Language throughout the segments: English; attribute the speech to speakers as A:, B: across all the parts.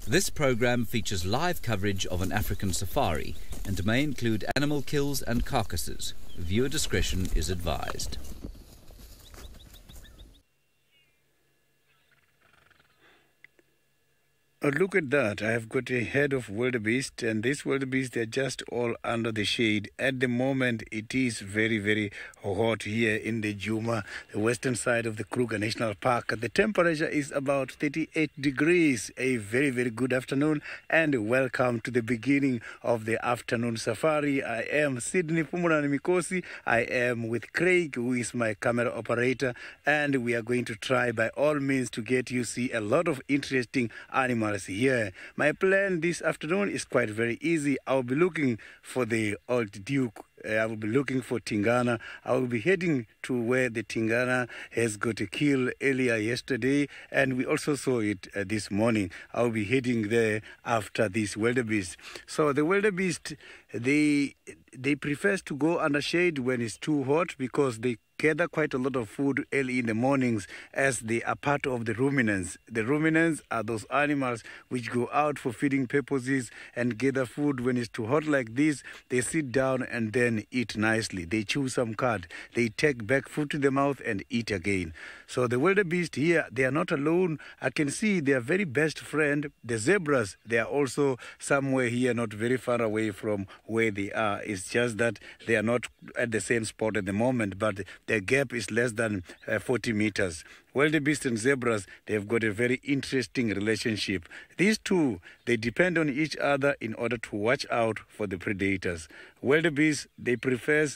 A: This program features live coverage of an African safari and may include animal kills and carcasses. Viewer discretion is advised.
B: Oh, look at that. I have got a head of wildebeest, and these wildebeest, they're just all under the shade. At the moment, it is very, very hot here in the Djuma, the western side of the Kruger National Park. The temperature is about 38 degrees. A very, very good afternoon, and welcome to the beginning of the afternoon safari. I am Sydney Pumulani Mikosi. I am with Craig, who is my camera operator, and we are going to try by all means to get you see a lot of interesting animals here. My plan this afternoon is quite very easy. I'll be looking for the old Duke. I will be looking for Tingana. I will be heading to where the Tingana has got a kill earlier yesterday, and we also saw it this morning. I will be heading there after this wildebeest. So the wildebeest, they prefer to go under shade when it's too hot because they gather quite a lot of food early in the mornings as they are part of the ruminants. The ruminants are those animals which go out for feeding purposes and gather food when it's too hot like this. They sit down and then eat nicely. They chew some cud. They take back food to the mouth and eat again. So the wildebeest here, they are not alone. I can see their very best friend, the zebras. They are also somewhere here, not very far away from where they are. It's just that they are not at the same spot at the moment, but the gap is less than 40 meters. Wildebeest and zebras, they've got a very interesting relationship. These two, they depend on each other in order to watch out for the predators. Wildebeest, they prefer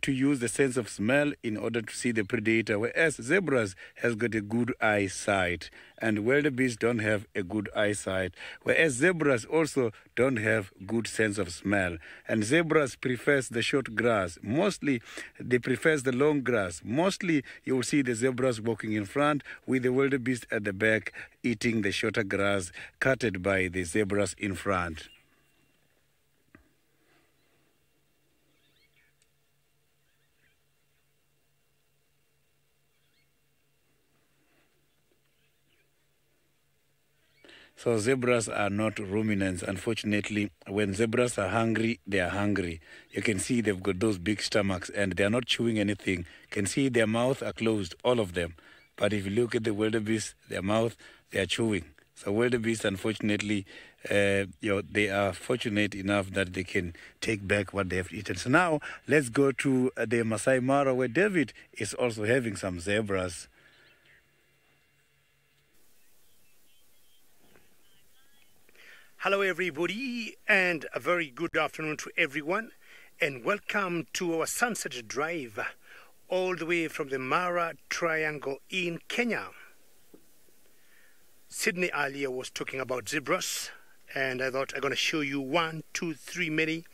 B: to use the sense of smell in order to see the predator, whereas zebras has got a good eyesight. And wildebeest don't have a good eyesight, whereas zebras also don't have good sense of smell. And zebras prefers the short grass. Mostly, they prefer the long grass. Mostly, you will see the zebras walking in front with the wildebeest at the back, eating the shorter grass cutted by the zebras in front. So zebras are not ruminants. Unfortunately, when zebras are hungry, they are hungry. You can see they've got those big stomachs and they are not chewing anything. You can see their mouths are closed, all of them. But if you look at the wildebeest, their mouth, they are chewing. So wildebeest, unfortunately, they are fortunate enough that they can take back what they have eaten. So now, let's go to the Masai Mara, where David is also having some zebras.
C: Hello everybody, and a very good afternoon to everyone, and welcome to our sunset drive all the way from the Mara Triangle in Kenya. Sydney earlier was talking about zebras, and I thought I'm going to show you 1, 2, 3 many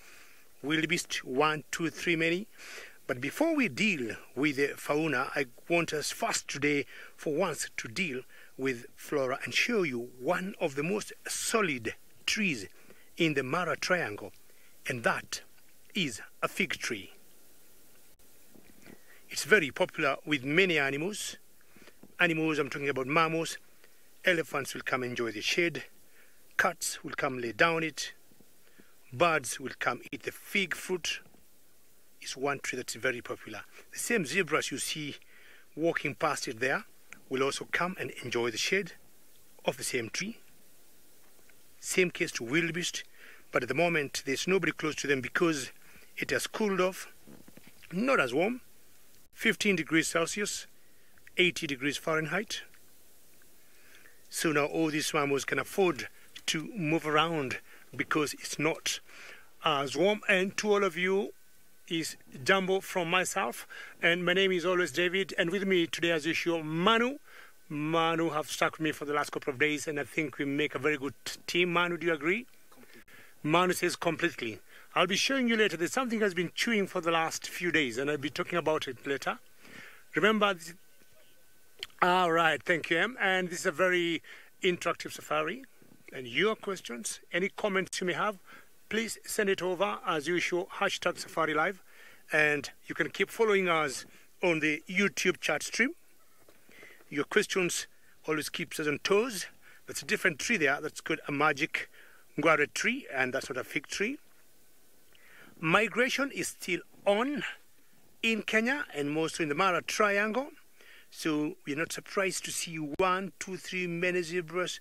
C: wildebeest, 1, 2, 3 many. But before we deal with the fauna, I want us first today for once to deal with flora and show you one of the most solid trees in the Mara Triangle, and that is a fig tree. It's very popular with many animals. I'm talking about mammals. Elephants will come enjoy the shade. Cats will come lay down it. Birds will come eat the fig fruit. It's one tree that's very popular. The same zebras you see walking past it there will also come and enjoy the shade of the same tree. Same case to wildebeest, but at the moment there's nobody close to them because it has cooled off, not as warm, 15 degrees Celsius, 80 degrees Fahrenheit. So now all these mammals can afford to move around because it's not as warm. And to all of you is Jumbo from myself, and my name is always David, and with me today as usual Manu. Manu have stuck with me for the last couple of days, and I think we make a very good team. Manu, do you agree? Completely. Manu says completely. I'll be showing you later that something has been chewing for the last few days, and I'll be talking about it later. Remember, all right, thank you, Em. And this is a very interactive safari. And your questions, any comments you may have, please send it over as usual, #SafariLive. And you can keep following us on the YouTube chat stream. Your questions always keeps us on toes, That's a different tree there. That's called a magic guare tree, and that's not a fig tree. Migration is still on in Kenya and mostly in the Mara Triangle. So we're not surprised to see 1, 2, 3 many zebras,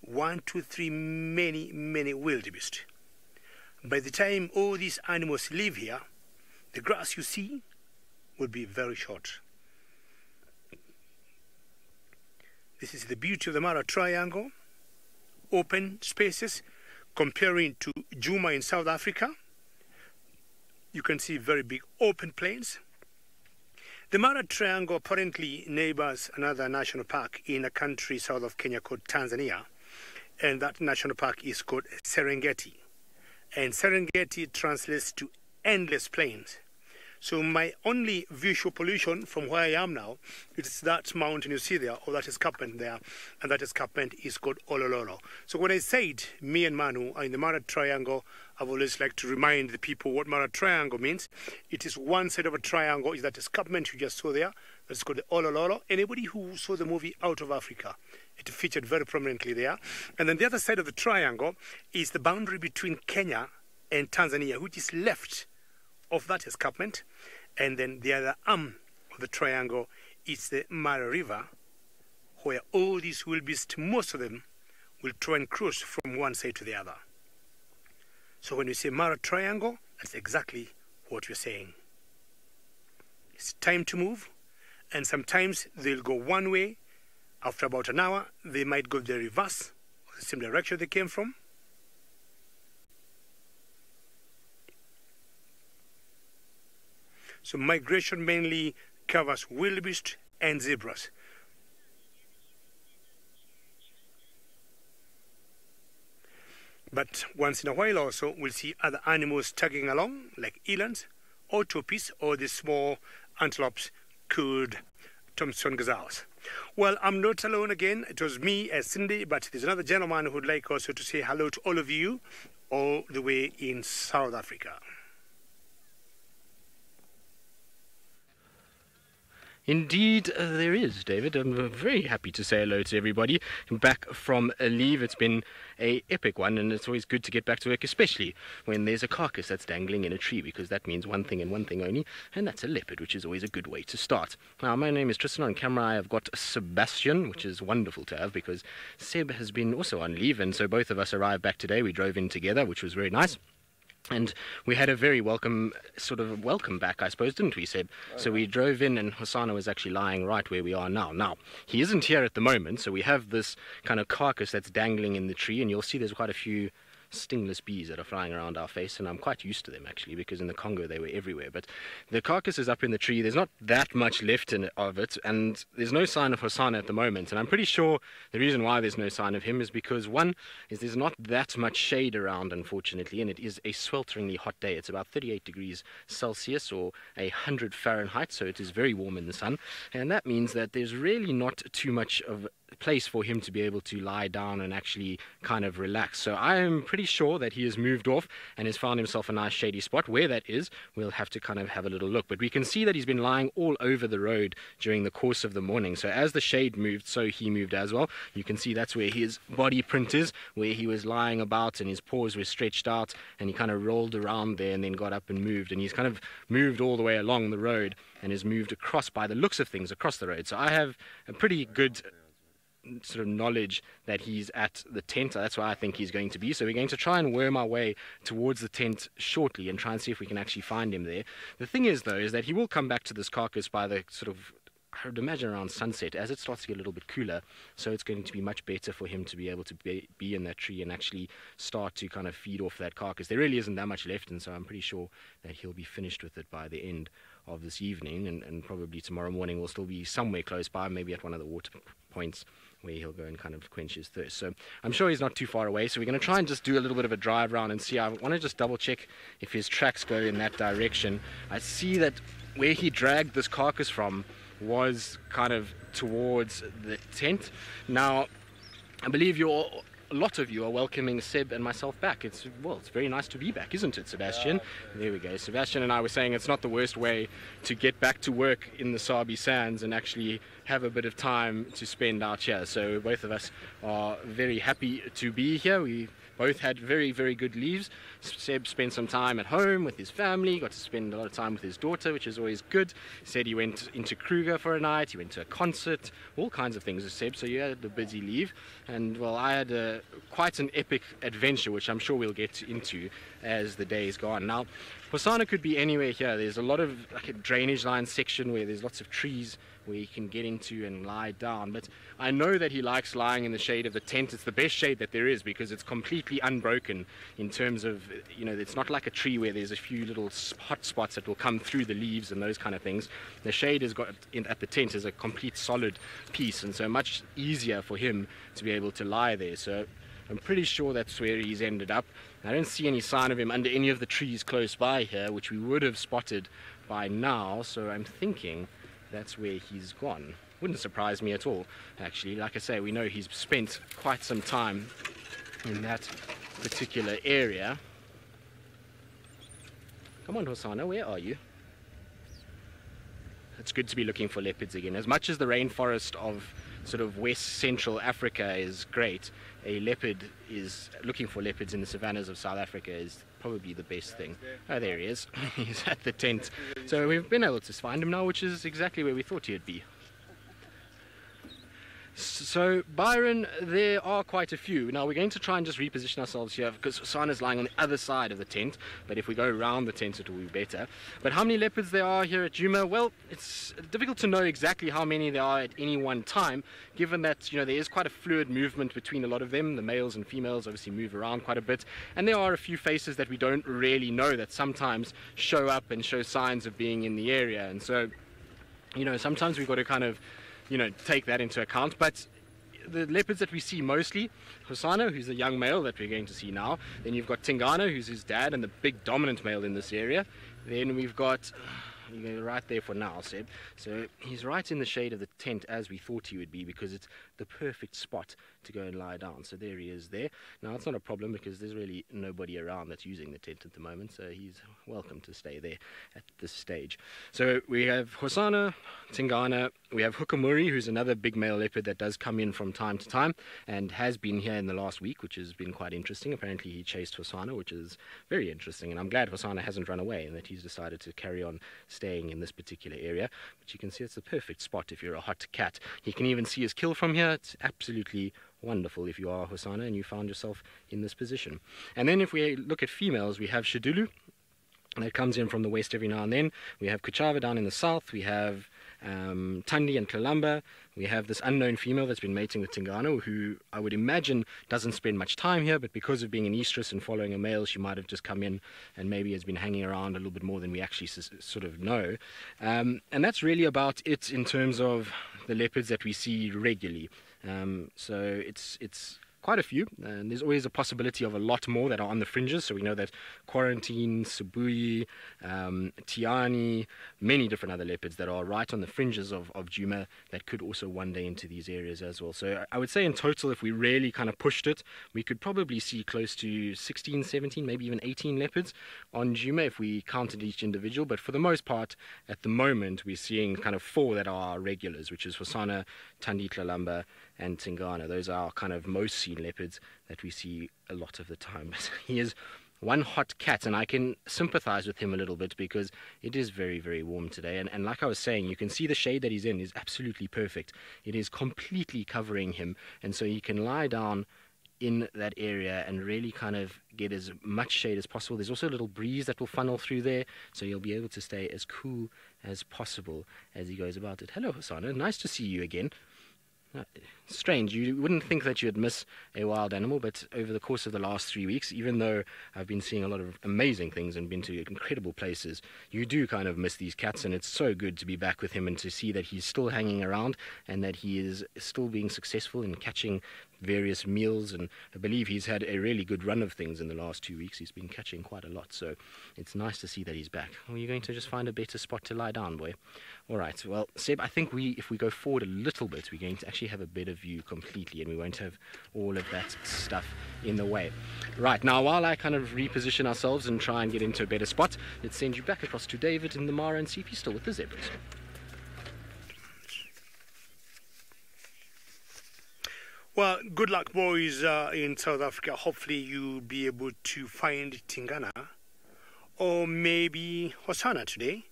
C: 1, 2, 3 many wildebeest. By the time all these animals live here, the grass you see will be very short. This is the beauty of the Mara Triangle. Open spaces. Comparing to Juma in South Africa, you can see very big open plains. The Mara Triangle apparently neighbors another national park in a country south of Kenya called Tanzania, and that national park is called Serengeti. And Serengeti translates to endless plains. So my only visual pollution from where I am now, it is that mountain you see there, or that escarpment there, and that escarpment is called Olololo. So when I said me and Manu are in the Mara Triangle, I've always liked to remind the people what Mara Triangle means. It is one side of a triangle, is that escarpment you just saw there, that's called the Olololo. Anybody who saw the movie Out of Africa, it featured very prominently there. And then the other side of the triangle is the boundary between Kenya and Tanzania, which is left of that escarpment. And then the other arm of the triangle is the Mara River, where all these wildebeest, most of them, will try and cross from one side to the other. So when you say Mara Triangle, that's exactly what you're saying. It's time to move, and sometimes they'll go one way. After about an hour, they might go the reverse, or the same direction they came from. So migration mainly covers wildebeest and zebras. But once in a while also, we'll see other animals tagging along, like elands, or topis, or the small antelopes called Thompson gazelles. Well, I'm not alone again. It was me as Cindy, but there's another gentleman who would like also to say hello to all of you, all the way in South Africa.
D: Indeed, there is, David. I'm very happy to say hello to everybody. I'm back from a leave. It's been an epic one, and it's always good to get back to work, especially when there's a carcass that's dangling in a tree, because that means one thing and one thing only, and that's a leopard, which is always a good way to start. Now, my name is Tristan. On camera, I've got Sebastian, which is wonderful to have, because Seb has been also on leave, and so both of us arrived back today. We drove in together, which was very nice. And we had a very welcome back, I suppose, didn't we, Seb? So we drove in, and Hosanna was actually lying right where we are now. Now, he isn't here at the moment, so we have this kind of carcass that's dangling in the tree, and you'll see there's quite a few stingless bees that are flying around our face, and I'm quite used to them, actually, because in the Congo they were everywhere. But the carcass is up in the tree. There's not that much left of it, and there's no sign of Hosanna at the moment. And I'm pretty sure the reason why there's no sign of him is because, one, is there's not that much shade around, unfortunately, and it is a swelteringly hot day. It's about 38 degrees Celsius or 100 Fahrenheit, so it is very warm in the sun, and that means that there's really not too much of place for him to be able to lie down and actually kind of relax. So I am pretty sure that he has moved off and has found himself a nice shady spot. Where that is, we'll have to kind of have a little look. But we can see that he's been lying all over the road during the course of the morning. So as the shade moved, so he moved as well. You can see that's where his body print is, where he was lying about and his paws were stretched out, and he kind of rolled around there and then got up and moved. And he's kind of moved all the way along the road and has moved across, by the looks of things, across the road. So I have a pretty good sort of knowledge that he's at the tent. That's where I think he's going to be. So we're going to try and worm our way towards the tent shortly and try and see if we can actually find him there. The thing is, though, is that he will come back to this carcass by the sort of, I would imagine, around sunset, as it starts to get a little bit cooler. So it's going to be much better for him to be able to be in that tree and actually start to kind of feed off that carcass. There really isn't that much left, and so I'm pretty sure that he'll be finished with it by the end of this evening, and probably tomorrow morning will still be somewhere close by, maybe at one of the water points where he'll go and kind of quench his thirst. So I'm sure he's not too far away, so we're going to try and just do a little bit of a drive around and see. I want to just double check if his tracks go in that direction. I see that where he dragged this carcass from was kind of towards the tent. Now, I believe you're a lot of you are welcoming Seb and myself back. It's very nice to be back, isn't it, Sebastian? There we go. Sebastian and I were saying it's not the worst way to get back to work in the Sabi Sands and actually have a bit of time to spend out here. So both of us are very happy to be here. We both had very, very good leaves. Seb spent some time at home with his family, got to spend a lot of time with his daughter, which is always good. Said he went into Kruger for a night, he went to a concert, all kinds of things with Seb, so you had a busy leave. And well, I had quite an epic adventure, which I'm sure we'll get into as the days go on. Now, Hosana could be anywhere here. There's a lot of like a drainage line section where there's lots of trees where you can get into and lie down, but I know that he likes lying in the shade of the tent. It's the best shade that there is because it's completely unbroken in terms of, you know, it's not like a tree where there's a few little hot spots that will come through the leaves and those kind of things. The shade has got at the tent is a complete solid piece, and so much easier for him to be able to lie there. So I'm pretty sure that's where he's ended up. I don't see any sign of him under any of the trees close by here, which we would have spotted by now, so I'm thinking that's where he's gone. Wouldn't surprise me at all, actually. Like I say, we know he's spent quite some time in that particular area. Come on, Hosana, where are you? It's good to be looking for leopards again. As much as the rainforest of sort of West Central Africa is great, looking for leopards in the savannas of South Africa is probably the best thing. Oh, there he is. He's at the tent. So we've been able to find him now, which is exactly where we thought he'd be. So, Byron, there are quite a few. Now, we're going to try and just reposition ourselves here because Hosana's lying on the other side of the tent, but if we go around the tent, it will be better. But how many leopards there are here at Djuma? Well, it's difficult to know exactly how many there are at any one time, given that, you know, there is quite a fluid movement between a lot of them. The males and females obviously move around quite a bit, and there are a few faces that we don't really know that sometimes show up and show signs of being in the area. And so, you know, sometimes we've got to kind of, you know, take that into account. But the leopards that we see mostly, Hosana, who's the young male that we're going to see now. Then you've got Tingana, who's his dad and the big dominant male in this area. Then we've got, you're right there for now, Seb. So he's right in the shade of the tent as we thought he would be, because it's the perfect spot to go and lie down. So there he is there. Now, it's not a problem because there's really nobody around that's using the tent at the moment, so he's welcome to stay there at this stage. So we have Hosana, Tingana, we have Hukamuri, who's another big male leopard that does come in from time to time and has been here in the last week, which has been quite interesting. Apparently he chased Hosana, which is very interesting, and I'm glad Hosana hasn't run away and that he's decided to carry on staying in this particular area. But you can see it's the perfect spot if you're a hot cat. You can even see his kill from here. It's absolutely wonderful if you are Hosana and you found yourself in this position. And then if we look at females, we have Shidulu, that comes in from the west every now and then. We have Kuchava down in the south. We have Tandi and Kalamba. We have this unknown female that's been mating with Tingana, who I would imagine doesn't spend much time here, but because of being an estrus and following a male, she might have just come in and maybe has been hanging around a little bit more than we actually sort of know. And that's really about it in terms of the leopards that we see regularly. So it's quite a few, and there's always a possibility of a lot more that are on the fringes. So we know that Quarantine, Subuyi, Tiani, many different other leopards that are right on the fringes of Djuma that could also one day into these areas as well. So I would say in total, if we really kind of pushed it, we could probably see close to 16, 17, maybe even 18 leopards on Djuma if we counted each individual. But for the most part, at the moment, we're seeing kind of 4 that are regulars, which is Hosana, Tandi, Tlalamba, and Tingana. Those are kind of most seen leopards that we see a lot of the time. He is one hot cat, and I can sympathize with him a little bit because it is very, very warm today. And like I was saying, you can see the shade that he's in is absolutely perfect. It is completely covering him, and so he can lie down in that area and really kind of get as much shade as possible. There's also a little breeze that will funnel through there, so you'll be able to stay as cool as possible as he goes about it. Hello, Hosana. Nice to see you again. Strange, you wouldn't think that you'd miss a wild animal, but over the course of the last 3 weeks, even though I've been seeing a lot of amazing things and been to incredible places, you do kind of miss these cats, and it's so good to be back with him and to see that he's still hanging around and that he is still being successful in catching various meals, and I believe he's had a really good run of things in the last 2 weeks. He's been catching quite a lot, so it's nice to see that he's back. Are you going to just find a better spot to lie down, boy? All right, well, Seb, I think if we go forward a little bit, we're going to actually have a better view completely, and we won't have all of that stuff in the way. Right, now while I kind of reposition ourselves and try and get into a better spot, let's send you back across to David in the Mara and see if he's still with the zebras.
C: Well, good luck, boys, in South Africa. Hopefully you'll be able to find Tingana or maybe Hosanna today.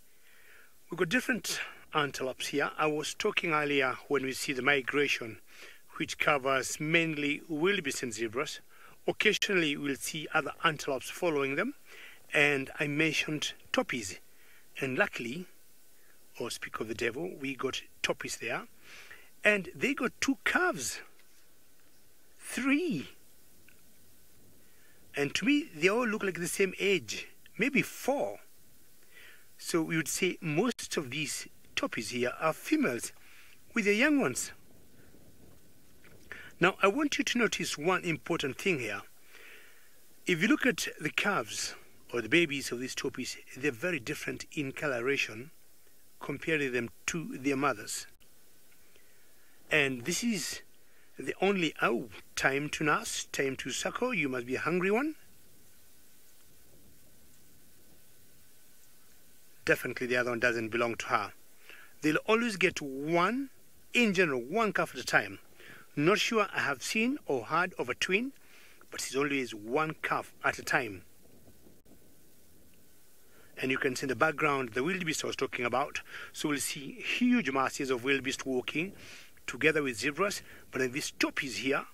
C: We've got different antelopes here. I was talking earlier when we see the migration, which covers mainly wildebeest and zebras. Occasionally we'll see other antelopes following them, and I mentioned toppies. And luckily, or speak of the devil, we got toppies there, and they got 2 calves. 3. And to me, they all look like the same age, maybe 4. So we would say most of these toppies here are females with their young ones. Now, I want you to notice one important thing here. If you look at the calves or the babies of these toppies, they're very different in coloration, comparing them to their mothers. And this is the only time to nurse, time to suckle. You must be a hungry one. Definitely the other one doesn't belong to her. They'll always get one, in general, one calf at a time. Not sure I have seen or heard of a twin, but it's always one calf at a time. And you can see in the background the wildebeest I was talking about. So we'll see huge masses of wildebeest walking together with zebras, but then these toppies here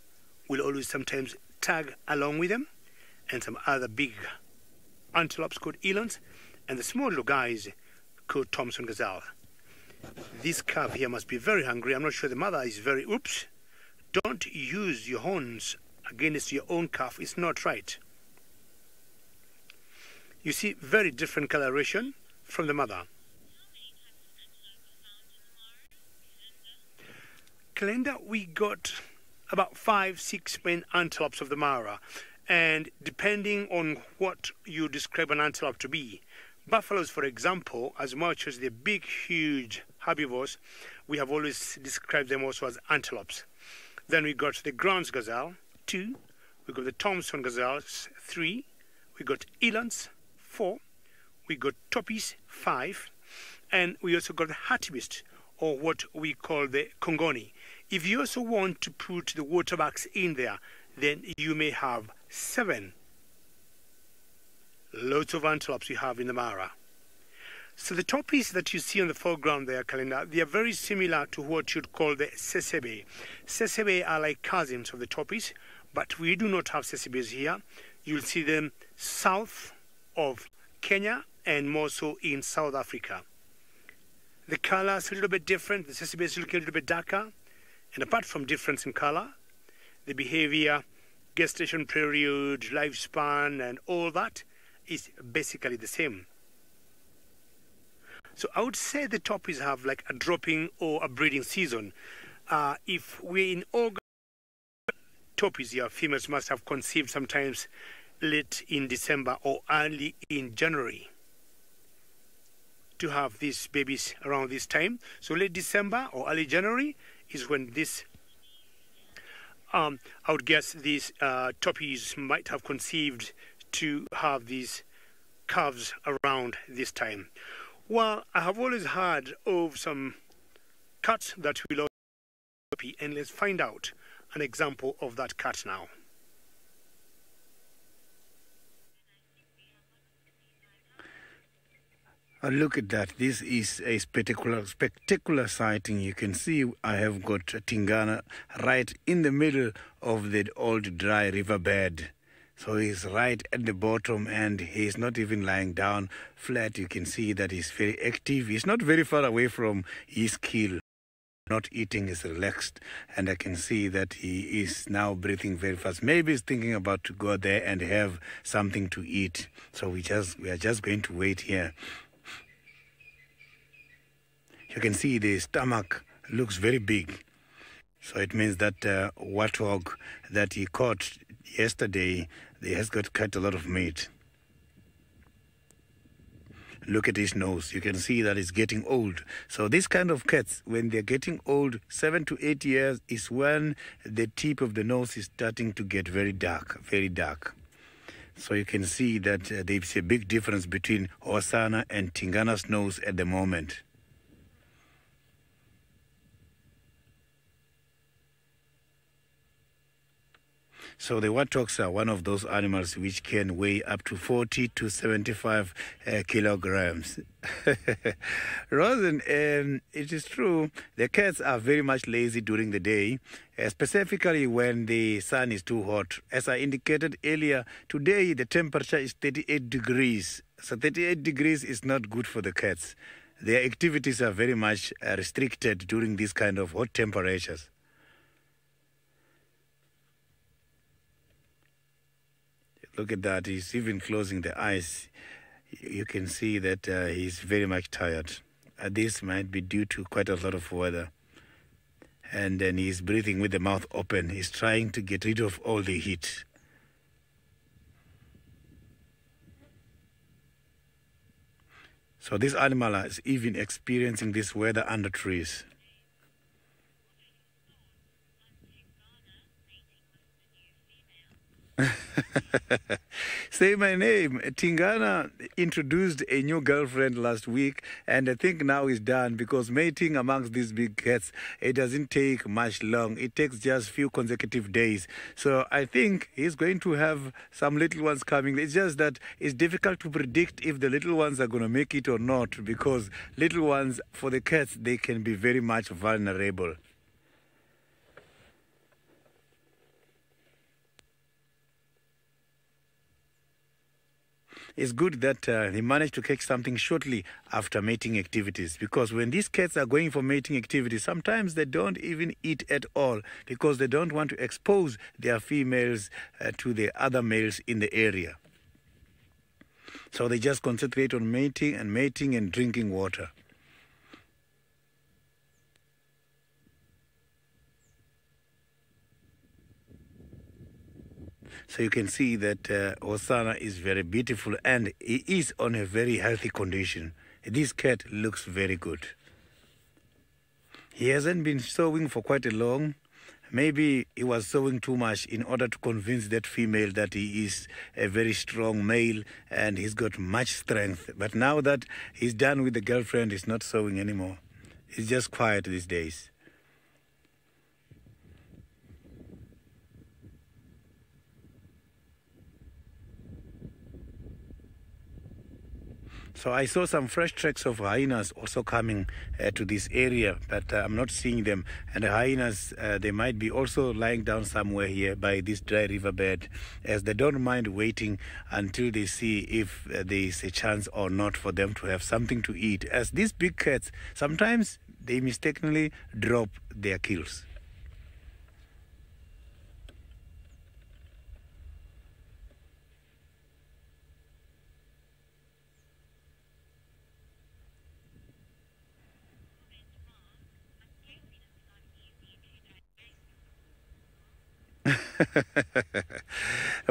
C: will always sometimes tag along with them, and some other big antelopes called elands, and the small little guys called Thompson gazelle. This calf here must be very hungry. I'm not sure the mother is very, oops, don't use your horns against your own calf. It's not right. You see very different coloration from the mother. Calendar, we got about 5-6 main antelopes of the Mara, and depending on what you describe an antelope to be, buffaloes, for example, as much as they're big, huge herbivores, we have always described them also as antelopes. Then we got the Grant's gazelle, 2. We got the Thompson gazelles, 3. We got elands, 4. We got toppies, 5. And we also got the hartebeest, or what we call the Congoni. If you also want to put the waterbacks in there, then you may have 7. Lots of antelopes we have in the Mara. So the toppies that you see on the foreground there, Calendar, they are very similar to what you'd call the sesebe. Sesebe are like cousins of the toppies, but we do not have sesebes here. You'll see them south of Kenya and more so in South Africa. The color is a little bit different. The sesebes look a little bit darker. And apart from difference in color, the behavior, gestation period, lifespan, and all that is basically the same. So I would say the toppies have like a dropping or a breeding season. If we're in August, toppies, your females must have conceived sometimes late in December or early in January to have these babies around this time. So late December or early January is when this, I would guess these toppies might have conceived to have these calves around this time. Well, I have always heard of some cats that will also toppy, and let's find out an example of that cat now.
B: Look at that. This is a spectacular sighting. You can see I have got Tingana right in the middle of the old dry riverbed. So he's right at the bottom and he's not even lying down flat. You can see that he's very active. He's not very far away from his kill. Not eating, is relaxed, and I can see that he is now breathing very fast. Maybe he's thinking about to go there and have something to eat. So we are just going to wait here. You can see the stomach looks very big. So it means that warthog that he caught yesterday, he has got quite a lot of meat. Look at his nose. You can see that it's getting old. So this kind of cats, when they're getting old, 7 to 8 years, is when the tip of the nose is starting to get very dark, very dark. So you can see that there's a big difference between Hosana and Tingana's nose at the moment. So the warthogs are one of those animals which can weigh up to 40 to 75 kilograms. Rosen, it is true, the cats are very much lazy during the day, specifically when the sun is too hot. As I indicated earlier, today the temperature is 38 degrees. So 38 degrees is not good for the cats. Their activities are very much restricted during these kind of hot temperatures. Look at that, he's even closing the eyes. You can see that he's very much tired. This might be due to quite a lot of weather. And then he's breathing with the mouth open. He's trying to get rid of all the heat. So this animal is even experiencing this weather under trees. Say my name. Tingana introduced a new girlfriend last week, and I think now is done because mating amongst these big cats, it doesn't take much long. It takes just few consecutive days. So I think he's going to have some little ones coming. It's just that it's difficult to predict if the little ones are going to make it or not, because little ones, for the cats, they can be very much vulnerable. It's good that he managed to catch something shortly after mating activities, because when these cats are going for mating activities, sometimes they don't even eat at all because they don't want to expose their females to the other males in the area. So they just concentrate on mating and drinking water. So you can see that Hosana is very beautiful and he is on a very healthy condition. This cat looks very good. He hasn't been sowing for quite a long. Maybe he was sowing too much in order to convince that female that he is a very strong male and he's got much strength. But now that he's done with the girlfriend, he's not sowing anymore. He's just quiet these days. So I saw some fresh tracks of hyenas also coming to this area, but I'm not seeing them. And the hyenas, they might be also lying down somewhere here by this dry riverbed, as they don't mind waiting until they see if there is a chance or not for them to have something to eat. As these big cats, sometimes they mistakenly drop their kills.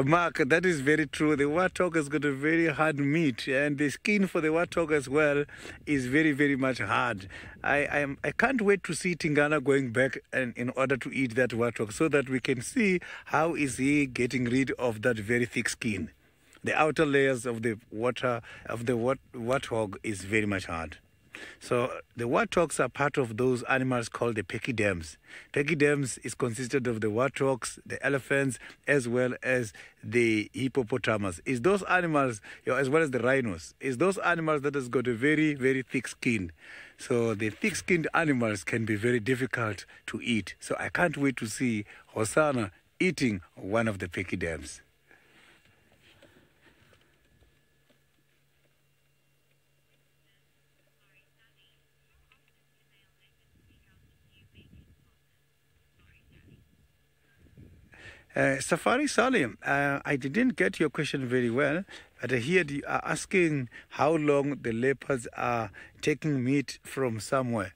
B: Mark, that is very true. The warthog has got a very hard meat, and the skin for the warthog as well is very, very much hard. I can't wait to see Tingana going back and in order to eat that warthog, so that we can see how is he getting rid of that very thick skin. The outer layers of the warthog is very much hard. So the warthogs are part of those animals called the pachyderms. Pachyderms is consisted of the warthogs, the elephants, as well as the hippopotamus. Is those animals, as well as the rhinos, is those animals that has got a very, very thick skin. So the thick-skinned animals can be very difficult to eat. So I can't wait to see Hosana eating one of the pachyderms. Safari Salim, I didn't get your question very well, but I heard you are asking how long the leopards are taking meat from somewhere.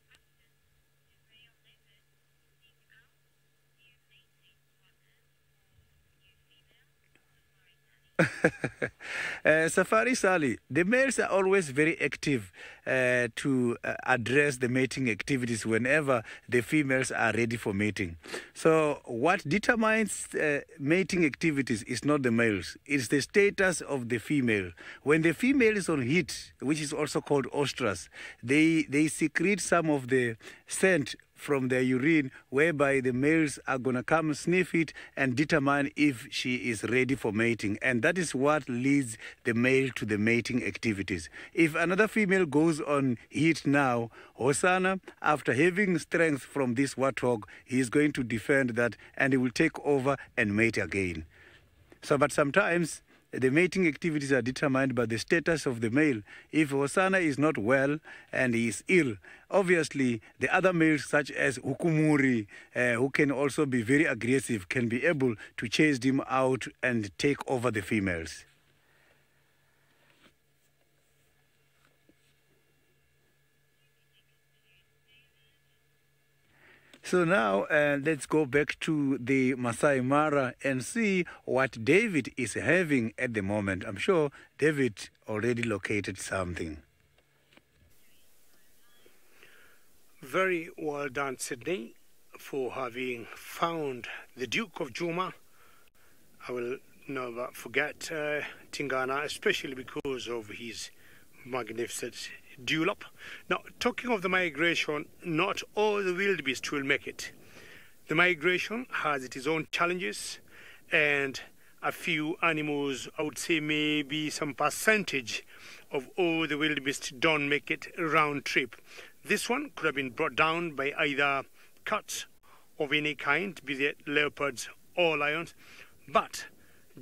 B: Safari Sally, the males are always very active to address the mating activities whenever the females are ready for mating. So what determines mating activities is not the males, it's the status of the female. When the female is on heat, which is also called oestrus, they secrete some of the scent from their urine, whereby the males are going to come sniff it and determine if she is ready for mating. And that is what leads the male to the mating activities. If another female goes on heat now, Hosanna, after having strength from this warthog, he is going to defend that and he will take over and mate again. So, but sometimes the mating activities are determined by the status of the male. If Hosanna is not well and he is ill, obviously the other males such as Hukumuri, who can also be very aggressive, can be able to chase him out and take over the females. So now let's go back to the Masai Mara and see what David is having at the moment. I'm sure David already located something.
C: Very well done, Sydney, for having found the Duke of Juma. I will never forget Tingana, especially because of his magnificent dewlap. Now, talking of the migration, not all the wildebeest will make it. The migration has its own challenges, and a few animals, I would say maybe some percentage of all the wildebeest don't make it round trip. This one could have been brought down by either cats of any kind, be they leopards or lions, but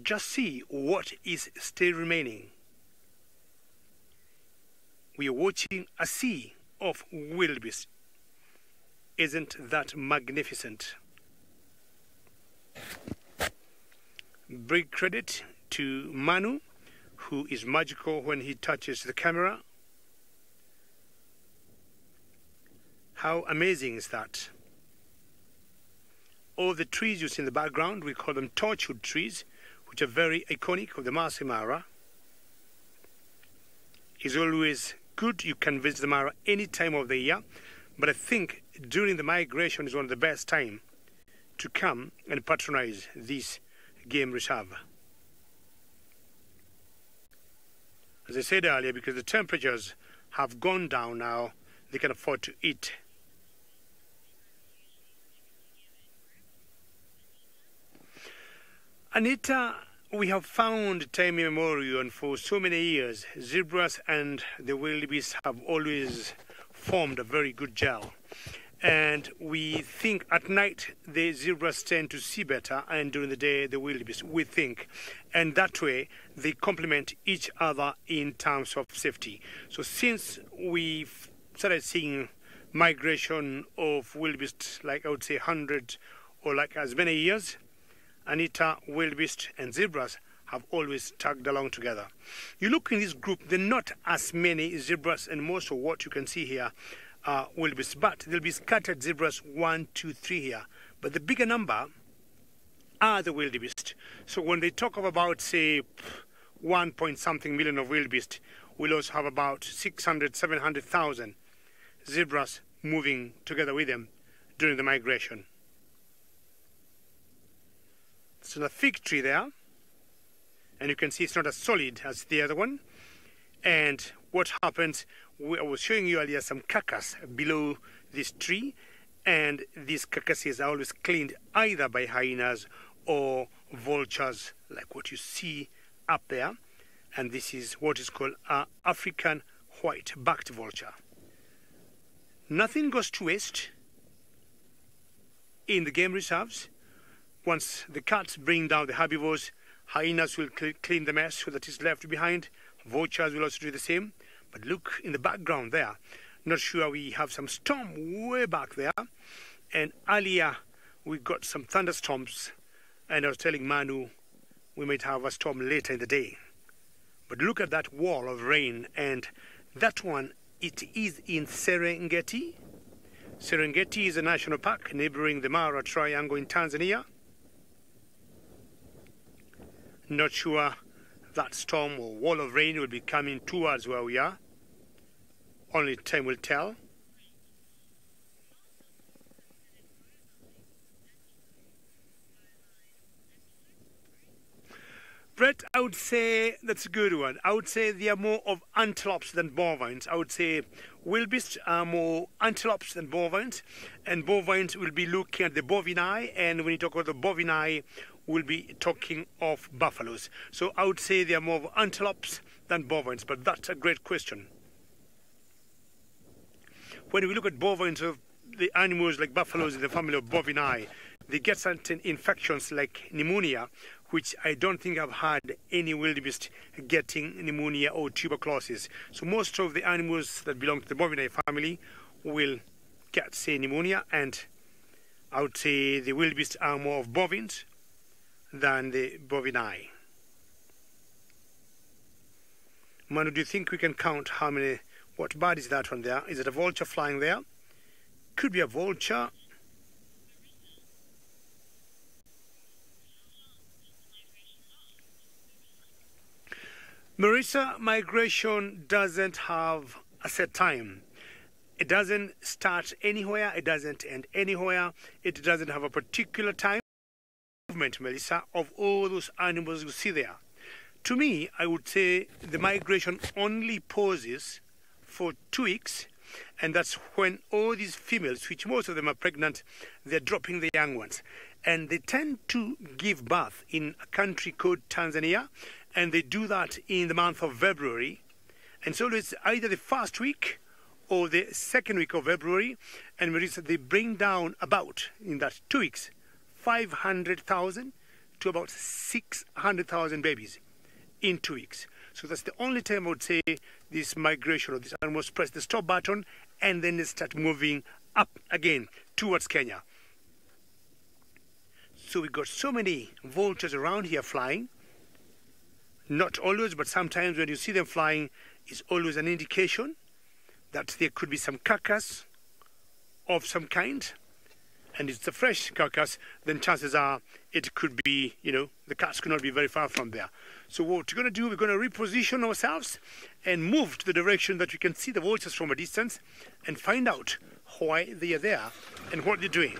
C: just see what is still remaining. We are watching a sea of wildebeest. Isn't that magnificent? Big credit to Manu, who is magical when he touches the camera. How amazing is that? All the trees you see in the background, we call them torchwood trees, which are very iconic of the Masai Mara. It's always good. You can visit the Mara any time of the year, but I think during the migration is one of the best time to come and patronize this game reserve. As I said earlier, because the temperatures have gone down now, they can afford to eat. Anita, we have found time immemorial, and for so many years, zebras and the wildebeest have always formed a very good gel. And we think at night the zebras tend to see better, and during the day the wildebeest, we think. And that way they complement each other in terms of safety. So since we've started seeing migration of wildebeest, like I would say 100 or like as many years, Anita, wildebeest and zebras have always tagged along together. You look in this group, there are not as many zebras, and most of what you can see here are wildebeest, but there'll be scattered zebras 1, 2, 3 here. But the bigger number are the wildebeest. So when they talk of about, say, 1 point something million of wildebeest, we'll also have about 600, 700,000 zebras moving together with them during the migration. So the fig tree there, and you can see it's not as solid as the other one. And what happens, I was showing you earlier some carcass below this tree, and these carcasses are always cleaned either by hyenas or vultures, like what you see up there. And this is what is called an African white-backed vulture. Nothing goes to waste in the game reserves. Once the cats bring down the herbivores, hyenas will clean the mess that is left behind. Vultures will also do the same. But look in the background there. Not sure, we have some storm way back there. And earlier we got some thunderstorms. And I was telling Manu we might have a storm later in the day. But look at that wall of rain. And that one, it is in Serengeti. Serengeti is a national park neighboring the Mara Triangle in Tanzania. Not sure that storm or wall of rain will be coming towards where we are. Only time will tell. Brett, I would say that's a good one. I would say they are more of antelopes than bovines. I would say wildebeests are more antelopes than bovines, and bovines will be looking at the bovini, and when you talk about the bovini, we'll be talking of buffaloes. So I would say they are more of antelopes than bovines, but that's a great question. When we look at bovines, of the animals like buffaloes in the family of bovini, they get certain infections like pneumonia, which I don't think I've had any wildebeest getting pneumonia or tuberculosis. So most of the animals that belong to the bovine family will get, say, pneumonia, and I would say the wildebeest are more of bovines than the bovini. Manu, do you think we can count how many, what bird is that one there? Is it a vulture flying there? Could be a vulture. Marissa, migration doesn't have a set time. It doesn't start anywhere. It doesn't end anywhere. It doesn't have a particular time. Movement, Melissa, of all those animals you see there. To me, I would say the migration only pauses for 2 weeks, and that's when all these females, which most of them are pregnant, they're dropping the young ones. And they tend to give birth in a country called Tanzania, and they do that in the month of February. And so it's either the first week or the second week of February, and they bring down about, in that 2 weeks, 500,000 to about 600,000 babies in 2 weeks. So that's the only time I would say this migration of these animals press the stop button and then they start moving up again towards Kenya. So we got so many vultures around here flying. Not always, but sometimes when you see them flying, it's always an indication that there could be some carcass of some kind. And it's a fresh carcass, then chances are it could be, the cats could not be very far from there. So what we're going to do, we're going to reposition ourselves and move to the direction that we can see the vultures from a distance and find out why they are there and what they're doing.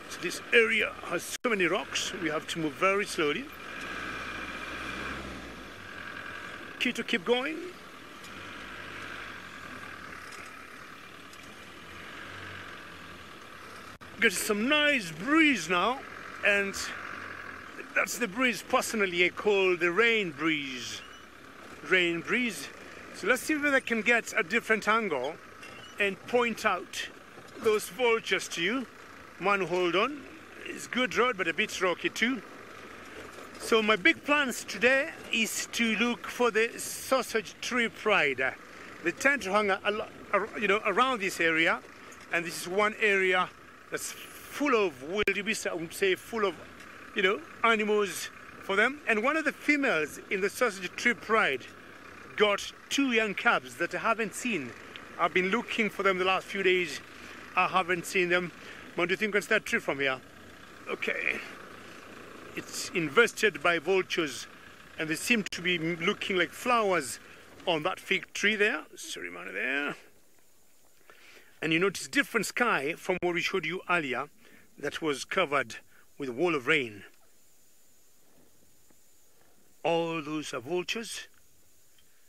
C: So this area has so many rocks, we have to move very slowly. Key to keep going. Get some nice breeze now, and that's the breeze personally I call the rain breeze. Rain breeze. So let's see whether I can get a different angle and point out those vultures to you. Man, hold on. It's good road, but a bit rocky too. So my big plans today is to look for the sausage tree pride. They tend to hang a lot, around this area, and this is one area that's full of wildebeest, I would say full of, animals for them. And one of the females in the sausage tree pride got 2 young calves that I haven't seen. I've been looking for them the last few days. I haven't seen them. What do you think on that tree from here? Okay. It's invested by vultures, and they seem to be looking like flowers on that fig tree there. Sorry, man, there. And you notice different sky from what we showed you earlier that was covered with a wall of rain. All those are vultures.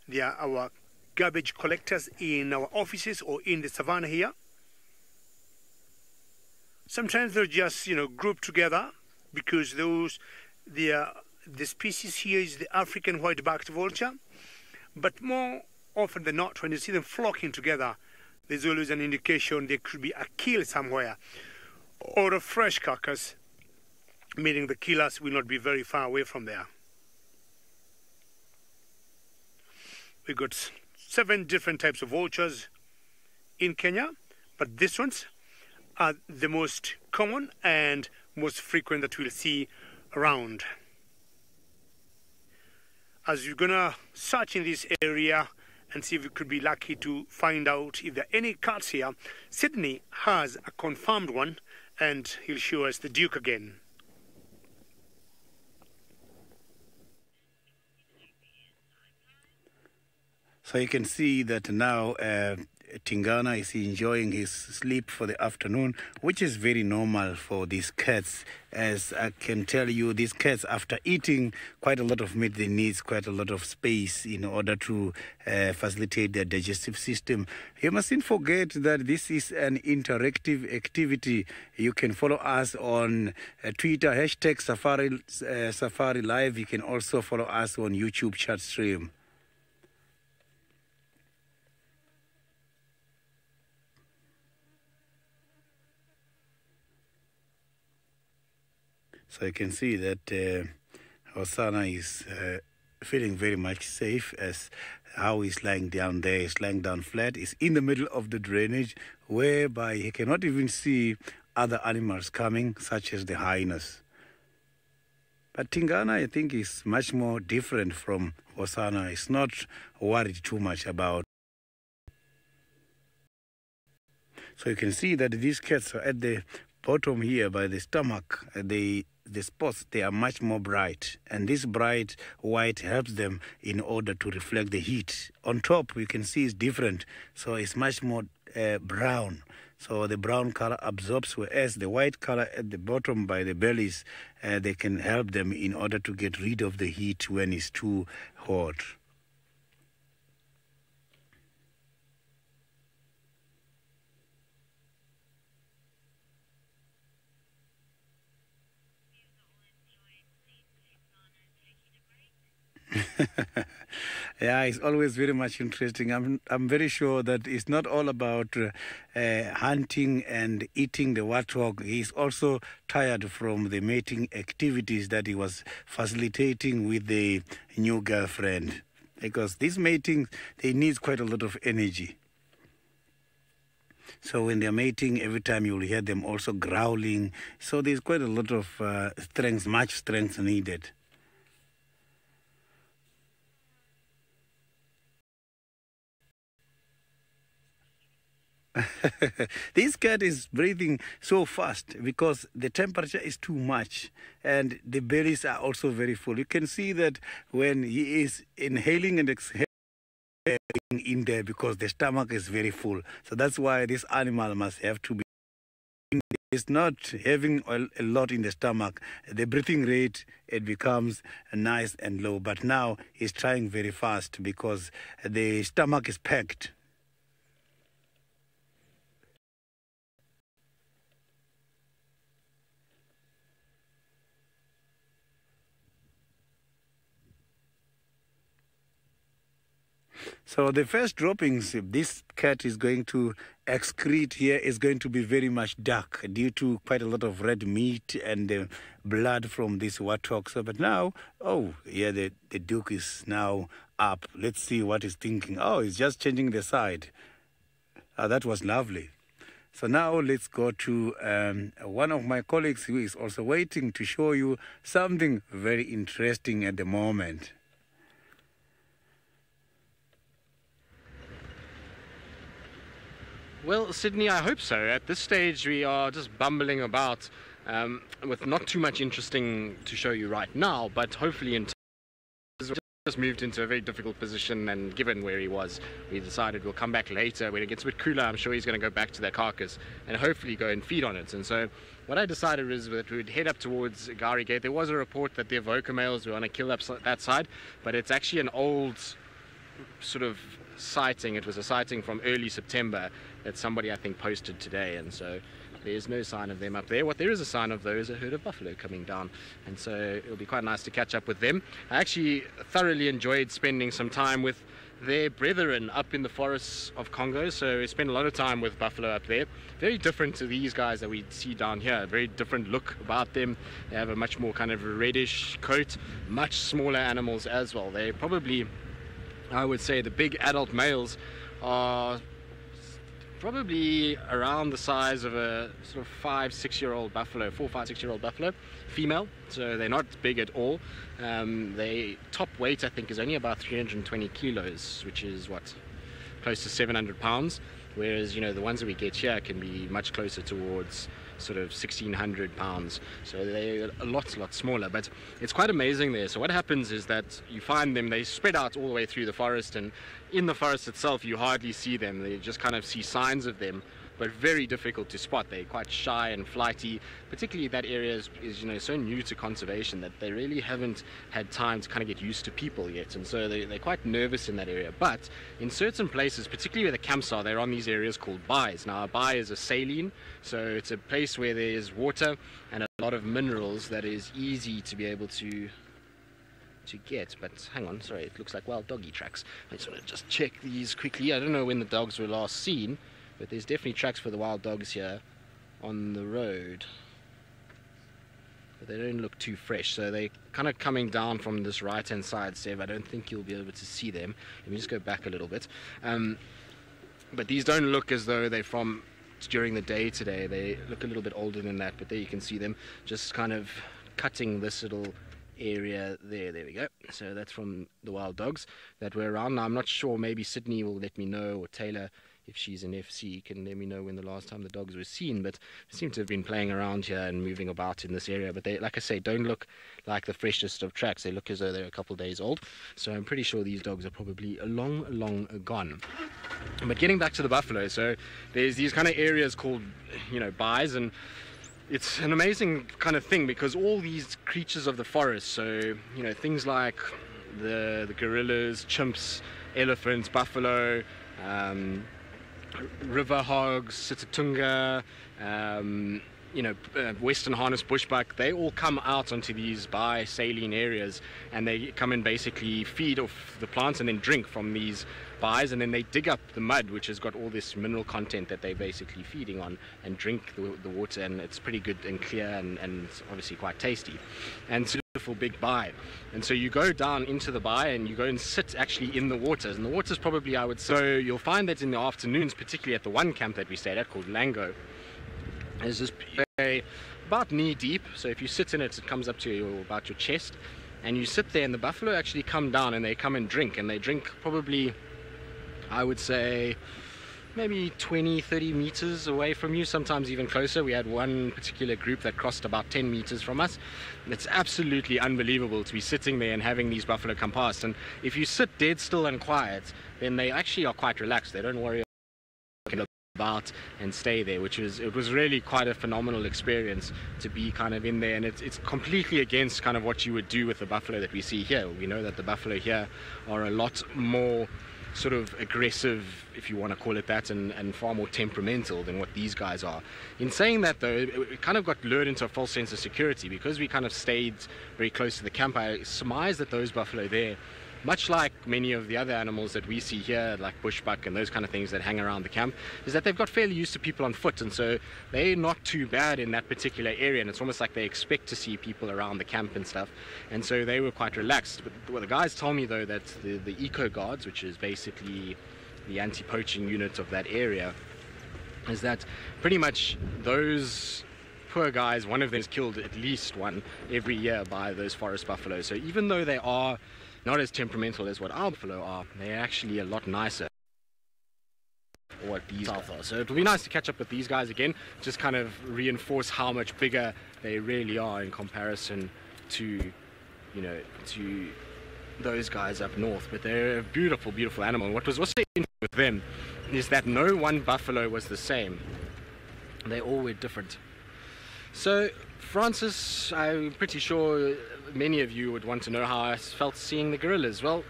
C: They are our garbage collectors in our offices or in the savannah here. Sometimes they're just, grouped together because the species here is the African white-backed vulture. But more often than not, when you see them flocking together, there's always an indication there could be a kill somewhere or a fresh carcass, meaning the killers will not be very far away from there. We've got 7 different types of vultures in Kenya, but these ones are the most common and most frequent that we'll see around. As you're gonna search in this area and see if we could be lucky to find out if there are any cats here. Sydney has a confirmed one, and he'll show us the Duke again.
B: So you can see that now Tingana is enjoying his sleep for the afternoon, which is very normal for these cats. As I can tell you, these cats, after eating quite a lot of meat, they need quite a lot of space in order to facilitate their digestive system. You mustn't forget that this is an interactive activity. You can follow us on Twitter, hashtag SafariLive. You can also follow us on YouTube chat stream. So you can see that Hosanna is feeling very much safe as how he's lying down there. He's lying down flat. He's in the middle of the drainage whereby he cannot even see other animals coming, such as the hyenas. But Tingana, I think, is much more different from Hosanna. He's not worried too much about. So you can see that these cats are at the bottom here by the stomach. The spots, they are much more bright, and this bright white helps them in order to reflect the heat. On top, we can see it's different, so it's much more brown. So the brown color absorbs, whereas the white color at the bottom by the bellies, they can help them in order to get rid of the heat when it's too hot. Yeah, it's always very much interesting. I'm very sure that it's not all about hunting and eating the warthog. He's also tired from the mating activities that he was facilitating with the new girlfriend. Because this mating, they need quite a lot of energy. So when they're mating, every time you'll hear them also growling. So there's quite a lot of strength, much strength needed. This cat is breathing so fast because the temperature is too much and the bellies are also very full. You can see that when he is inhaling and exhaling in there because the stomach is very full. So that's why this animal must have to be. It's not having a lot in the stomach. The breathing rate, it becomes nice and low. But now he's trying very fast because the stomach is packed. So the first droppings this cat is going to excrete here is going to be very much dark due to quite a lot of red meat and blood from this warthog. So, but now, oh, yeah, the Duke is now up. Let's see what he's thinking. Oh, he's just changing the side. That was lovely. So now let's go to one of my colleagues who is also waiting to show you something very interesting at the moment.
D: Well, Sydney, I hope so. At this stage, we are just bumbling about with not too much interesting to show you right now, but hopefully in time. Just moved into a very difficult position, and given where he was, we decided we'll come back later. When it gets a bit cooler, I'm sure he's going to go back to that carcass and hopefully go and feed on it. And so what I decided was that we would head up towards Gari Gate. There was a report that the Avoca males were on a kill up that side, but it's actually an old sort of sighting. It was a sighting from early September that somebody, I think, posted today, and so there's no sign of them up there. What there is a sign of, though, is a herd of buffalo coming down, and so it'll be quite nice to catch up with them. I actually thoroughly enjoyed spending some time with their brethren up in the forests of Congo, so we spent a lot of time with buffalo up there. Very different to these guys that we see down here. Very different look about them. They have a much more kind of reddish coat, much smaller animals as well. They probably, I would say, the big adult males are probably around the size of a sort of 5-6-year-old buffalo, 4-5-6-year-old buffalo, female, so they're not big at all. They top weight, I think, is only about 320 kilos, which is what, close to 700 pounds, whereas, you know, the ones that we get here can be much closer towards sort of 1,600 pounds. So they're a lot smaller, but it's quite amazing there. So what happens is that you find them, they spread out all the way through the forest, and in the forest itself you hardly see them. They just kind of see signs of them, but very difficult to spot. They're quite shy and flighty. Particularly that area is so new to conservation that they really haven't had time to kind of get used to people yet, and so they're quite nervous in that area. But in certain places, particularly where the camps are, they're on these areas called bays. Now a bay is a saline, so it's a place where there's water and a lot of minerals that is easy to be able to get. But hang on, sorry, it looks like wild doggy tracks. I just want to check these quickly. I don't know when the dogs were last seen, but there's definitely tracks for the wild dogs here on the road. But they don't look too fresh, so they're kind of coming down from this right hand side, Sev. I don't think you'll be able to see them. Let me just go back a little bit. But these don't look as though they're from during the day today. They look a little bit older than that, but there you can see them just kind of cutting this little area there. There we go. So that's from the wild dogs that were around. Now I'm not sure, maybe Sydney will let me know, or Taylor, if she's in FC, can let me know when the last time the dogs were seen. But they seem to have been playing around here and moving about in this area. But they, like I say, don't look like the freshest of tracks. They look as though they're a couple of days old. So I'm pretty sure these dogs are probably long gone. But getting back to the buffalo, so there's these kind of areas called, bays, and it's an amazing kind of thing because all these creatures of the forest, so things like the gorillas, chimps, elephants, buffalo, river hogs, sitatunga, western harness bushbuck, they all come out onto these saline areas, and they come and basically feed off the plants and then drink from these bays, and then they dig up the mud, which has got all this mineral content that they're basically feeding on, and drink the water, and it's pretty good and clear, and it's obviously quite tasty. And it's a beautiful big bay. And so you go down into the bay and you go and sit actually in the waters, and the waters probably, I would say, so you'll find that in the afternoons, particularly at the one camp that we stayed at called Lango, there's this about knee deep, so if you sit in it, it comes up to about your chest, and you sit there, and the buffalo actually come down and they come and they drink probably, I would say, maybe 20-30 meters away from you, sometimes even closer. We had one particular group that crossed about 10 meters from us. It's absolutely unbelievable to be sitting there and having these buffalo come past, and if you sit dead still and quiet, then they actually are quite relaxed. They don't worry about and stay there, it was really quite a phenomenal experience to be kind of in there. And it's completely against kind of what you would do with the buffalo that we see here. We know that the buffalo here are a lot more sort of aggressive, if you want to call it that, and far more temperamental than what these guys are. In saying that though, it kind of got lured into a false sense of security because we kind of stayed very close to the camp. I surmise that those buffalo there, much like many of the other animals that we see here, like bushbuck and those kind of things that hang around the camp, is that they've got fairly used to people on foot, and so they're not too bad in that particular area, and it's almost like they expect to see people around the camp and stuff, and so they were quite relaxed. But what the guys told me though, that the eco guards, which is basically the anti-poaching unit of that area, is that pretty much those poor guys, one of them is killed at least one every year by those forest buffalo. So even though they are not as temperamental as what our buffalo are, they're actually a lot nicer than what these are. So it'll be nice to catch up with these guys again, just kind of reinforce how much bigger they really are in comparison to, to those guys up north. But they're a beautiful, beautiful animal. And what was also interesting with them is that no one buffalo was the same. They all were different. So Francis, I'm pretty sure many of you would want to know how I felt seeing the gorillas. Well,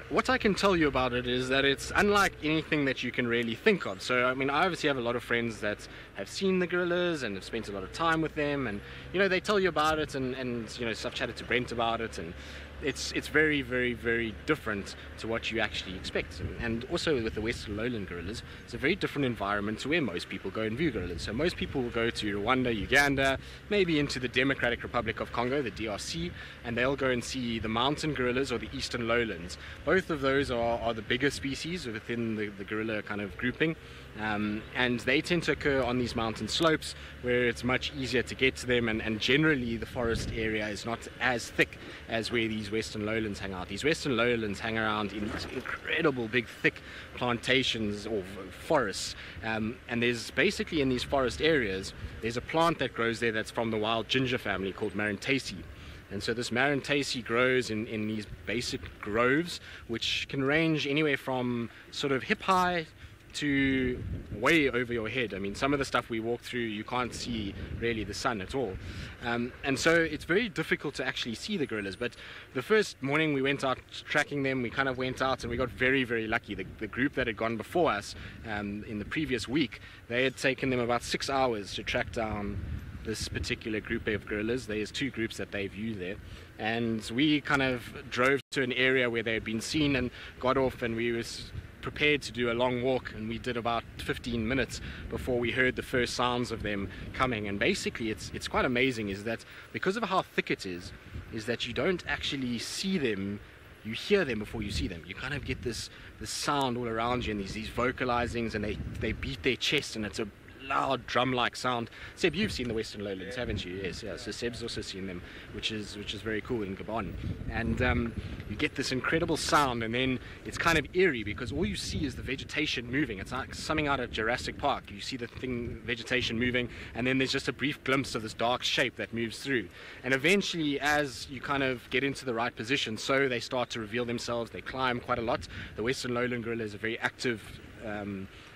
D: what I can tell you about it is that it's unlike anything that you can really think of. So, I mean, I obviously have a lot of friends that have seen the gorillas and have spent a lot of time with them, and, they tell you about it, and I've chatted to Brent about it, and it's very, very, very different to what you actually expect. And also with the Western Lowland gorillas, it's a very different environment to where most people go and view gorillas. So most people will go to Rwanda, Uganda, maybe into the Democratic Republic of Congo, the DRC, and they'll go and see the mountain gorillas or the Eastern Lowlands. Both of those are the bigger species within the gorilla kind of grouping. And they tend to occur on these mountain slopes where it's much easier to get to them, and generally the forest area is not as thick as where these these western lowlands hang out. These western lowlands hang around in these incredible big thick plantations or forests, and there's basically in these forest areas there's a plant that grows there that's from the wild ginger family called Marantaceae. And so this Marantaceae grows in these basic groves, which can range anywhere from sort of hip high to way over your head. I mean, some of the stuff we walk through, you can't see really the sun at all. And so it's very difficult to actually see the gorillas. But the first morning we went out tracking them, we kind of went out and we got very, very lucky. The group that had gone before us in the previous week, they had taken them about 6 hours to track down this particular group of gorillas. There's 2 groups that they view there, and we kind of drove to an area where they had been seen and got off, and we was prepared to do a long walk, and we did about 15 minutes before we heard the first sounds of them coming. And basically it's quite amazing is that because of how thick it is that you don't actually see them, you hear them before you see them. You kind of get this sound all around you, and these vocalizings, and they beat their chest, and it's a loud drum-like sound. Seb, you've seen the Western Lowlands, haven't you? Yes, yeah. So Seb's also seen them, which is very cool in Gabon. And you get this incredible sound, and then it's kind of eerie because all you see is the vegetation moving. It's like something out of Jurassic Park. You see the vegetation moving, and then there's just a brief glimpse of this dark shape that moves through. And eventually, as you kind of get into the right position, so they start to reveal themselves. They climb quite a lot. The Western Lowland gorilla is a very active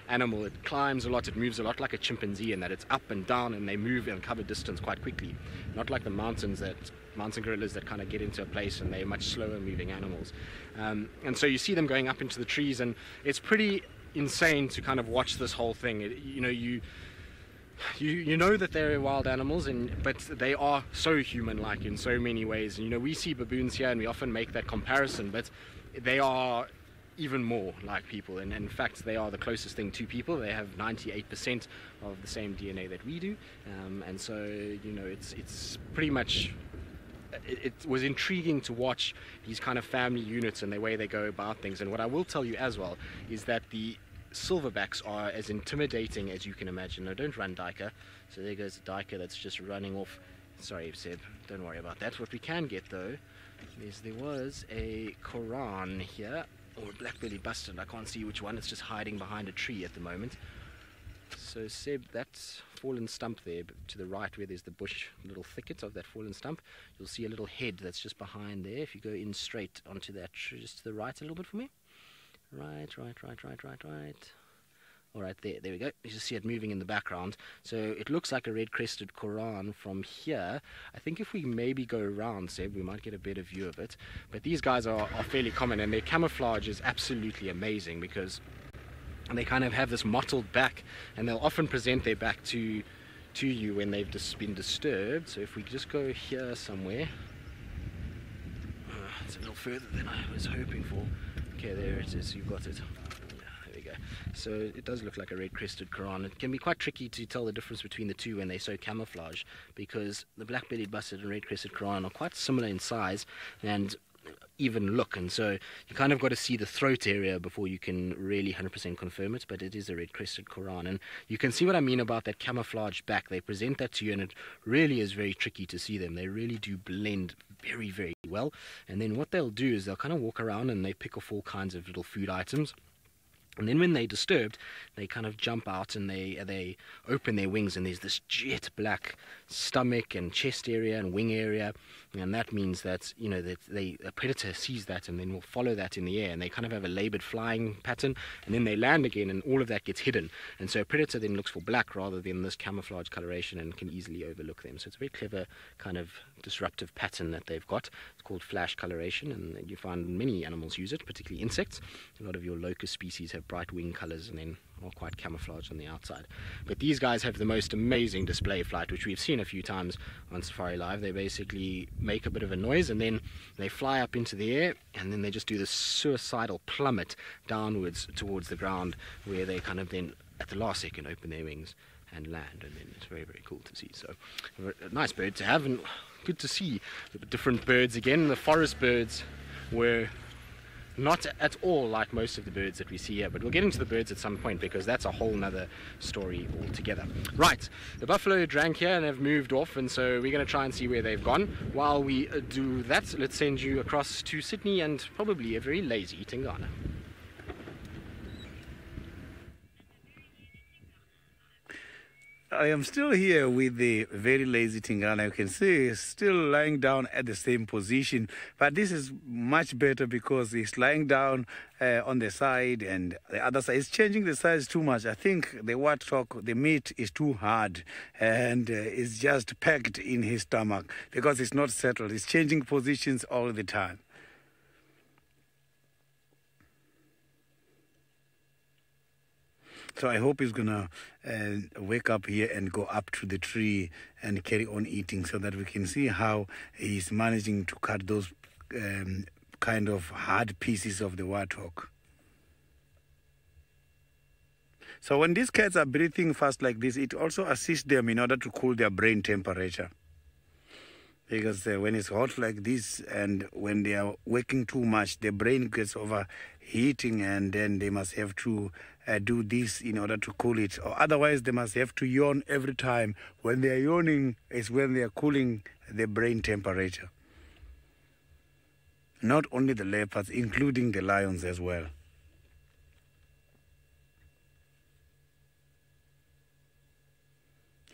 D: animal. It climbs a lot, it moves a lot like a chimpanzee in that it's up and down, and they move and cover distance quite quickly, not like the mountain gorillas that kind of get into a place and they're much slower moving animals. And so you see them going up into the trees, and it's pretty insane to kind of watch this whole thing. You know that they're wild animals, but they are so human-like in so many ways. And we see baboons here and we often make that comparison, but they are even more like people, and in fact they are the closest thing to people. They have 98% of the same DNA that we do, and so it's pretty much, it was intriguing to watch these kind of family units and the way they go about things. And what I will tell you as well is that the silverbacks are as intimidating as you can imagine. Now don't run, Diker. So there goes the Diker that's just running off. Sorry, Seb, don't worry about that. What we can get though is there was a Koran here, or a black-bellied bustard. I can't see which one. It's just hiding behind a tree at the moment. So Seb, that fallen stump there to the right where there's the bush, little thicket of that fallen stump, you'll see a little head that's just behind there. If you go in straight onto that tree, just to the right a little bit for me. Right. All right, there we go. You just see it moving in the background. So it looks like a red-crested Koran from here. I think if we maybe go around, Seb, we might get a better view of it. But these guys are fairly common, and their camouflage is absolutely amazing because they kind of have this mottled back, and they'll often present their back to you when they've just been disturbed. So if we just go here somewhere, it's a little further than I was hoping for. Okay, there it is. You've got it. So it does look like a red-crested Koran. It can be quite tricky to tell the difference between the two when they're so camouflaged, because the black-bellied bustard and red-crested Koran are quite similar in size and even look, and so you kind of got to see the throat area before you can really 100% confirm it. But it is a red-crested Koran, and you can see what I mean about that camouflage back. They present that to you, and it really is very tricky to see them. They really do blend very, very well. And then what they'll do is they'll kind of walk around and they pick off all kinds of little food items. And then when they're disturbed, they kind of jump out and they open their wings, and there's this jet black stomach and chest area and wing area, and that means that a predator sees that and then will follow that in the air, and they kind of have a labored flying pattern, and then they land again, and all of that gets hidden. And so a predator then looks for black rather than this camouflage coloration and can easily overlook them. So it's a very clever kind of disruptive pattern that they've got. It's called flash coloration, and you find many animals use it, particularly insects. A lot of your locust species have bright wing colors and then are quite camouflaged on the outside. But these guys have the most amazing display flight, which we've seen a few times on SafariLive. They basically make a bit of a noise, and then they fly up into the air, and then they just do this suicidal plummet downwards towards the ground, where they kind of then at the last second open their wings and land, and then it's very, very cool to see. So a nice bird to have, and good to see the different birds again. The forest birds were Not at all like most of the birds that we see here, but we'll get into the birds at some point because that's a whole nother story altogether. Right, the buffalo drank here and have moved off, and so we're going to try and see where they've gone. While we do that, let's send you across to Sydney and probably a very lazy Tingana.
B: I am still here with the very lazy Tingana. You can see he's still lying down at the same position, but this is much better because he's lying down on the side, and the other side is changing the size too much. I think the warthog, the meat is too hard, and it's just packed in his stomach because it's not settled. It's changing positions all the time. So I hope he's going to wake up here and go up to the tree and carry on eating so that we can see how he's managing to cut those kind of hard pieces of the warthog. So when these cats are breathing fast like this, it also assists them in order to cool their brain temperature. Because when it's hot like this and when they are working too much, the brain gets overheating, and then they must have to do this in order to cool it. Or otherwise, they must have to yawn every time. When they are yawning is when they are cooling the brain temperature. Not only the leopards, including the lions as well.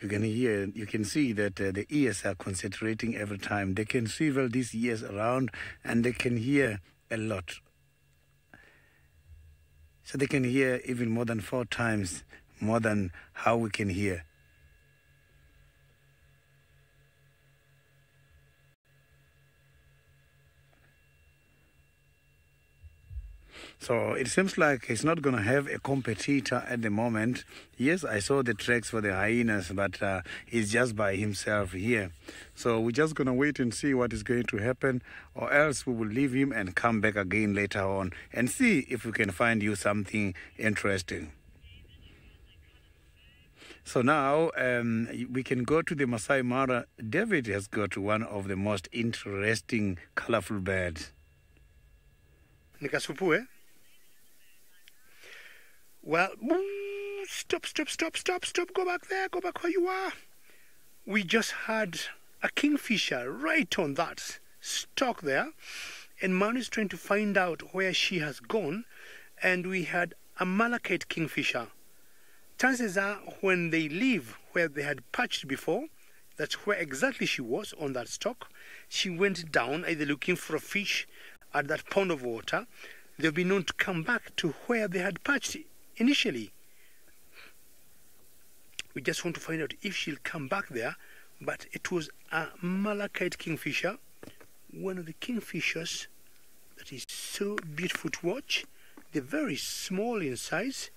B: You can see that the ears are concentrating every time. They can swivel these ears around and they can hear a lot. So they can hear even more than 4 times more than how we can hear. So it seems like he's not going to have a competitor at the moment. Yes, I saw the tracks for the hyenas, but he's just by himself here. So we're just going to wait and see what is going to happen, or else we will leave him and come back again later on and see if we can find you something interesting. So now we can go to the Masai Mara. David has got one of the most interesting, colorful birds.
C: Nikasupu, eh? Well, stop, go back there, go back where you are. We just had a kingfisher right on that stalk there, and man is trying to find out where she has gone, and we had a malachite kingfisher. Chances are when they leave where they had perched before, that's where exactly she was on that stalk. She went down either looking for a fish at that pond of water. They'll be known to come back to where they had perched initially. We just want to find out if she'll come back there, but it was a malachite kingfisher, one of the kingfishers that is so beautiful to watch. They're very small in size.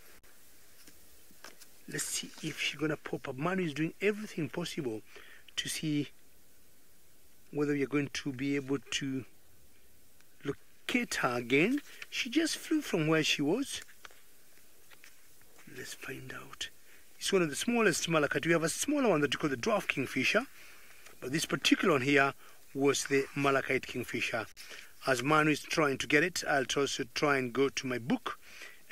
C: Let's see if she's gonna pop up. Manu is doing everything possible to see whether we are going to be able to locate her again. She just flew from where she was. Let's find out. It's one of the smallest malachite. We have a smaller one that we call the dwarf kingfisher, but this particular one here was the malachite kingfisher. As Manu is trying to get it, I'll also try and go to my book,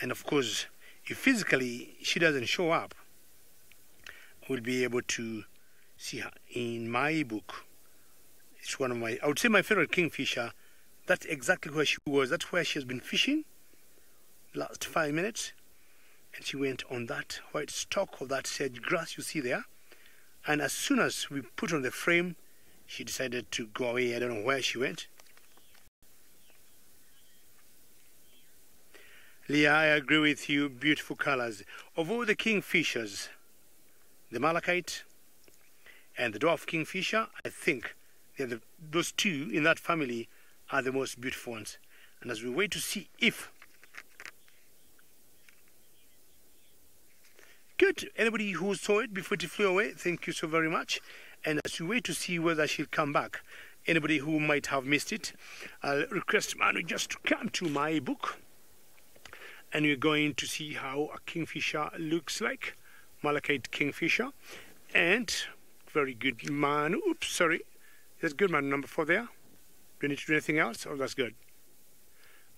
C: and of course, if physically she doesn't show up, we'll be able to see her in my book. It's one of my, I would say my favorite kingfisher. That's exactly where she was. That's where she has been fishing last 5 minutes. And she went on that white stalk of that sedge grass you see there. And as soon as we put on the frame, she decided to go away. I don't know where she went. Leah, I agree with you. Beautiful colors. Of all the kingfishers, the malachite and the dwarf kingfisher, I think those two in that family are the most beautiful ones. And as we wait to see if... Good. Anybody who saw it before it flew away, thank you so very much. And as we wait to see whether she'll come back, anybody who might have missed it, I'll request Manu just to come to my book. And we're going to see how a kingfisher looks like. Malachite kingfisher. And very good Manu. Oops, sorry. That's good Manu number 4 there. Do you need to do anything else? Oh, that's good.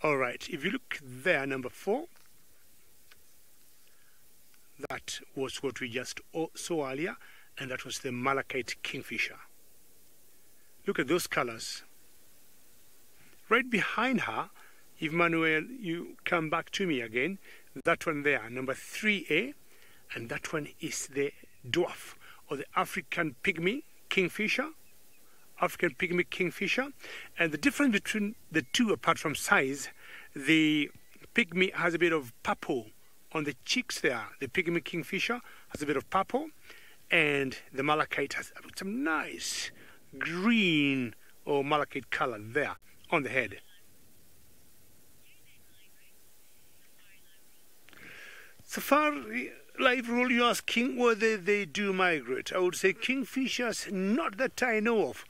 C: All right, if you look there, number 4, that was what we just saw earlier, and that was the Malachite kingfisher. Look at those colors. Right behind her, if Manuel, you come back to me again, that one there, number 3A, and that one is the dwarf, or the African pygmy kingfisher. African pygmy kingfisher. And the difference between the two, apart from size, the pygmy has a bit of purple on the cheeks there. The pygmy kingfisher has a bit of purple, and the malachite has some nice green or malachite color there on the head. SafariLive rule, you're asking whether they do migrate. I would say kingfishers, not that I know of.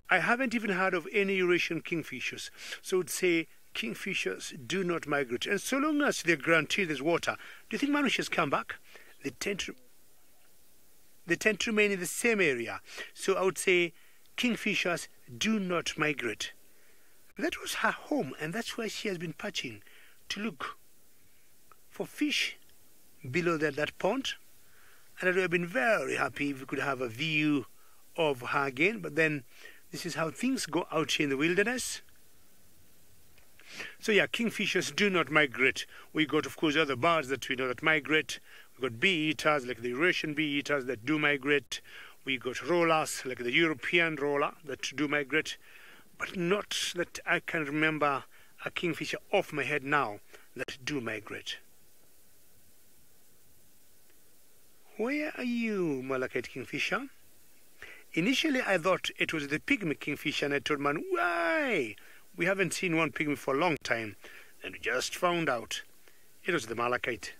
C: I haven't even heard of any Eurasian kingfishers. So I would say kingfishers do not migrate. And so long as they're guaranteed there's water, do you think mammals come back? They tend to remain in the same area. So I would say kingfishers do not migrate. That was her home, and that's why she has been patching to look for fish below that pond. And I would have been very happy if we could have a view of her again. But then this is how things go out here in the wilderness. So yeah, kingfishers do not migrate. We got, of course, other birds that we know that migrate. We got bee-eaters, like the Eurasian bee-eaters that do migrate. We got rollers, like the European roller, that do migrate. But not that I can remember a kingfisher off my head now that do migrate. Where are you, Malachite kingfisher? Initially I thought it was the pygmy kingfisher, and I told man, why? We haven't seen one pygmy for a long time. And we just found out it was the malachite.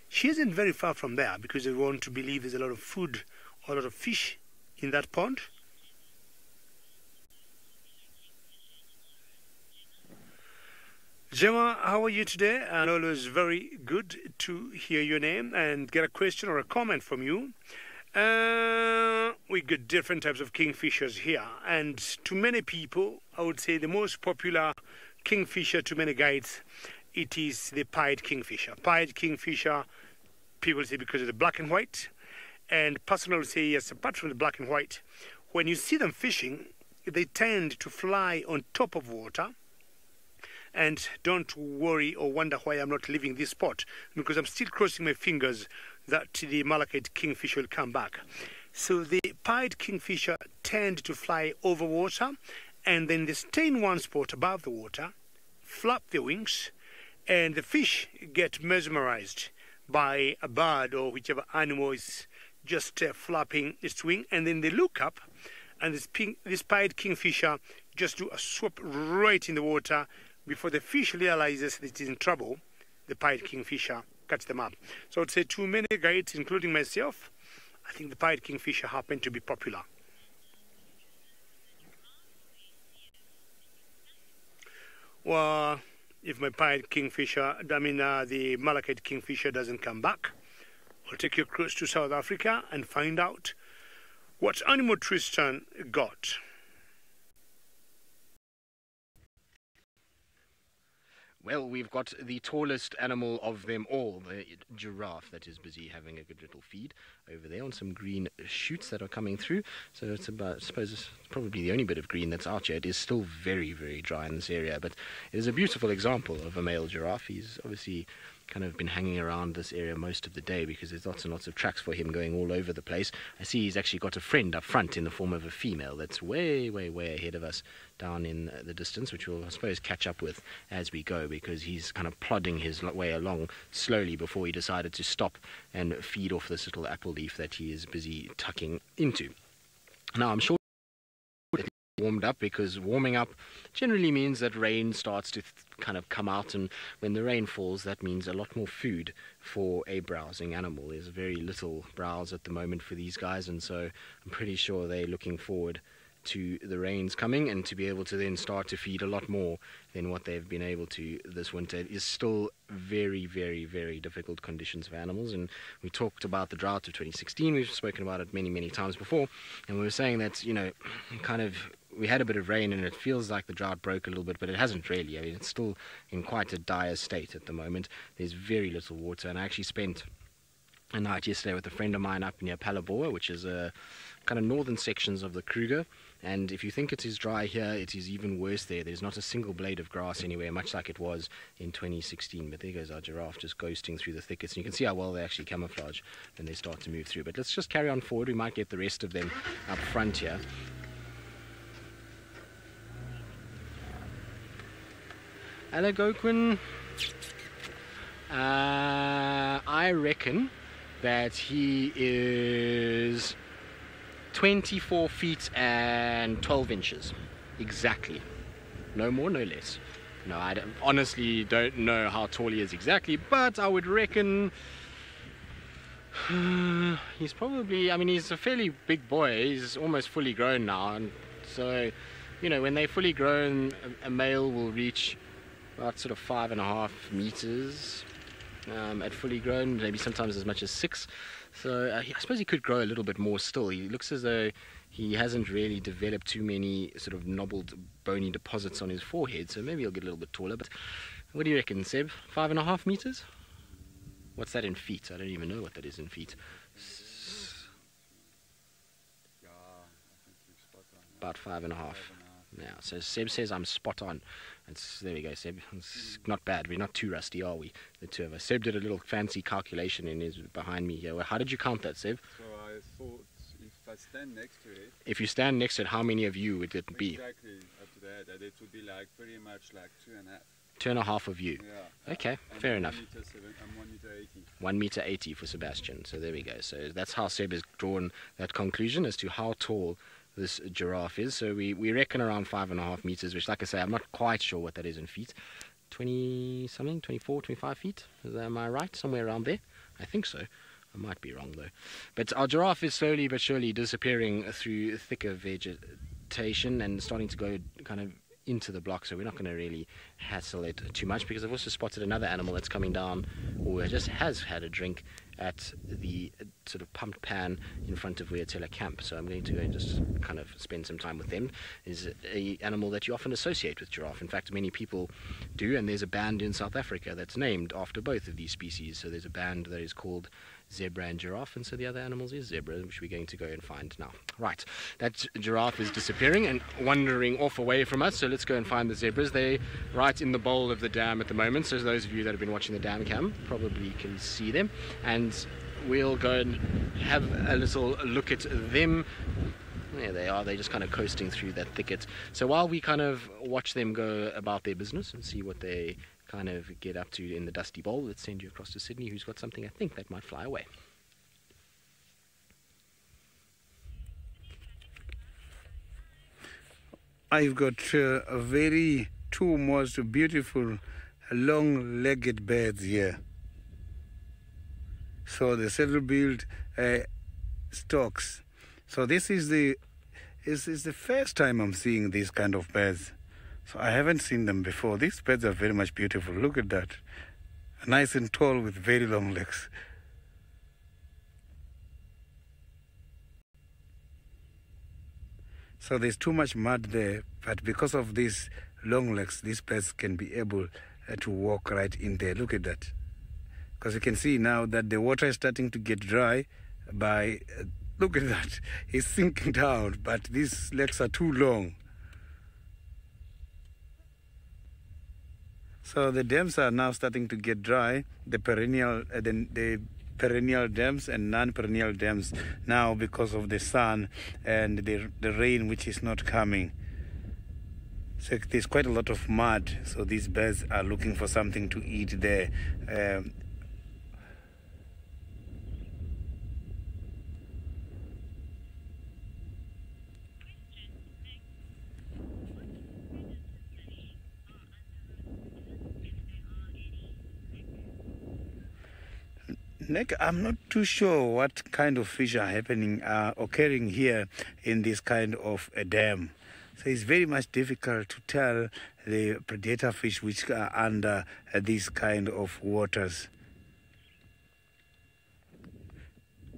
C: She isn't very far from there, because I want to believe there's a lot of food or a lot of fish in that pond. Gemma, how are you today? And always very good to hear your name and get a question or a comment from you. We got different types of kingfishers here, and to many people, I would say the most popular kingfisher to many guides, it is the pied kingfisher. Pied kingfisher, people say because of the black and white, and personally I would say yes, apart from the black and white, when you see them fishing, they tend to fly on top of water. And don't worry or wonder why I'm not leaving this spot, because I'm still crossing my fingers that the malachite kingfisher will come back. So the pied kingfisher tend to fly over water, and then they stay in one spot above the water, flap their wings, and the fish get mesmerized by a bird or whichever animal is just flapping its wing, and then they look up, and this pied kingfisher just do a swoop right in the water. Before the fish realizes that it is in trouble, the pied kingfisher cuts them up. So I'd say too many guides, including myself, I think the pied kingfisher happened to be popular. Well, if my pied kingfisher, the malachite kingfisher doesn't come back, I'll take you across to South Africa and find out what animal Tristan got.
D: Well, we've got the tallest animal of them all, the giraffe, that is busy having a good little feed over there on some green shoots that are coming through. So it's about, I suppose it's probably the only bit of green that's out here. It is still very, very dry in this area, but it is a beautiful example of a male giraffe. He's obviously kind of been hanging around this area most of the day because there's lots and lots of tracks for him going all over the place. I see he's actually got a friend up front in the form of a female that's way, way, way ahead of us down in the distance, which we'll, I suppose, catch up with as we go, because he's kind of plodding his way along slowly before he decided to stop and feed off this little apple leaf that he is busy tucking into. Now, I'm sure warmed up, because warming up generally means that rain starts to kind of come out, and when the rain falls, that means a lot more food for a browsing animal. There's very little browse at the moment for these guys, and so I'm pretty sure they're looking forward to the rains coming and to be able to then start to feed a lot more than what they've been able to this winter. It is still very, very, very difficult conditions for animals, and we talked about the drought of 2016. We've spoken about it many, many times before, and we were saying that, you know, kind of we had a bit of rain and it feels like the drought broke a little bit, but it hasn't really. I mean, it's still in quite a dire state at the moment. There's very little water, and I actually spent a night yesterday with a friend of mine up near Palabora, which is kind of northern sections of the Kruger. And if you think it is dry here, it is even worse there. There's not a single blade of grass anywhere, much like it was in 2016. But there goes our giraffe just ghosting through the thickets. And you can see how well they actually camouflage when they start to move through. But let's just carry on forward. We might get the rest of them up front here. Hello, Goquin. I reckon that he is 24 feet and 12 inches. Exactly. No more, no less. No, honestly don't know how tall he is exactly, but I would reckon he's probably, I mean, he's a fairly big boy. He's almost fully grown now. And so, you know, when they're fully grown, a male will reach about sort of 5.5 meters at fully grown, maybe sometimes as much as 6. So I suppose he could grow a little bit more still. He looks as though he hasn't really developed too many sort of knobbled bony deposits on his forehead, so maybe he'll get a little bit taller. But what do you reckon, Seb? 5.5 meters? What's that in feet? I don't even know what that is in feet. About 5.5. Yeah, so Seb says I'm spot on. There we go, Seb. It's not bad. We're not too rusty, are we? The two of us. Seb did a little fancy calculation and is behind me here. Well, how did you count that, Seb?
E: So I thought if I stand next to it...
D: If you stand next to it, how many of you would it be?
E: Exactly, up to that it would be like pretty much like 2.5.
D: 2.5 of you.
E: Yeah.
D: Okay, fair enough.
E: I'm 1 meter 80.
D: 1 meter 80 for Sebastian. So there we go. So that's how Seb has drawn that conclusion as to how tall this giraffe is. So we reckon around 5.5 meters, which, like I say, I'm not quite sure what that is in feet. 20 something, 24, 25 feet. Am I right? Somewhere around there? I think so. I might be wrong though. But our giraffe is slowly but surely disappearing through thicker vegetation and starting to go kind of into the block, so we're not going to really hassle it too much, because I've also spotted another animal that's coming down, or just has had a drink at the sort of pumped pan in front of Weatella camp. So I'm going to go and just kind of spend some time with them. Is an animal that you often associate with giraffe. In fact, many people do, and there's a band in South Africa that's named after both of these species. So there's a band that is called Zebra and Giraffe, and so the other animals is Zebra, which we're going to go and find now. Right, that giraffe is disappearing and wandering off away from us, so let's go and find the zebras. They're right in the bowl of the dam at the moment, so those of you that have been watching the dam cam probably can see them, and we'll go and have a little look at them. There they are. They're just kind of coasting through that thicket. So while we kind of watch them go about their business and see what they kind of get up to in the dusty bowl, let's send you across to Sydney, who's got something I think that might fly away.
B: I've got two most beautiful long-legged birds here. So the saddle-billed storks. So this is the first time I'm seeing these kind of birds. So I haven't seen them before. These birds are very much beautiful. Look at that. Nice and tall with very long legs. So there's too much mud there, but because of these long legs, these birds can be able to walk right in there. Look at that. Because you can see now that the water is starting to get dry by, look at that, it's sinking down, but these legs are too long. So the dams are now starting to get dry, the perennial dams and non-perennial dams now, because of the sun and the rain which is not coming. So there's quite a lot of mud, so these birds are looking for something to eat there. Nick, I'm not too sure what kind of fish are occurring here in this kind of a dam. So it's very much difficult to tell the predator fish which are under these kind of waters.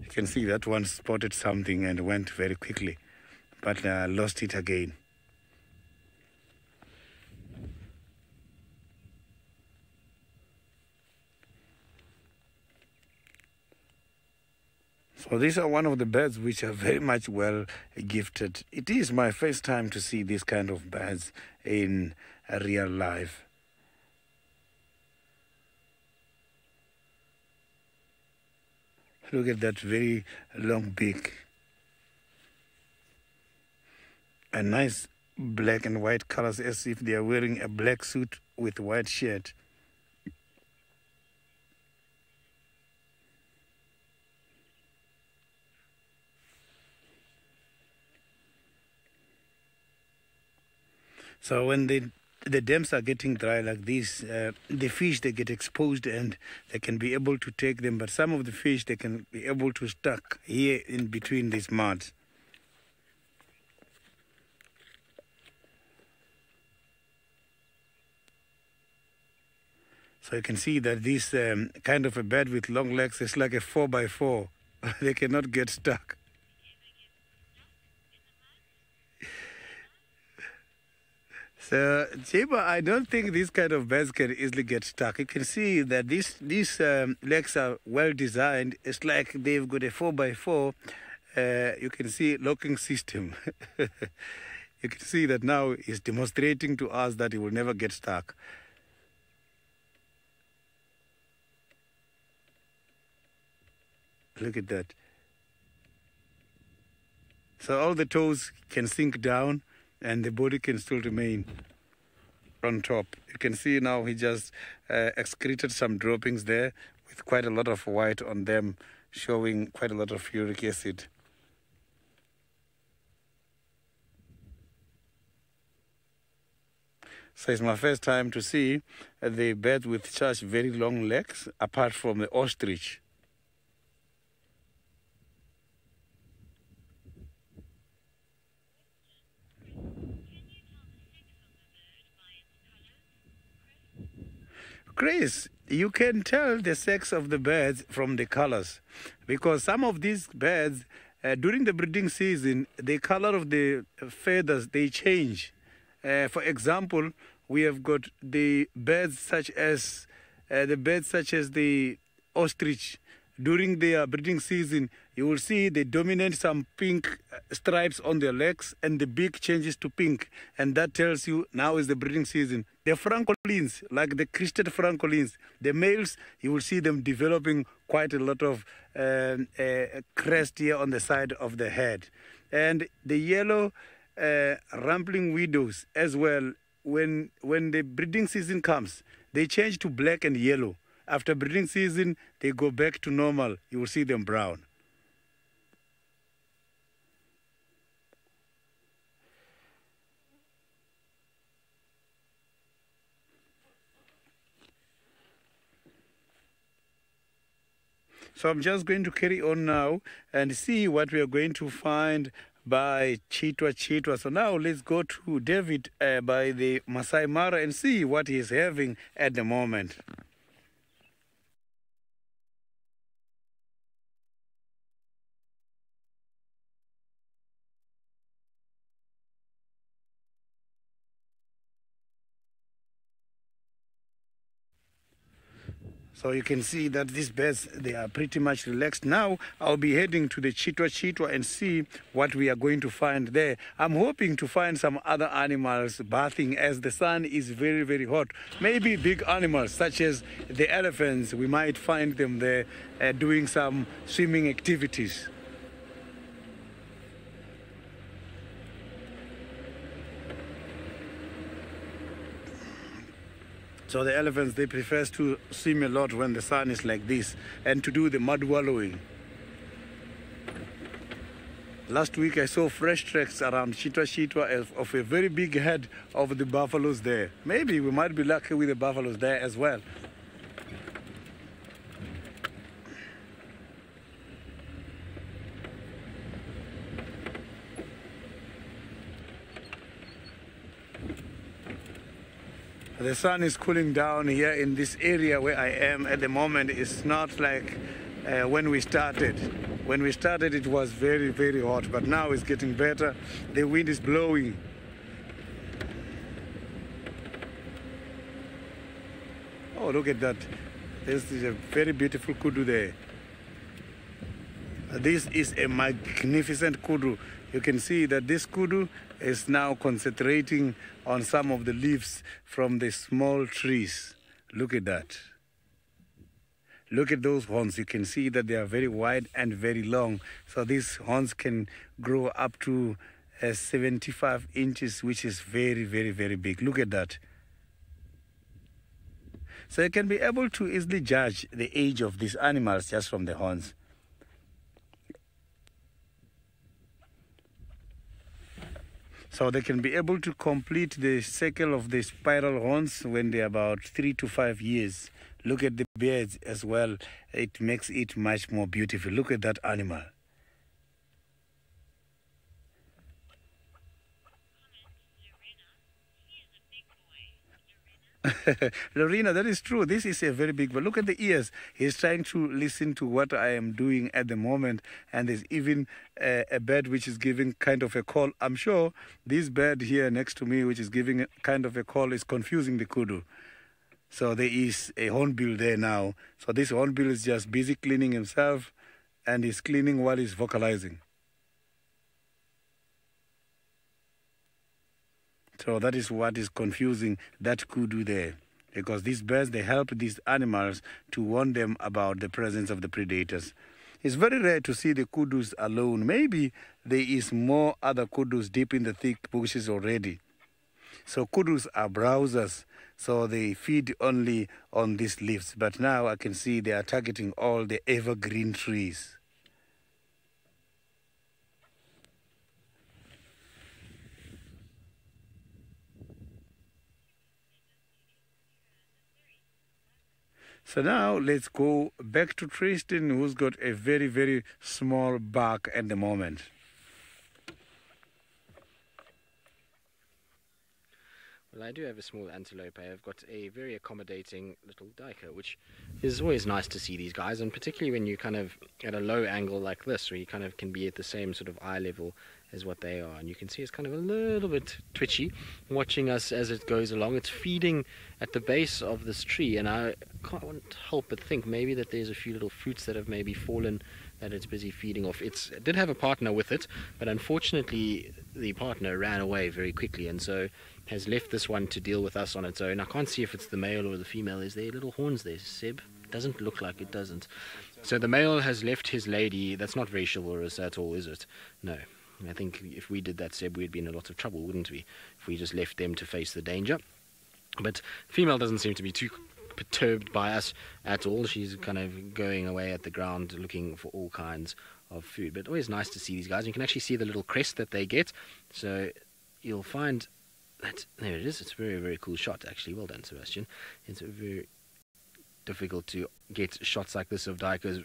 B: You can see that one spotted something and went very quickly, but lost it again. So these are one of the birds which are very much well gifted. It is my first time to see this kind of birds in real life. Look at that very long beak. A nice black and white colors, as if they are wearing a black suit with white shirt. So when the dams are getting dry like this, the fish, they get exposed and they can be able to take them. But some of the fish, they can be able to stuck here in between these muds. So you can see that this kind of a bird with long legs is like a 4x4. They cannot get stuck. So, Chiba, I don't think these kind of birds can easily get stuck. You can see that these legs are well designed. It's like they've got a 4x4. You can see locking system. You can see that now he's demonstrating to us that he will never get stuck. Look at that. So all the toes can sink down and the body can still remain on top. You can see now he just excreted some droppings there with quite a lot of white on them, showing quite a lot of uric acid. So it's my first time to see the bird with such very long legs, apart from the ostrich. Chris, you can tell the sex of the birds from the colors, because some of these birds, during the breeding season, the color of the feathers, they change. For example, we have got the birds such as the ostrich. During their breeding season, you will see they dominate some pink stripes on their legs and the beak changes to pink. And that tells you now is the breeding season. The francolins, like the crested francolins, the males, you will see them developing quite a lot of crest here on the side of the head. And the yellow rambling widows as well, when the breeding season comes, they change to black and yellow. After breeding season, they go back to normal. You will see them brown. So I'm just going to carry on now and see what we are going to find by Chitwa. So now let's go to David by the Masai Mara and see what he's having at the moment. So you can see that these birds, they are pretty much relaxed. Now I'll be heading to the Chitwa and see what we are going to find there. I'm hoping to find some other animals bathing as the sun is very, very hot. Maybe big animals such as the elephants. We might find them there doing some swimming activities. So the elephants, they prefer to swim a lot when the sun is like this and to do the mud wallowing. Last week I saw fresh tracks around Chitwa of a very big head of the buffaloes there. Maybe we might be lucky with the buffaloes there as well. The sun is cooling down here in this area where I am at the moment. It's not like when we started. When we started, it was very, very hot, but now it's getting better. The wind is blowing. Oh, look at that. This is a very beautiful kudu there. This is a magnificent kudu. You can see that this kudu is now concentrating on some of the leaves from the small trees. Look at that. Look at those horns. You can see that they are very wide and very long. So these horns can grow up to 75 inches, which is very, very, very big. Look at that. So you can be able to easily judge the age of these animals just from the horns. So they can be able to complete the cycle of the spiral horns when they're about 3 to 5 years. Look at the beards as well. It makes it much more beautiful. Look at that animal. Lorena, that is true. This is a very big one. Look at the ears. He's trying to listen to what I am doing at the moment. And there's even a bird which is giving kind of a call. I'm sure this bird here next to me, which is giving kind of a call, is confusing the kudu. So there is a hornbill there now. So this hornbill is just busy cleaning himself, and he's cleaning while he's vocalizing. So that is what is confusing that kudu there. Because these birds, they help these animals to warn them about the presence of the predators. It's very rare to see the kudus alone. Maybe there is more other kudus deep in the thick bushes already. So kudus are browsers, so they feed only on these leaves. But now I can see they are targeting all the evergreen trees. So now let's go back to Tristan, who's got a very, very small buck at the moment.
D: Well, I do have a small antelope. I've got a very accommodating little duiker, which is always nice to see these guys, and particularly when you're kind of at a low angle like this, where you kind of can be at the same sort of eye level as what they are. And you can see it's kind of a little bit twitchy, watching us as it goes along. It's feeding at the base of this tree, and I can't help but think maybe that there's a few little fruits that have maybe fallen that it's busy feeding off. It did have a partner with it, but unfortunately the partner ran away very quickly, and so has left this one to deal with us on its own. I can't see if it's the male or the female. Is there little horns there, Seb? It doesn't look like it, doesn't. So the male has left his lady. That's not very chivalrous at all, is it? No. I think if we did that, Seb, we'd be in a lot of trouble, wouldn't we? If we just left them to face the danger. But female doesn't seem to be too perturbed by us at all. She's kind of going away at the ground looking for all kinds of food. But always nice to see these guys. You can actually see the little crest that they get. So you'll find that there it is. It's a very, very cool shot, actually. Well done, Sebastian. It's very difficult to get shots like this of duikers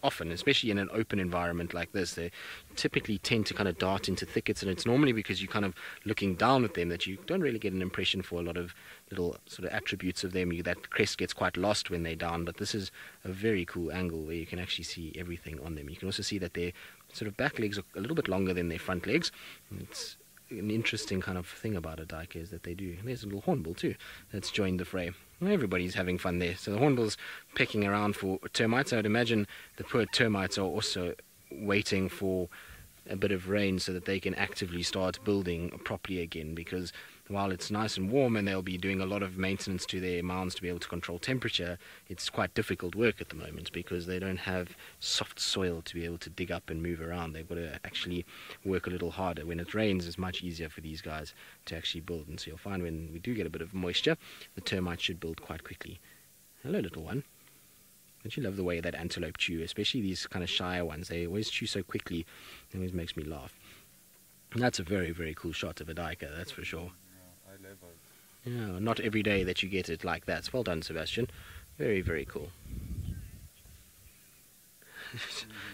D: often, especially in an open environment like this. They typically tend to kind of dart into thickets, and it's normally because you're kind of looking down at them that you don't really get an impression for a lot of little sort of attributes of them. That crest gets quite lost when they're down, but this is a very cool angle where you can actually see everything on them. You can also see that their sort of back legs are a little bit longer than their front legs. It's an interesting kind of thing about a duiker is that they do. There's a little hornbill too that's joined the fray. Everybody's having fun there. So the hornbill's pecking around for termites. I would imagine the poor termites are also waiting for a bit of rain so that they can actively start building properly again, because while it's nice and warm and they'll be doing a lot of maintenance to their mounds to be able to control temperature, it's quite difficult work at the moment because they don't have soft soil to be able to dig up and move around. They've got to actually work a little harder. When it rains, it's much easier for these guys to actually build, and so you'll find when we do get a bit of moisture, the termites should build quite quickly. Hello, little one. Don't you love the way that antelope chew, especially these kind of shyer ones? They always chew so quickly. It always makes me laugh. And that's a very, very cool shot of a duiker, that's for sure. Yeah, not every day that you get it like that. Well done, Sebastian. Very, very cool.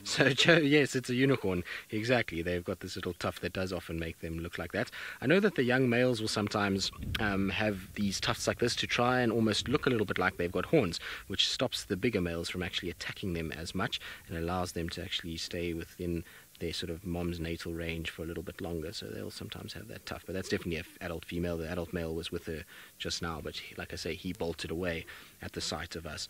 D: So, Joe, yes, it's a unicorn. Exactly. They've got this little tuft that does often make them look like that. I know that the young males will sometimes have these tufts like this to try and almost look a little bit like they've got horns, which stops the bigger males from actually attacking them as much and allows them to actually stay within their sort of mom's natal range for a little bit longer. So they'll sometimes have that tuft. But that's definitely an adult female. The adult male was with her just now, but like I say, he bolted away at the sight of us.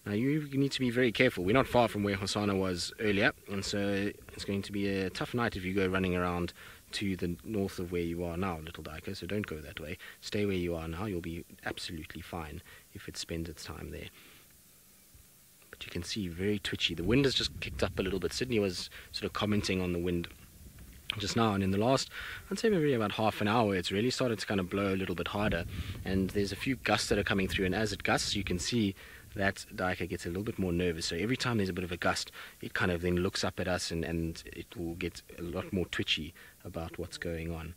D: Now you need to be very careful. We're not far from where Hosanna was earlier, and so it's going to be a tough night if you go running around to the north of where you are now, Little Diker, so don't go that way. Stay where you are now. You'll be absolutely fine if it spends its time there. But you can see very twitchy. The wind has just kicked up a little bit. Sydney was sort of commenting on the wind just now, and in the last, I'd say maybe about half an hour, it's really started to kind of blow a little bit harder, and there's a few gusts that are coming through, and as it gusts, you can see that Diker gets a little bit more nervous. So every time there's a bit of a gust, it kind of then looks up at us, and it will get a lot more twitchy about what's going on.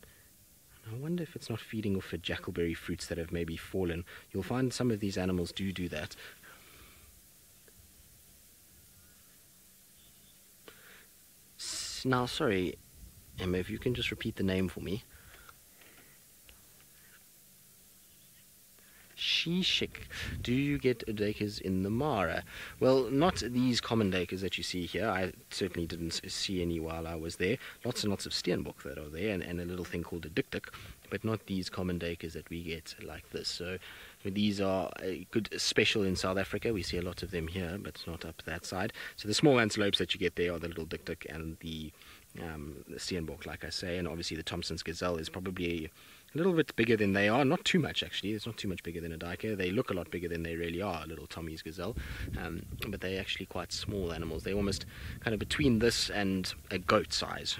D: I wonder if it's not feeding off the jackalberry fruits that have maybe fallen. You'll find some of these animals do that. Now, sorry, Emma, if you can just repeat the name for me. Shishik. Do you get duikers in the Mara? Well, not these common duikers that you see here. I certainly didn't see any while I was there. Lots and lots of steenbok that are there, and a little thing called a dikdik, but not these common duikers that we get like this. So these are a good special in South Africa. We see a lot of them here, but not up that side. So the small antelopes that you get there are the little dikdik and the steenbok, like I say, and obviously the Thompson's gazelle is probably a little bit bigger than they are. Not too much, actually. It's not too much bigger than a duiker. They look a lot bigger than they really are, little Tommy's gazelle. But they're actually quite small animals. They're almost kind of between this and a goat size.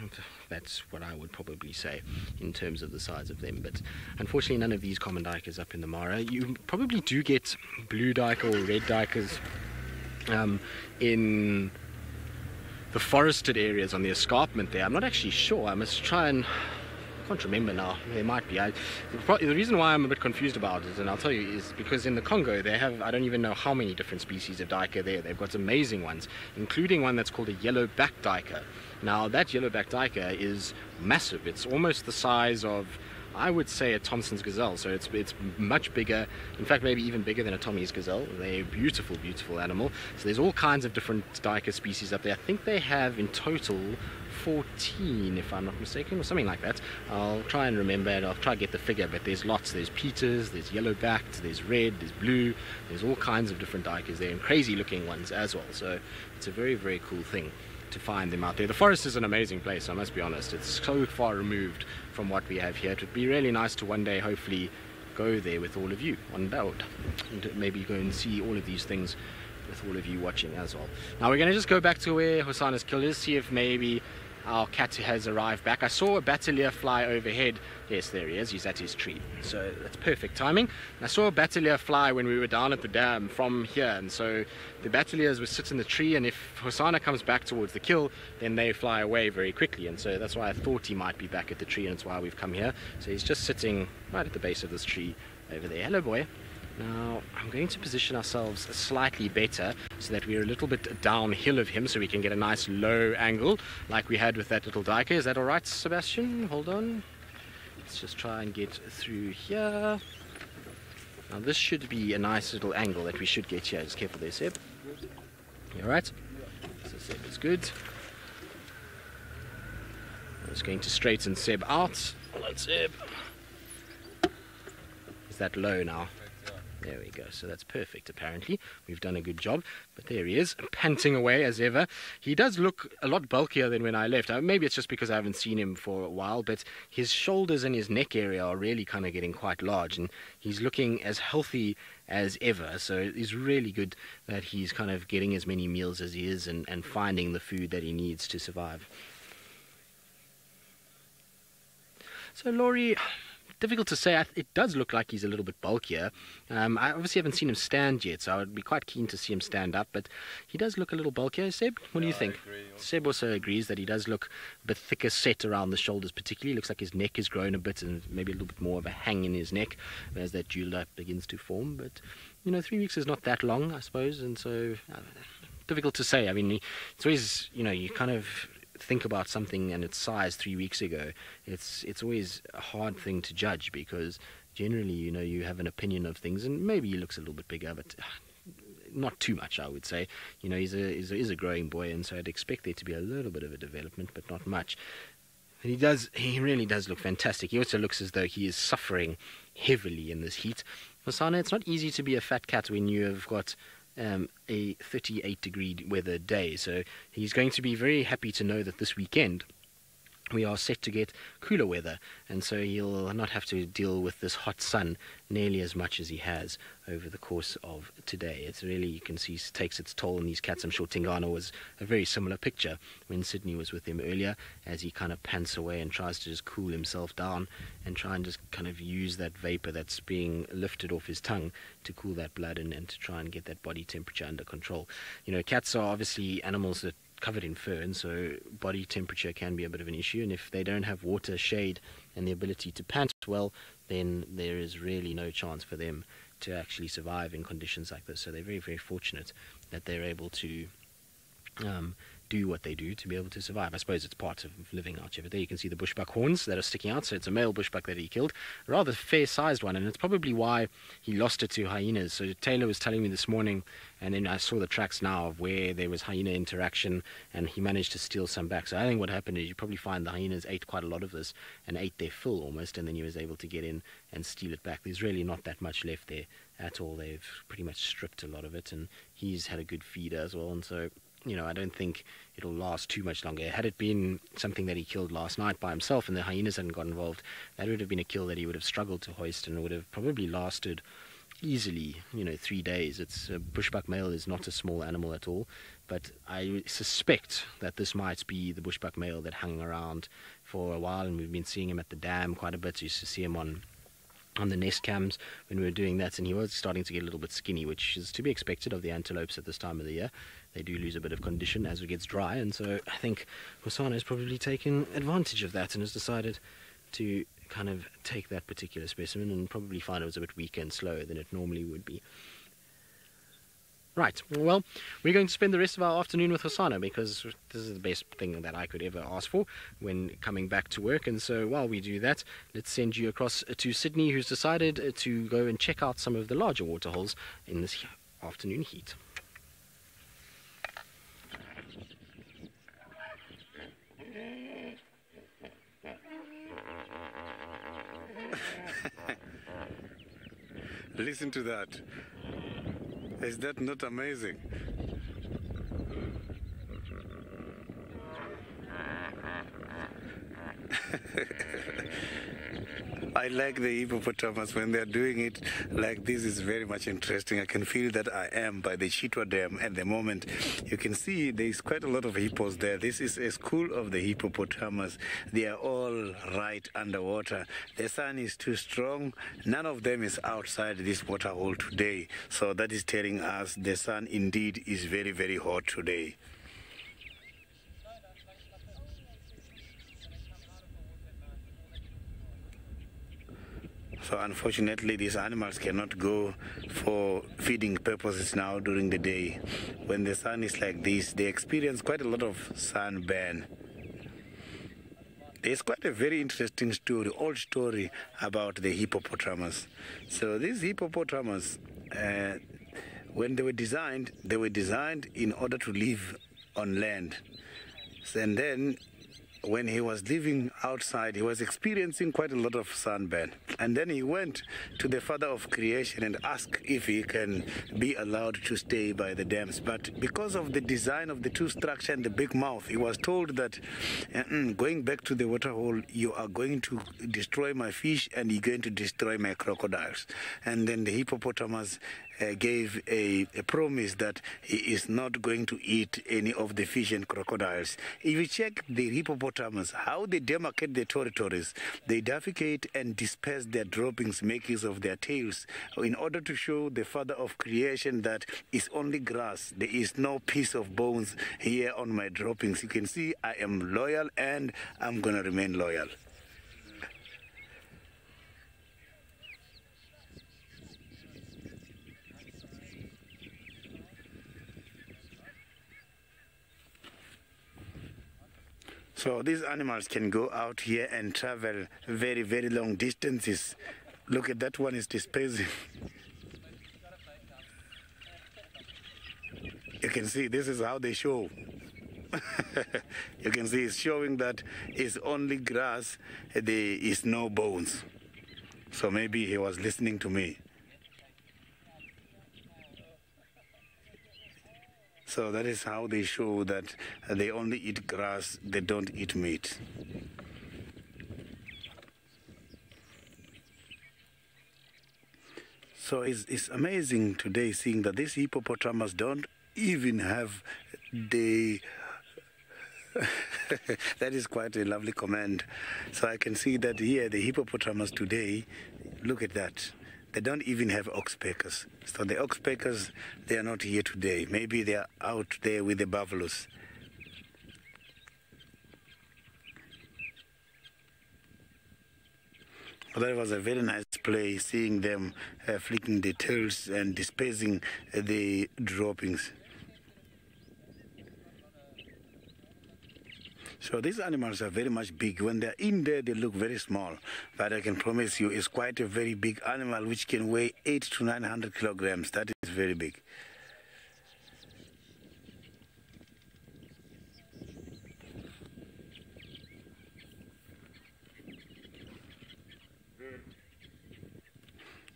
D: That's what I would probably say in terms of the size of them. But unfortunately, none of these common duikers up in the Mara. You probably do get blue duiker or red duikers in the forested areas on the escarpment there. I'm not actually sure. I must try and... I can't remember now. There might be. The reason why I'm a bit confused about it, and I'll tell you, is because in the Congo they have, I don't even know how many different species of duiker there. They've got amazing ones, including one that's called a yellow-backed duiker. Now that yellow-backed duiker is massive. It's almost the size of, I would say, a Thompson's gazelle. So it's much bigger, in fact maybe even bigger than a Tommy's gazelle. They're a beautiful, beautiful animal. So there's all kinds of different duiker species up there. I think they have in total 14, if I'm not mistaken, or something like that. I'll try and remember it. I'll try to get the figure, but there's lots. There's Peters, there's yellow-backed, there's red, there's blue. There's all kinds of different duikers there, and crazy-looking ones as well. So it's a very, very cool thing to find them out there. The forest is an amazing place, I must be honest. It's so far removed from what we have here. It would be really nice to one day hopefully go there with all of you on board, and maybe go and see all of these things with all of you watching as well. Now we're going to just go back to where Hosanna's kill is, see if maybe our cat has arrived back. I saw a battalier fly overhead. Yes, there he is. He's at his tree. So that's perfect timing. I saw a battalier fly when we were down at the dam from here. And so the battaliers will sit in the tree, and if Hosanna comes back towards the kill, then they fly away very quickly. And so that's why I thought he might be back at the tree, and it's why we've come here. So he's just sitting right at the base of this tree over there. Hello, boy. Now, I'm going to position ourselves slightly better so that we're a little bit downhill of him, so we can get a nice low angle like we had with that little duiker. Is that all right, Sebastian? Hold on. Let's just try and get through here. Now, this should be a nice little angle that we should get here. Just careful there, Seb. You all right? So Seb is good. I'm just going to straighten Seb out. Hello, Seb. Is that low now? There we go. So that's perfect, apparently. We've done a good job. But there he is, panting away as ever. He does look a lot bulkier than when I left. Maybe it's just because I haven't seen him for a while, but his shoulders and his neck area are really kind of getting quite large, and he's looking as healthy as ever. So it's really good that he's kind of getting as many meals as he is, and finding the food that he needs to survive. So, Laurie... difficult to say. It does look like he's a little bit bulkier. I obviously haven't seen him stand yet, so I would be quite keen to see him stand up, but he does look a little bulkier. Seb, what do you think? Seb also agrees that he does look a bit thicker set around the shoulders particularly. Looks like his neck has grown a bit, and maybe a little bit more of a hang in his neck as that dewlap begins to form. But, 3 weeks is not that long, I suppose, and so difficult to say. I mean, it's always, you kind of think about something and its size 3 weeks ago. It's always a hard thing to judge, because generally you have an opinion of things, and maybe he looks a little bit bigger, but not too much, I would say. He's a growing boy, and so I'd expect there to be a little bit of a development, but not much. And he really does look fantastic. He also looks as though he is suffering heavily in this heat. Hosanna, it's not easy to be a fat cat when you have got a 38-degree weather day. So he's going to be very happy to know that this weekend we are set to get cooler weather, and so he'll not have to deal with this hot sun nearly as much as he has over the course of today. It's really, you can see, it takes its toll on these cats. I'm sure Tingana was a very similar picture when Sydney was with him earlier, as he kind of pants away and tries to just cool himself down and try and just kind of use that vapor that's being lifted off his tongue to cool that blood and to try and get that body temperature under control. You know, cats are obviously animals that covered in fur, and so body temperature can be a bit of an issue, and if they don't have water, shade and the ability to pant well, then there is really no chance for them to actually survive in conditions like this. So they're very, very fortunate that they're able to do what they do to be able to survive. I suppose it's part of living out here. But there you can see the bushbuck horns that are sticking out. So it's a male bushbuck that he killed, a rather fair-sized one, and it's probably why he lost it to hyenas. So Taylor was telling me this morning, and then I saw the tracks now of where there was hyena interaction, and he managed to steal some back. So I think what happened is you probably find the hyenas ate quite a lot of this and ate their fill almost, and then he was able to get in and steal it back. There's really not that much left there at all. They've pretty much stripped a lot of it, and he's had a good feeder as well, and so, you know, I don't think it'll last too much longer. Had it been something that he killed last night by himself and the hyenas hadn't got involved, that would have been a kill that he would have struggled to hoist, and would have probably lasted easily, 3 days. It's a bushbuck male is not a small animal at all, but I suspect that this might be the bushbuck male that hung around for a while, and we've been seeing him at the dam quite a bit. So you used to see him on the nest cams when we were doing that, and he was starting to get a little bit skinny, which is to be expected of the antelopes at this time of the year. They do lose a bit of condition as it gets dry, and so I think Hosana has probably taken advantage of that and has decided to kind of take that particular specimen and probably find it was a bit weaker and slower than it normally would be. Right, well, we're going to spend the rest of our afternoon with Hosana, because this is the best thing that I could ever ask for when coming back to work. And so while we do that, let's send you across to Sydney, who's decided to go and check out some of the larger waterholes in this afternoon heat.
B: Listen to that. Is that not amazing? I like the hippopotamus when they're doing it like this. Is very much interesting. I can feel that I am by the Chitwa Dam at the moment. You can see there's quite a lot of hippos there. This is a school of the hippopotamus. They are all right underwater. The sun is too strong. None of them is outside this waterhole today. So that is telling us the sun indeed is very, very hot today. So unfortunately, these animals cannot go for feeding purposes now during the day. When the sun is like this, they experience quite a lot of sunburn. There's quite a very interesting story, old story about the hippopotamus. So these hippopotamus, when they were designed in order to live on land. And then when he was living outside, he was experiencing quite a lot of sunburn. And then he went to the Father of Creation and asked if he can be allowed to stay by the dams. But because of the design of the two structure and the big mouth, he was told that going back to the waterhole, you are going to destroy my fish and you're going to destroy my crocodiles. And then the hippopotamus gave a promise that he is not going to eat any of the fish and crocodiles. If you check the hippopotamus, how they demarcate their territories, they defecate and disperse their droppings, make use of their tails, in order to show the Father of Creation that it's only grass. There is no piece of bones here on my droppings. You can see I am loyal and I'm going to remain loyal. So these animals can go out here and travel very, very long distances. Look at that one is dispersing. You can see this is how they show. You can see it's showing that it's only grass, there is no bones. So maybe he was listening to me. So that is how they show that they only eat grass, they don't eat meat. So it's amazing today seeing that these hippopotamus don't even have the... That is quite a lovely comment. So I can see that here the hippopotamus today, look at that. They don't even have oxpeckers. So the oxpeckers, they are not here today. Maybe they are out there with the buffaloes. That was a very nice play, seeing them flicking the tails and dispersing the droppings. So these animals are very much big. When they're in there, they look very small. But I can promise you, it's quite a very big animal which can weigh 800 to 900 kilograms. That is very big.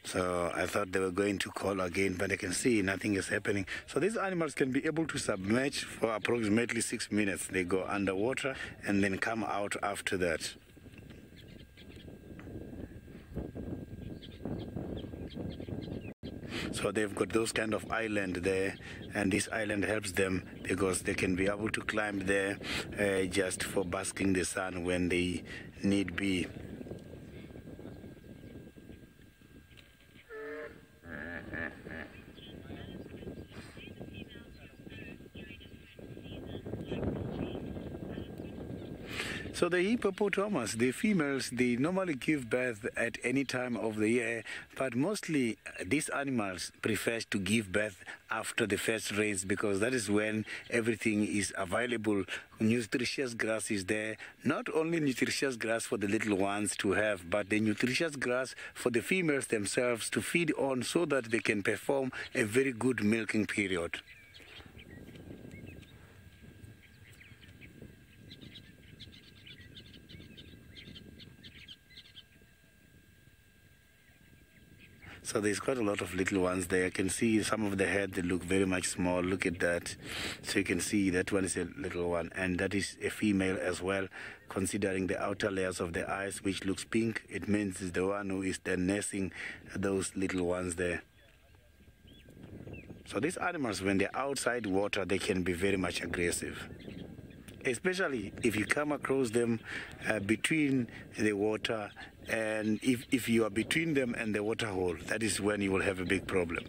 B: So I thought they were going to call again, but I can see nothing is happening. So these animals can be able to submerge for approximately 6 minutes. They go underwater and then come out after that. So they've got those kind of island there, and this island helps them because they can be able to climb there just for basking the sun when they need be. So the hippopotamus, the females, they normally give birth at any time of the year, but mostly these animals prefer to give birth after the first rains because that is when everything is available. Nutritious grass is there, not only nutritious grass for the little ones to have, but the nutritious grass for the females themselves to feed on so that they can perform a very good milking period. So there's quite a lot of little ones there. I can see some of the head, they look very much small. Look at that. So you can see that one is a little one, and that is a female as well. Considering the outer layers of the eyes, which looks pink, it means it's the one who is then nursing those little ones there. So these animals, when they're outside water, they can be very much aggressive. Especially if you come across them between the water, and if you are between them and the water hole, that is when you will have a big problem.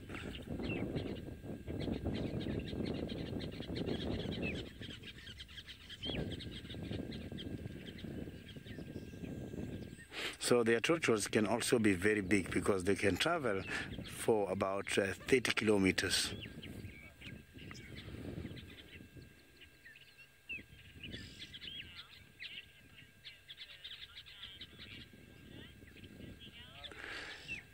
B: So their tortoises can also be very big because they can travel for about 30 kilometers.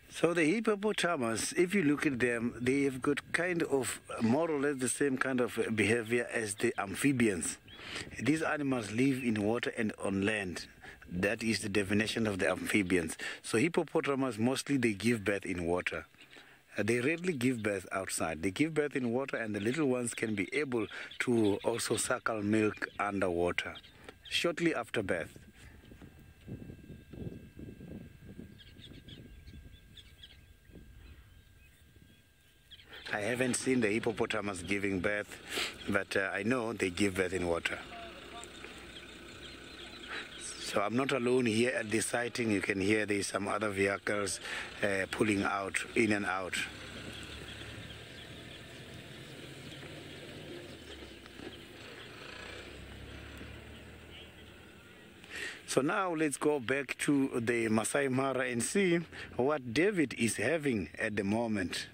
B: So the hippopotamus, if you look at them, they have got kind of more or less the same kind of behavior as the amphibians. These animals live in water and on land. That is the definition of the amphibians. So hippopotamus, mostly they give birth in water. They rarely give birth outside. They give birth in water, and the little ones can be able to also suckle milk underwater shortly after birth. I haven't seen the hippopotamus giving birth, but I know they give birth in water. So I'm not alone here at this sighting. You can hear there's some other vehicles pulling out, in and out. So now let's go back to the Masai Mara and see what David is having at the moment.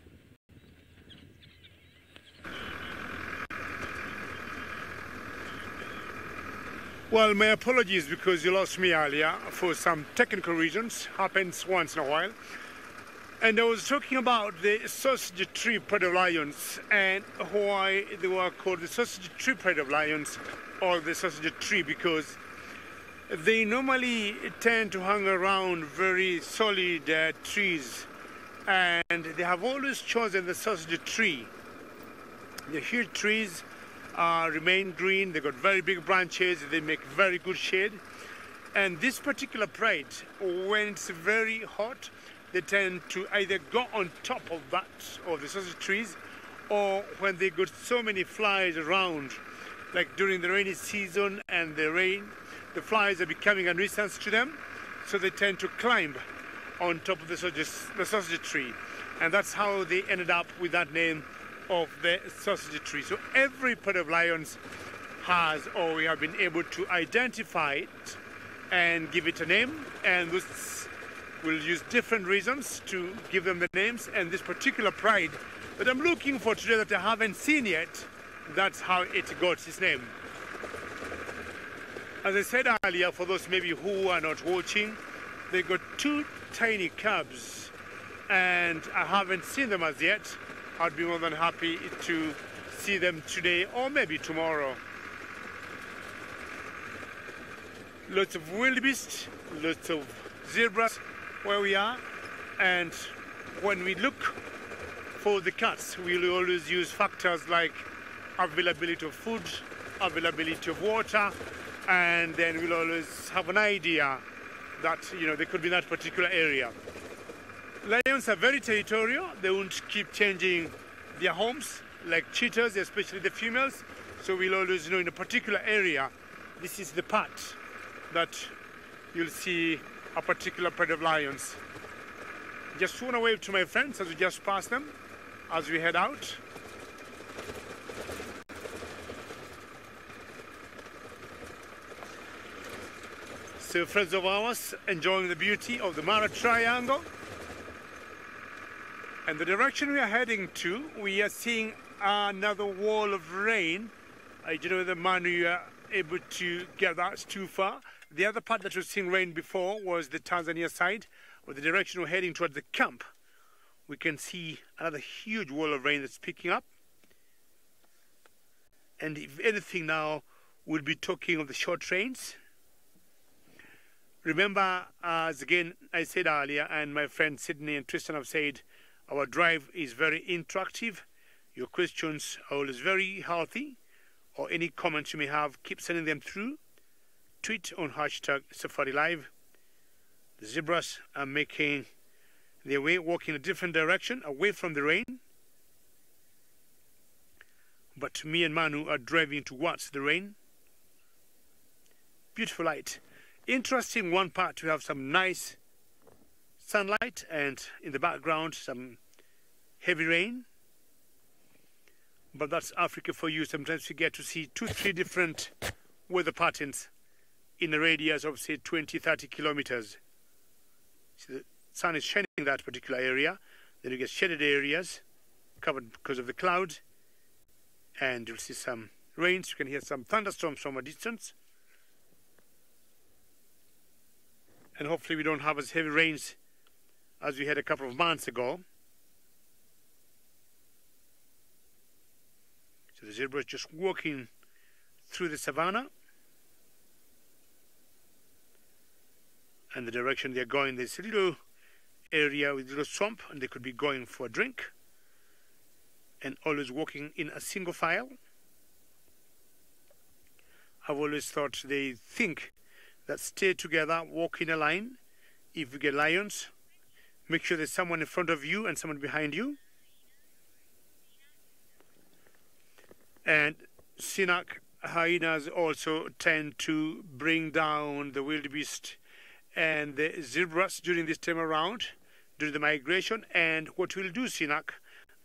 C: Well, my apologies because you lost me earlier for some technical reasons. Happens once in a while. And I was talking about the sausage tree pride of lions and why they were called the sausage tree pride of lions or the sausage tree, because they normally tend to hang around very solid trees, and they have always chosen the sausage tree The huge trees remain green. They've got very big branches. They make very good shade. And this particular pride, when it's very hot, they tend to either go on top of that, of the sausage trees, or when they got so many flies around, like during the rainy season and the rain, the flies are becoming a nuisance to them, so they tend to climb on top of the sausage tree. And that's how they ended up with that name of the sausage tree. So every pair of lions has, or we have been able to identify it and give it a name, and this will use different reasons to give them the names. And this particular pride that I'm looking for today that I haven't seen yet, that's how it got its name. As I said earlier, for those maybe who are not watching, they got two tiny cubs, and I haven't seen them as yet. I'd be more than happy to see them today or maybe tomorrow. Lots of wildebeest, lots of zebras where we are, and when we look for the cats, we'll always use factors like availability of food, availability of water, and then we'll always have an idea that, you know, they could be in that particular area. Lions are very territorial. They won't keep changing their homes like cheetahs, especially the females. So we'll always know in a particular area, this is the part that you'll see a particular pride of lions. Just want to wave to my friends as we just pass them, as we head out. So friends of ours, enjoying the beauty of the Mara Triangle. And the direction we are heading to, we are seeing another wall of rain. I don't know whether Manu, you are able to get that too far. The other part that was seeing rain before was the Tanzania side, or the direction we're heading towards the camp. We can see another huge wall of rain that's picking up. And if anything now, we'll be talking of the short trains. Remember, as again I said earlier, and my friends Sydney and Tristan have said, our drive is very interactive. Your questions are always very healthy, or any comments you may have, keep sending them through. Tweet on #SafariLive. The zebras are making their way, walking in a different direction, away from the rain. But me and Manu are driving towards the rain. Beautiful light. Interesting one part, we have some nice sunlight, and in the background some heavy rain. But that's Africa for you. Sometimes you get to see 2-3 different weather patterns in a radius of say 20-30 kilometers. So the sun is shining in that particular area, then you get shaded areas covered because of the cloud, and you'll see some rains. You can hear some thunderstorms from a distance. And hopefully we don't have as heavy rains as we had a couple of months ago. So the zebra is just walking through the savannah. And the direction they're going, there's a little area with a little swamp, and they could be going for a drink. And always walking in a single file. I've always thought they think that stay together, walk in a line. If you get lions, make sure there's someone in front of you and someone behind you. And Sinak hyenas also tend to bring down the wildebeest and the zebras during this time around, during the migration. And what we'll do, Sinak,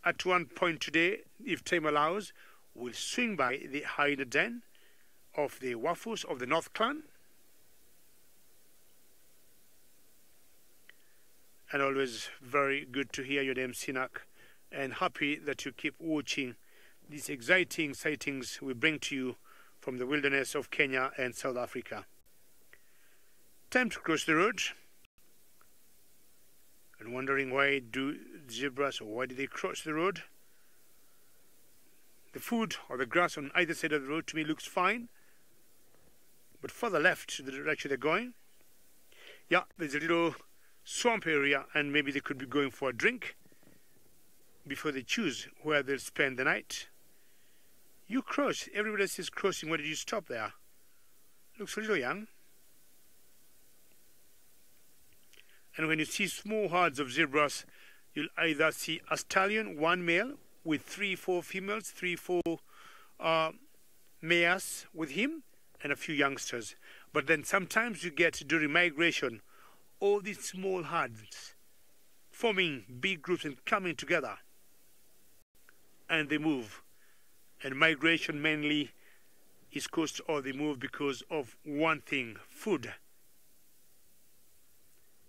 C: at one point today, if time allows, we'll swing by the hyena den of the Wafus of the North Clan. And always very good to hear your name, Sinak, and happy that you keep watching these exciting sightings we bring to you from the wilderness of Kenya and South Africa. Time to cross the road. And wondering why do zebras, or why do they cross the road? The food or the grass on either side of the road to me looks fine. But further left to the direction they're going, yeah, there's a little swamp area, and maybe they could be going for a drink before they choose where they'll spend the night. You cross. Everybody else is crossing. Why did you stop there? Looks a little young. And when you see small herds of zebras, you'll either see a stallion, one male, with 3-4 females, 3-4 mares with him, and a few youngsters. But then sometimes you get, during migration, all these small herds forming big groups and coming together. And they move. And migration mainly is caused, or they move because of one thing, food.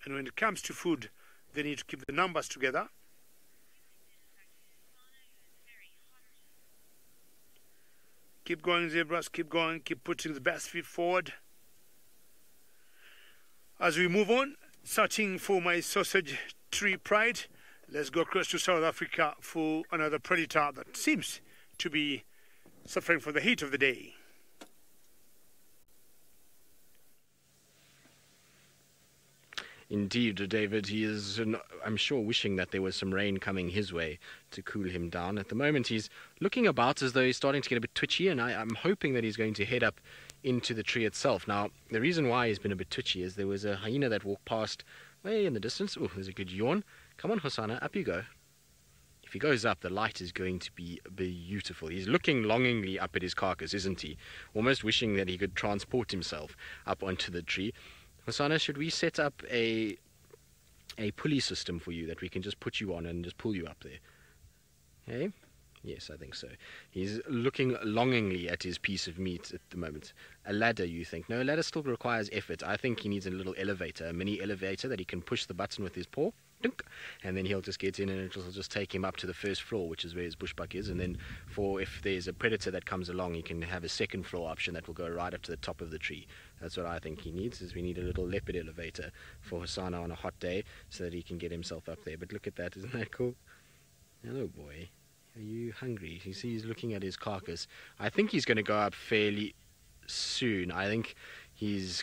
C: And when it comes to food, they need to keep the numbers together. Keep going, zebras, keep going, keep putting the best feet forward. As we move on, searching for my sausage tree pride, let's go across to South Africa for another predator that seems to be suffering from the heat of the day.
D: Indeed, David, he is, I'm sure, wishing that there was some rain coming his way to cool him down. At the moment, he's looking about as though he's starting to get a bit twitchy, and I'm hoping that he's going to head up into the tree itself. Now, the reason why he's been a bit twitchy is there was a hyena that walked past way in the distance. Oh, there's a good yawn. Come on, Hosanna, up you go. If he goes up, the light is going to be beautiful. He's looking longingly up at his carcass, isn't he? Almost wishing that he could transport himself up onto the tree. Hosanna, should we set up a pulley system for you that we can just put you on and just pull you up there? Hey? Yes, I think so. He's looking longingly at his piece of meat at the moment. A ladder, you think? No, a ladder still requires effort. I think he needs a little elevator, a mini elevator that he can push the button with his paw. Dunk, and then he'll just get in and it'll just take him up to the first floor, which is where his bushbuck is. And then if there's a predator that comes along, he can have a second floor option that will go right up to the top of the tree. That's what I think he needs, is we need a little leopard elevator for Hosanna on a hot day so that he can get himself up there. But look at that, isn't that cool? Hello, boy. Are you hungry? You see he's looking at his carcass. I think he's going to go up fairly soon. I think it's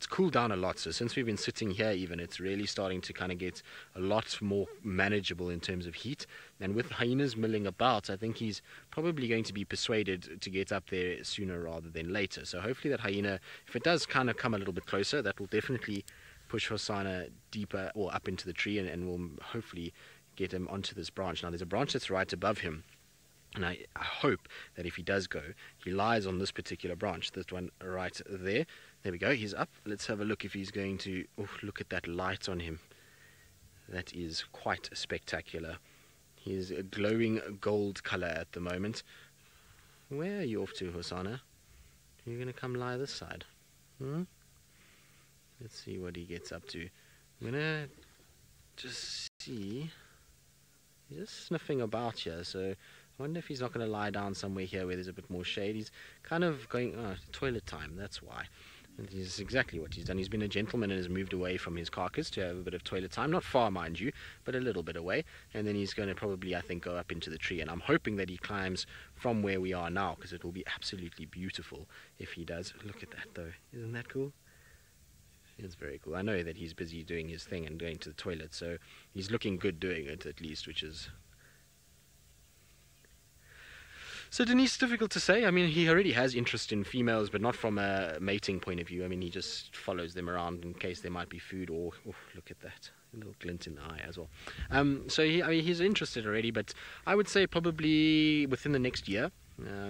D: cooled down a lot. So since we've been sitting here even, it's really starting to kind of get a lot more manageable in terms of heat. And with hyenas milling about, I think he's probably going to be persuaded to get up there sooner rather than later. So hopefully that hyena, if it does kind of come a little bit closer, that will definitely push Hosanna deeper or up into the tree and will hopefully get him onto this branch. Now there's a branch that's right above him, and I hope that if he does go, he lies on this particular branch, this one right there. There we go, he's up. Let's have a look if he's going to... Oh, look at that light on him. That is quite spectacular. He's a glowing gold color at the moment. Where are you off to, Hosanna? You're going to come lie this side? Let's see what he gets up to. I'm going to just see... He's just sniffing about here, so I wonder if he's not going to lie down somewhere here where there's a bit more shade. He's kind of going, toilet time, that's why. And he's exactly what he's done. He's been a gentleman and has moved away from his carcass to have a bit of toilet time. Not far, mind you, but a little bit away. And then he's going to probably, I think, go up into the tree. And I'm hoping that he climbs from where we are now, because it will be absolutely beautiful if he does. Look at that, though. Isn't that cool? It's very cool. I know that he's busy doing his thing and going to the toilet, so he's looking good doing it at least, which is... So Denise, difficult to say. I mean, he already has interest in females, but not from a mating point of view. I mean, he just follows them around in case there might be food or... Oh, look at that. A little glint in the eye as well. So he's interested already, but I would say probably within the next year,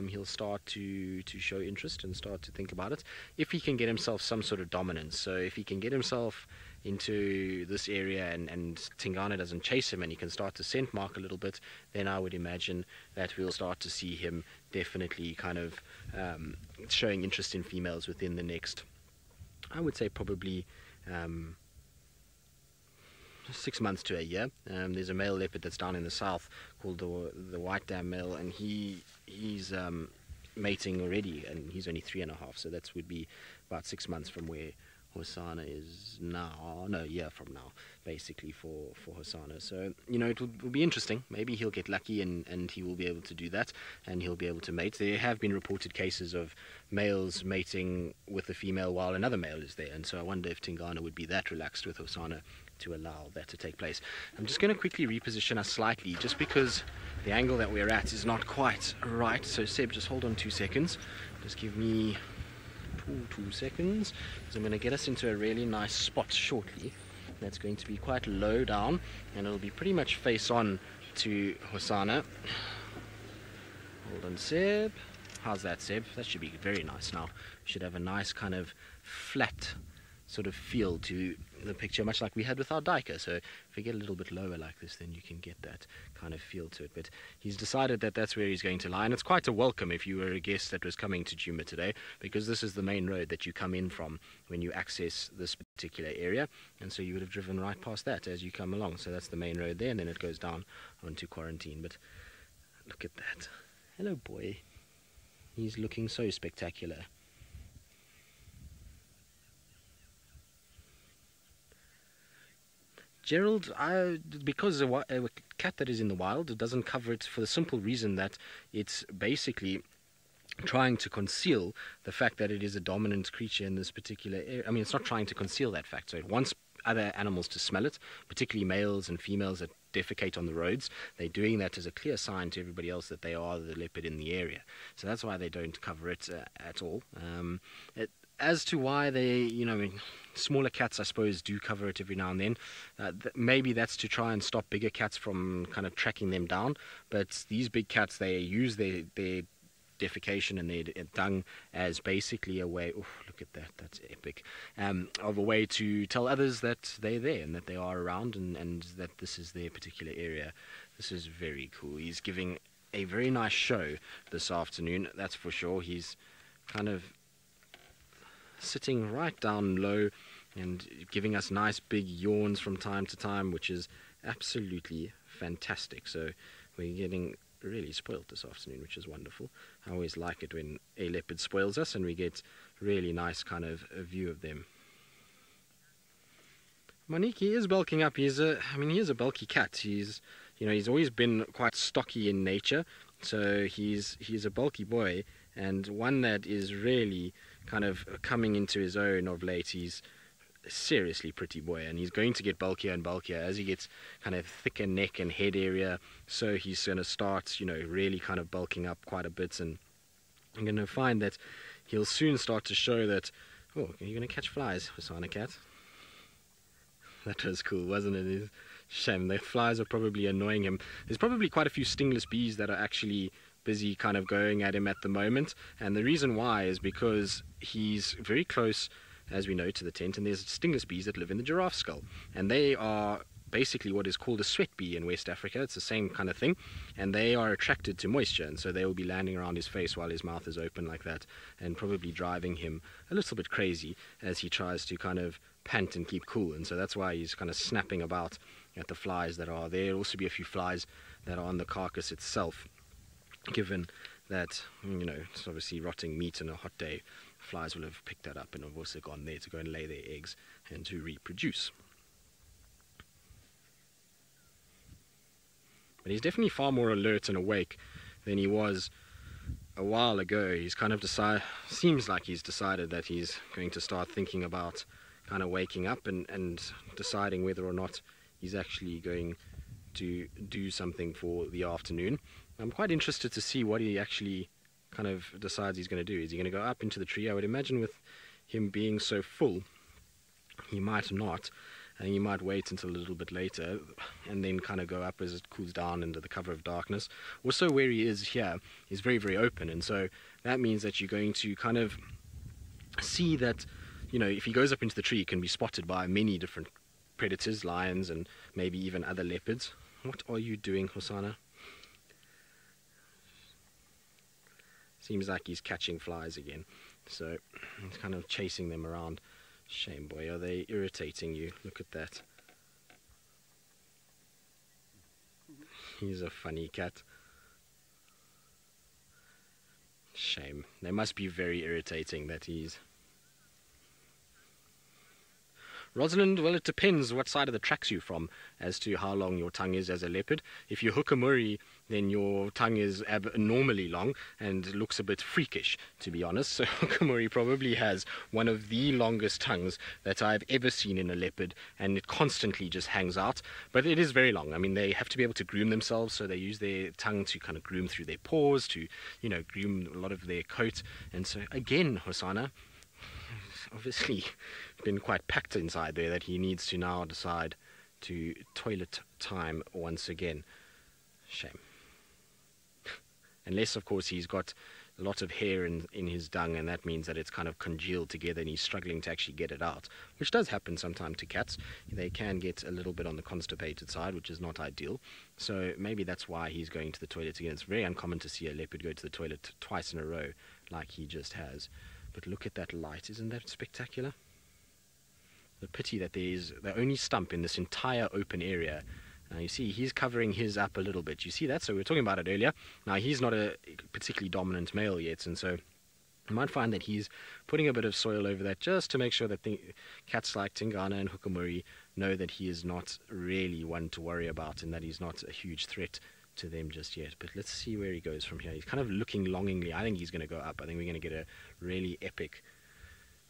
D: he'll start to show interest and start to think about it. If he can get himself some sort of dominance, so if he can get himself into this area and Tingana doesn't chase him and he can start to scent mark a little bit, then I would imagine that we'll start to see him definitely kind of showing interest in females within the next, I would say probably 6 months to a year. There's a male leopard that's down in the south called the white dam male, and he's mating already, and he's only 3.5, so that would be about 6 months from where Hosanna is now. No, a year from now, basically, for Hosanna. So, you know, it will be interesting. Maybe he'll get lucky and he will be able to do that, and he'll be able to mate. There have been reported cases of males mating with a female while another male is there, and so I wonder if Tingana would be that relaxed with Hosanna to allow that to take place. I'm just going to quickly reposition us slightly, just because the angle that we're at is not quite right. So Seb, just hold on 2 seconds. Just give me 2 seconds. So I'm going to get us into a really nice spot shortly. That's going to be quite low down, and it'll be pretty much face on to Hosana. Hold on, Seb. How's that, Seb? That should be very nice now. We should have a nice kind of flat sort of feel to the picture, much like we had with our Diker. So if we get a little bit lower like this, then you can get that kind of feel to it. But he's decided that that's where he's going to lie, and it's quite a welcome if you were a guest that was coming to Djuma today, because this is the main road that you come in from when you access this particular area, and so you would have driven right past that as you come along. So that's the main road there, and then it goes down onto Quarantine. But look at that. Hello, boy. He's looking so spectacular. Gerald, because a cat that is in the wild doesn't cover it for the simple reason that it's basically trying to conceal the fact that it is a dominant creature in this particular area. I mean, it's not trying to conceal that fact. So it wants other animals to smell it, particularly males and females that defecate on the roads. They're doing that as a clear sign to everybody else that they are the leopard in the area. So that's why they don't cover it at all. As to why they, smaller cats, I suppose, do cover it every now and then. Maybe that's to try and stop bigger cats from kind of tracking them down. But these big cats, they use their defecation and their dung as basically a way, oh, look at that, that's epic, of a way to tell others that they're there and that they are around, and that this is their particular area. This is very cool. He's giving a very nice show this afternoon, that's for sure. He's kind of sitting right down low and giving us nice big yawns from time to time, which is absolutely fantastic. So we're getting really spoiled this afternoon, which is wonderful. I always like it when a leopard spoils us and we get really nice kind of a view of them. Monique, he is bulking up. He is a bulky cat. He's always been quite stocky in nature, so he's a bulky boy, and one that is really kind of coming into his own of late. He's a seriously pretty boy, and he's going to get bulkier and bulkier as he gets kind of thicker neck and head area. So he's going to start, really kind of bulking up quite a bit, and I'm going to find that he'll soon start to show that, oh, you're going to catch flies, Hosana cat. That was cool, wasn't it? It's a shame. The flies are probably annoying him. There's probably quite a few stingless bees that are actually busy kind of going at him at the moment, and the reason why is because he's very close, as we know, to the tent, and there's stingless bees that live in the giraffe skull, and they are basically what is called a sweat bee in West Africa. It's the same kind of thing, and they are attracted to moisture, and so they will be landing around his face while his mouth is open like that, and probably driving him a little bit crazy as he tries to kind of pant and keep cool. And so that's why he's kind of snapping about at the flies that are there. There'll also be a few flies that are on the carcass itself, given that, it's obviously rotting meat on a hot day. Flies will have picked that up and have also gone there to go and lay their eggs and to reproduce. But he's definitely far more alert and awake than he was a while ago. He's kind of seems like he's decided that he's going to start thinking about kind of waking up and deciding whether or not he's actually going to do something for the afternoon. I'm quite interested to see what he actually kind of decides he's going to do. Is he going to go up into the tree? I would imagine with him being so full, he might not, and he might wait until a little bit later and then kind of go up as it cools down into the cover of darkness. Also, where he is here is very, very open, and so that means that you're going to kind of see that, if he goes up into the tree, he can be spotted by many different predators, lions, and maybe even other leopards. What are you doing, Hosana? Seems like he's catching flies again, so he's kind of chasing them around. Shame, boy, are they irritating you? Look at that. He's a funny cat. Shame. They must be very irritating that he's... Rosalind, well, it depends what side of the tracks you're from as to how long your tongue is as a leopard. If you're Hukamuri, then your tongue is abnormally long and looks a bit freakish, to be honest. So Hukamuri probably has one of the longest tongues that I've ever seen in a leopard, and it constantly just hangs out. But it is very long. I mean, they have to be able to groom themselves, so they use their tongue to kind of groom through their paws, to, you know, groom a lot of their coat. And so, again, Hosanna, obviously been quite packed inside there that he needs to now decide to toilet time once again. Shame. Unless, of course, he's got a lot of hair in his dung, and that means that it's kind of congealed together and he's struggling to actually get it out, which does happen sometimes to cats. They can get a little bit on the constipated side, which is not ideal. So maybe that's why he's going to the toilet again. It's very uncommon to see a leopard go to the toilet twice in a row like he just has. But look at that light. Isn't that spectacular? The pity that there is the only stump in this entire open area. Now you see he's covering his up a little bit. You see that? So we were talking about it earlier. Now he's not a particularly dominant male yet, and so you might find that he's putting a bit of soil over that just to make sure that the cats like Tingana and Hukamuri know that he is not really one to worry about and that he's not a huge threat to them just yet. But let's see where he goes from here. He's kind of looking longingly. I think he's going to go up. I think we're going to get a really epic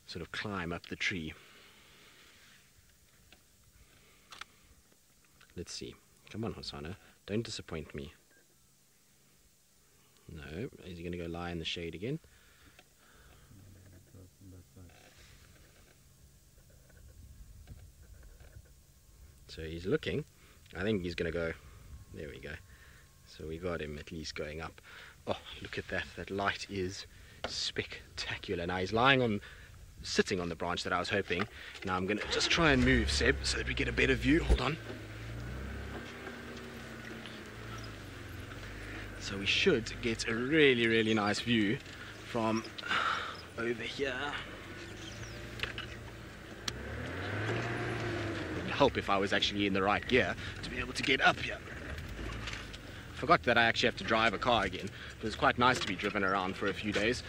D: sort of climb up the tree. Let's see. Come on, Hosanna. Don't disappoint me. No. Is he going to go lie in the shade again? So he's looking. I think he's going to go. There we go. So we got him at least going up. Oh, look at that. That light is spectacular. Now he's sitting on the branch that I was hoping. Now I'm going to just try and move, Seb, so that we get a better view. Hold on. So we should get a really, really nice view from over here. It would help if I was actually in the right gear to be able to get up here. Forgot that I actually have to drive a car again. It was quite nice to be driven around for a few days.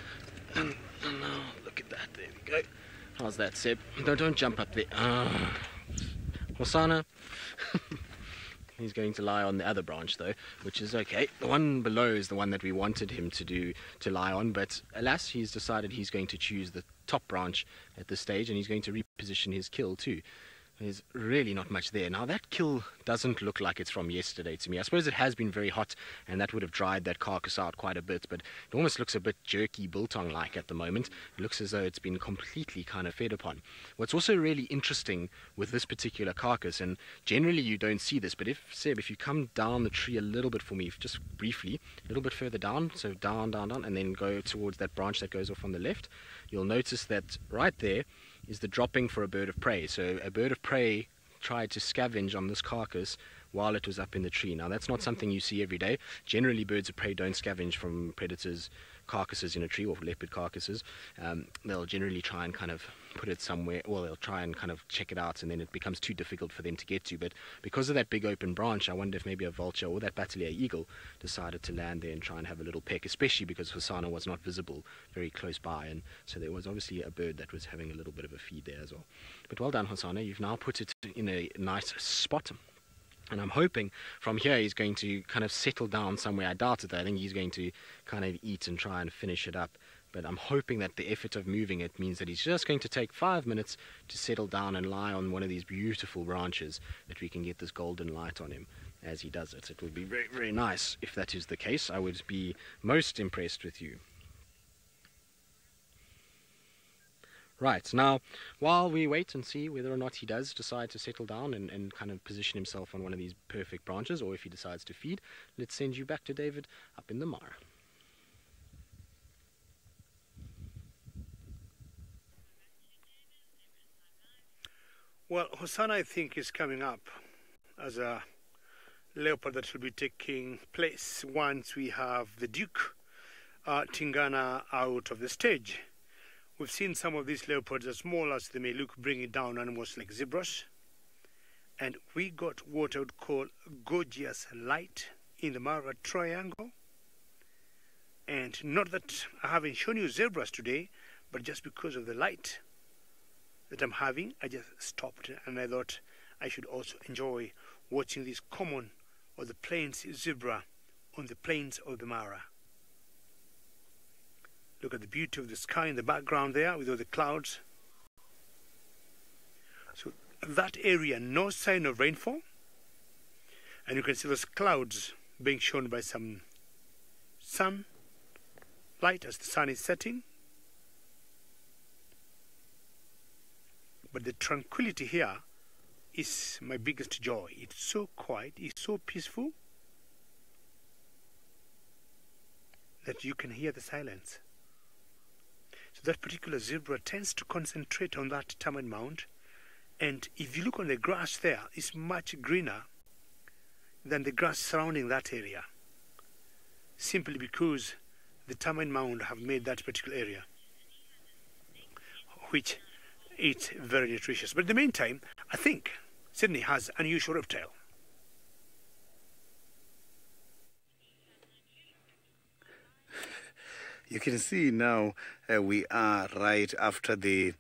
D: And now, look at that. There we go. How's that, Seb? No, don't jump up there. Hosanna. He's going to lie on the other branch, though, which is okay. The one below is the one that we wanted him to lie on, but alas, he's decided he's going to choose the top branch at this stage, and he's going to reposition his kill too. There's really not much there. Now, that kill doesn't look like it's from yesterday to me. I suppose it has been very hot, and that would have dried that carcass out quite a bit, but it almost looks a bit jerky biltong-like at the moment. It looks as though it's been completely kind of fed upon. What's also really interesting with this particular carcass, and generally you don't see this, but Seb, if you come down the tree a little bit for me, just briefly, a little bit further down, so down, down, down, and then go towards that branch that goes off on the left, you'll notice that right there is the dropping for a bird of prey. So a bird of prey tried to scavenge on this carcass while it was up in the tree. Now, that's not something you see every day. Generally, birds of prey don't scavenge from predators' carcasses in a tree, or leopard carcasses. They'll generally try and kind of put it somewhere, well, they'll try and kind of check it out, and then it becomes too difficult for them to get to. But because of that big open branch, I wonder if maybe a vulture or that Bateleur eagle decided to land there and try and have a little peck, especially because Hosanna was not visible very close by, and so there was obviously a bird that was having a little bit of a feed there as well. But well done, Hosanna. You've now put it in a nice spot. And I'm hoping from here he's going to kind of settle down somewhere. I doubt it, though. I think he's going to kind of eat and try and finish it up. But I'm hoping that the effort of moving it means that he's just going to take 5 minutes to settle down and lie on one of these beautiful branches, that we can get this golden light on him as he does it. It would be very, very nice if that is the case. I would be most impressed with you. Right, now, while we wait and see whether or not he does decide to settle down and kind of position himself on one of these perfect branches, or if he decides to feed, let's send you back to David up in the Mara.
C: Well, Hosanna, I think, is coming up as a leopard that will be taking place once we have the Duke Tingana out of the stage. We've seen some of these leopards, as small as they may look, bringing down animals like zebras. And we got what I would call gorgeous light in the Mara Triangle. And not that I haven't shown you zebras today, but just because of the light that I'm having, I just stopped and I thought I should also enjoy watching this common or the plains zebra on the plains of the Mara. Look at the beauty of the sky in the background there with all the clouds. So that area, no sign of rainfall, and you can see those clouds being shown by some sunlight as the sun is setting. But the tranquility here is my biggest joy. It's so quiet, it's so peaceful that you can hear the silence. So that particular zebra tends to concentrate on that termite mound, and if you look on the grass there, it's much greener than the grass surrounding that area, simply because the termite mound have made that particular area, which it's very nutritious. But in the meantime, I think Sydney has an unusual reptile.
B: You can see now we are right after the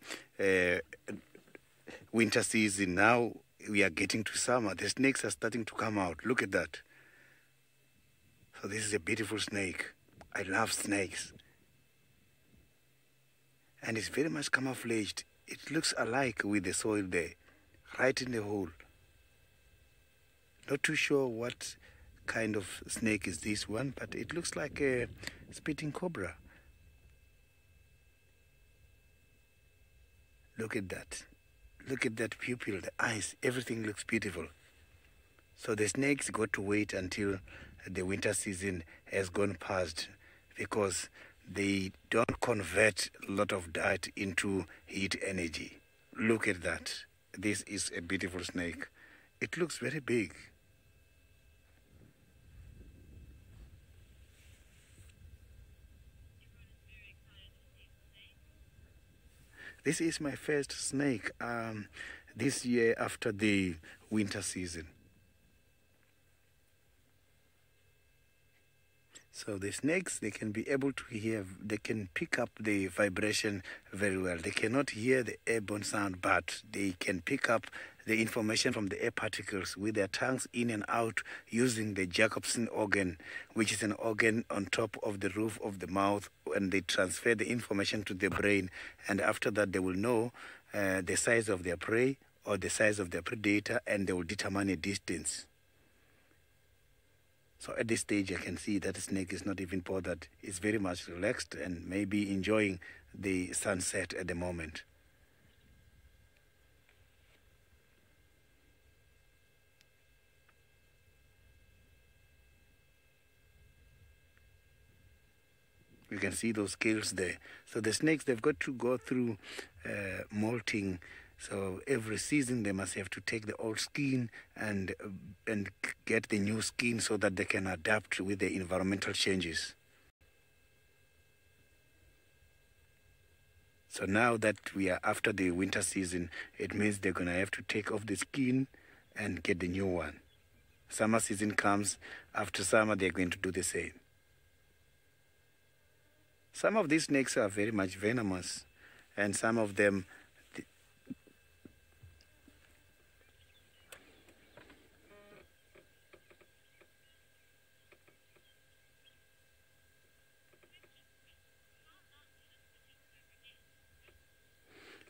B: winter season. Now we are getting to summer. The snakes are starting to come out. Look at that. So this is a beautiful snake. I love snakes. And it's very much camouflaged. It looks alike with the soil there, right in the hole. Not too sure what kind of snake is this one, but it looks like a spitting cobra. Look at that. Look at that pupil, the eyes, everything looks beautiful. So the snakes got to wait until the winter season has gone past, because they don't convert a lot of dirt into heat energy. Look at that. This is a beautiful snake. It looks very big. This is my first snake this year after the winter season. So the snakes, they can be able to hear, they can pick up the vibration very well. They cannot hear the airborne sound, but they can pick up the information from the air particles with their tongues in and out using the Jacobson organ, which is an organ on top of the roof of the mouth, and they transfer the information to the brain. And after that, they will know the size of their prey or the size of their predator, and they will determine a distance. So at this stage, I can see that the snake is not even bothered. It's very much relaxed and maybe enjoying the sunset at the moment. You can see those scales there. So the snakes, they've got to go through molting. So every season they must have to take the old skin and get the new skin so that they can adapt with the environmental changes. So now that we are after the winter season, it means they're going to have to take off the skin and get the new one. Summer season comes. After summer, they're going to do the same. Some of these snakes are very much venomous, and some of them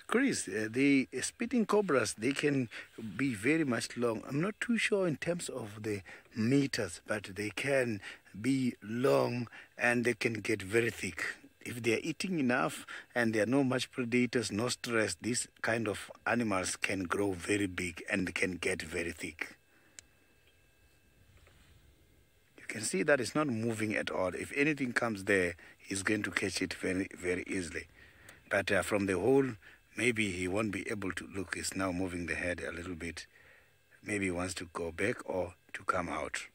B: Chris, the spitting cobras, they can be very much long. I'm not too sure in terms of the meters, but they can be long and they can get very thick. If they are eating enough and there are no much predators, no stress, these kind of animals can grow very big and can get very thick. You can see that it's not moving at all. If anything comes there, he's going to catch it very, very easily. But from the hole, maybe he won't be able to look. He's now moving the head a little bit. Maybe he wants to go back or to come out.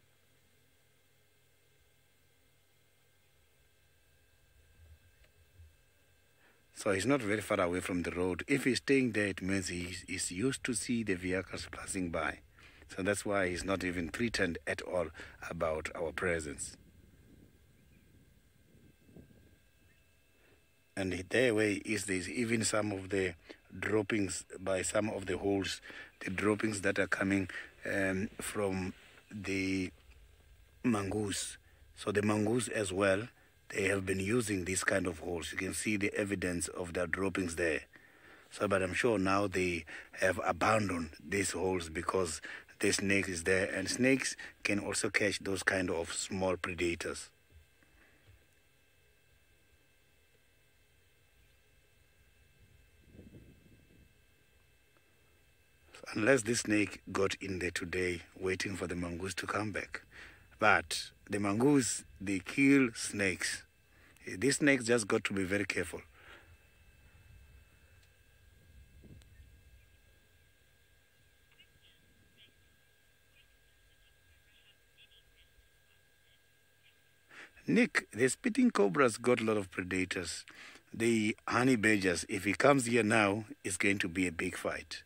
B: So he's not very far away from the road. If he's staying there, it means he's used to see the vehicles passing by. So that's why he's not even threatened at all about our presence. And their way is there's even some of the droppings by some of the holes, the droppings that are coming from the mongoose. So the mongoose as well, they have been using these kind of holes. You can see the evidence of their droppings there. So, but I'm sure now they have abandoned these holes because the snake is there, and snakes can also catch those kind of small predators. Unless this snake got in there today waiting for the mongoose to come back. But the mongoose, they kill snakes. These snakes just got to be very careful. Nick, the spitting cobras got a lot of predators. The honey badgers, if he comes here now, it's going to be a big fight.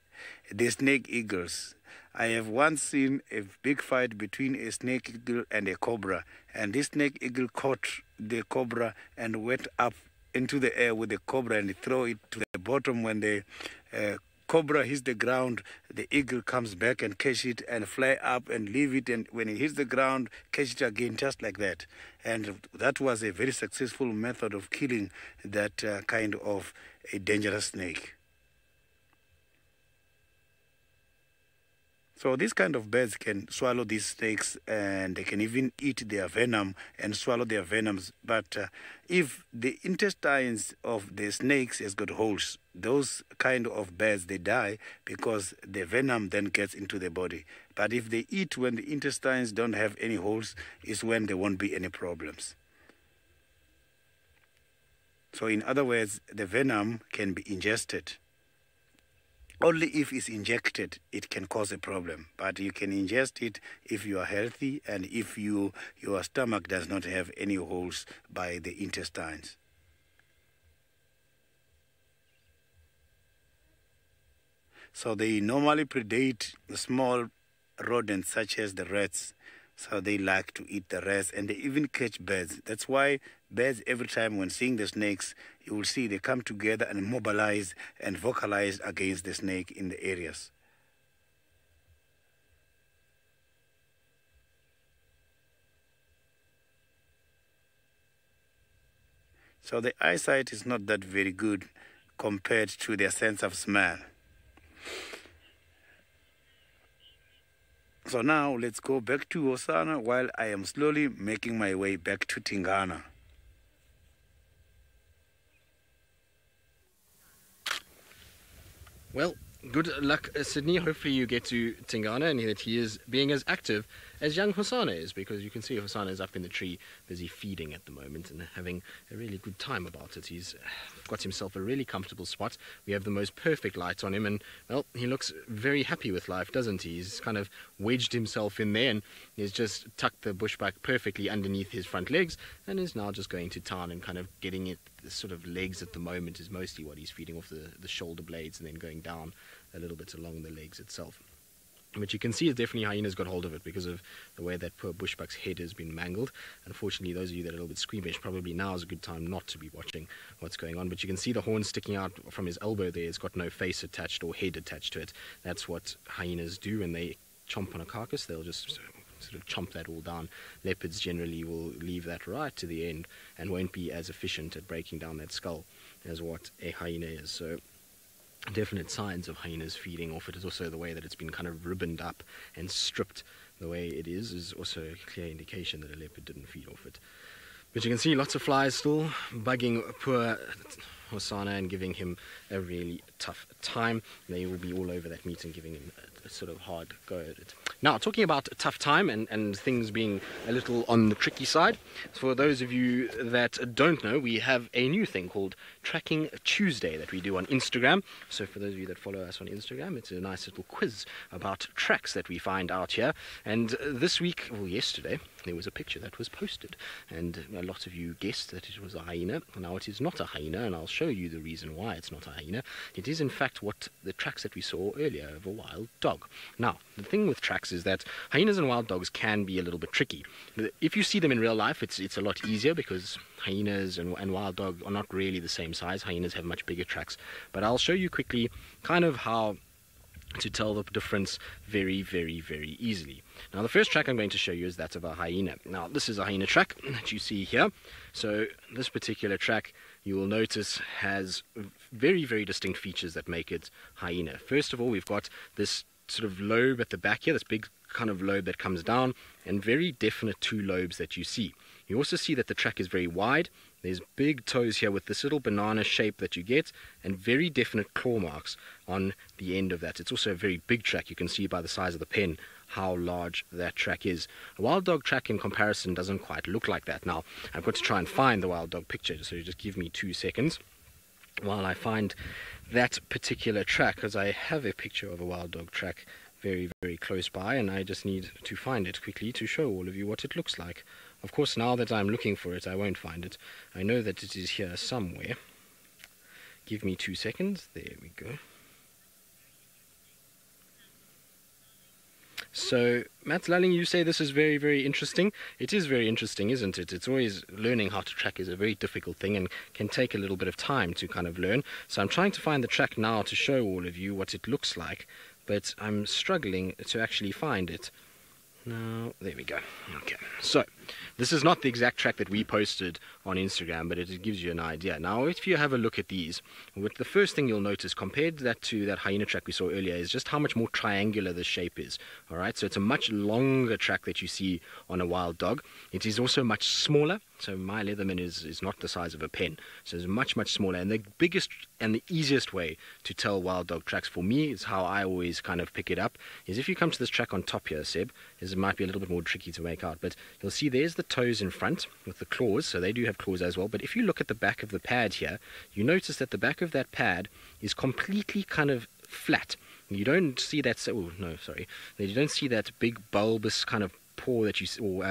B: The snake eagles. I have once seen a big fight between a snake eagle and a cobra, and this snake eagle caught the cobra and went up into the air with the cobra and throw it to the bottom. When the cobra hits the ground, the eagle comes back and catch it and fly up and leave it, and when it hits the ground, catch it again, just like that. And that was a very successful method of killing that kind of a dangerous snake. So these kind of birds can swallow these snakes, and they can even eat their venom and swallow their venoms. But if the intestines of the snakes has got holes, those kind of birds, they die because the venom then gets into the body. But if they eat when the intestines don't have any holes, is when there won't be any problems. So in other words, the venom can be ingested. Only if it's injected, it can cause a problem. But you can ingest it if you are healthy and if your stomach does not have any holes by the intestines. So they normally predate small rodents such as the rats. So they like to eat the rats, and they even catch birds. That's why birds, every time when seeing the snakes, you will see they come together and mobilize and vocalize against the snake in the areas. So the eyesight is not that very good compared to their sense of smell. So now let's go back to Hosana while I am slowly making my way back to Tingana.
D: Well, good luck, Sydney. Hopefully you get to Tingana and that he is being as active as young Hosana is, because you can see Hosana is up in the tree busy feeding at the moment and having a really good time about it. He's got himself a really comfortable spot. We have the most perfect light on him, and well, he looks very happy with life, doesn't he? He's kind of wedged himself in there and he's just tucked the bushbuck perfectly underneath his front legs and is now just going to town and kind of getting it. The sort of legs at the moment is mostly what he's feeding off the shoulder blades and then going down a little bit along the legs itself. But you can see it's definitely hyenas got hold of it because of the way that poor bushbuck's head has been mangled. Unfortunately, those of you that are a little bit squeamish, probably now is a good time not to be watching what's going on. But you can see the horn sticking out from his elbow there. It's got no face attached or head attached to it. That's what hyenas do when they chomp on a carcass. They'll just sort of chomp that all down. Leopards generally will leave that right to the end and won't be as efficient at breaking down that skull as what a hyena is. So definite signs of hyenas feeding off it is also the way that it's been kind of ribboned up and stripped the way it is also a clear indication that a leopard didn't feed off it. But you can see lots of flies still bugging poor Hosana and giving him a really tough time. They will be all over that meat and giving him a sort of hard go at it. Now, talking about a tough time and things being a little on the tricky side, for those of you that don't know, we have a new thing called Tracking Tuesday that we do on Instagram. So for those of you that follow us on Instagram, it's a nice little quiz about tracks that we find out here. And this week, well, yesterday, there was a picture that was posted, and a lot of you guessed that it was a hyena. Now, it is not a hyena, and I'll show you the reason why it's not a hyena. It is, in fact, what the tracks that we saw earlier of a wild dog. dog. Now, the thing with tracks is that hyenas and wild dogs can be a little bit tricky. If you see them in real life, it's a lot easier because hyenas and wild dog are not really the same size. Hyenas have much bigger tracks. But I'll show you quickly kind of how to tell the difference very, very, very easily. Now, the first track I'm going to show you is that of a hyena. Now, this is a hyena track that you see here. So this particular track, you will notice, has very, very distinct features that make it hyena. First of all, we've got this sort of lobe at the back here, this big kind of lobe that comes down, and very definite two lobes that you see. You also see that the track is very wide. There's big toes here with this little banana shape that you get, and very definite claw marks on the end of that. It's also a very big track. You can see by the size of the pen how large that track is. A wild dog track in comparison doesn't quite look like that. Now, I've got to try and find the wild dog picture, so just give me 2 seconds while I find that particular track, because I have a picture of a wild dog track very, very close by, and I just need to find it quickly to show all of you what it looks like. Of course, now that I'm looking for it, I won't find it. I know that it is here somewhere. Give me 2 seconds. There we go. So, Matt Lulling, you say this is very, very interesting. It is very interesting, isn't it? It's always learning how to track is a very difficult thing and can take a little bit of time to kind of learn. So I'm trying to find the track now to show all of you what it looks like, but I'm struggling to actually find it. Now, there we go. Okay, so this is not the exact track that we posted on Instagram, but it gives you an idea. Now, if you have a look at these, the first thing you'll notice, compared to that hyena track we saw earlier, is just how much more triangular the shape is. All right, so it's a much longer track that you see on a wild dog. It is also much smaller. So my Leatherman is not the size of a pen. So it's much, much smaller. And the biggest and the easiest way to tell wild dog tracks, for me, is how I always kind of pick it up, is if you come to this track on top here, Seb, it might be a little bit more tricky to make out, but you'll see there's the toes in front with the claws. So they do have claws as well. But if you look at the back of the pad here, you notice that the back of that pad is completely kind of flat. You don't see that, oh no, sorry, you don't see that big bulbous kind of paw that you see, or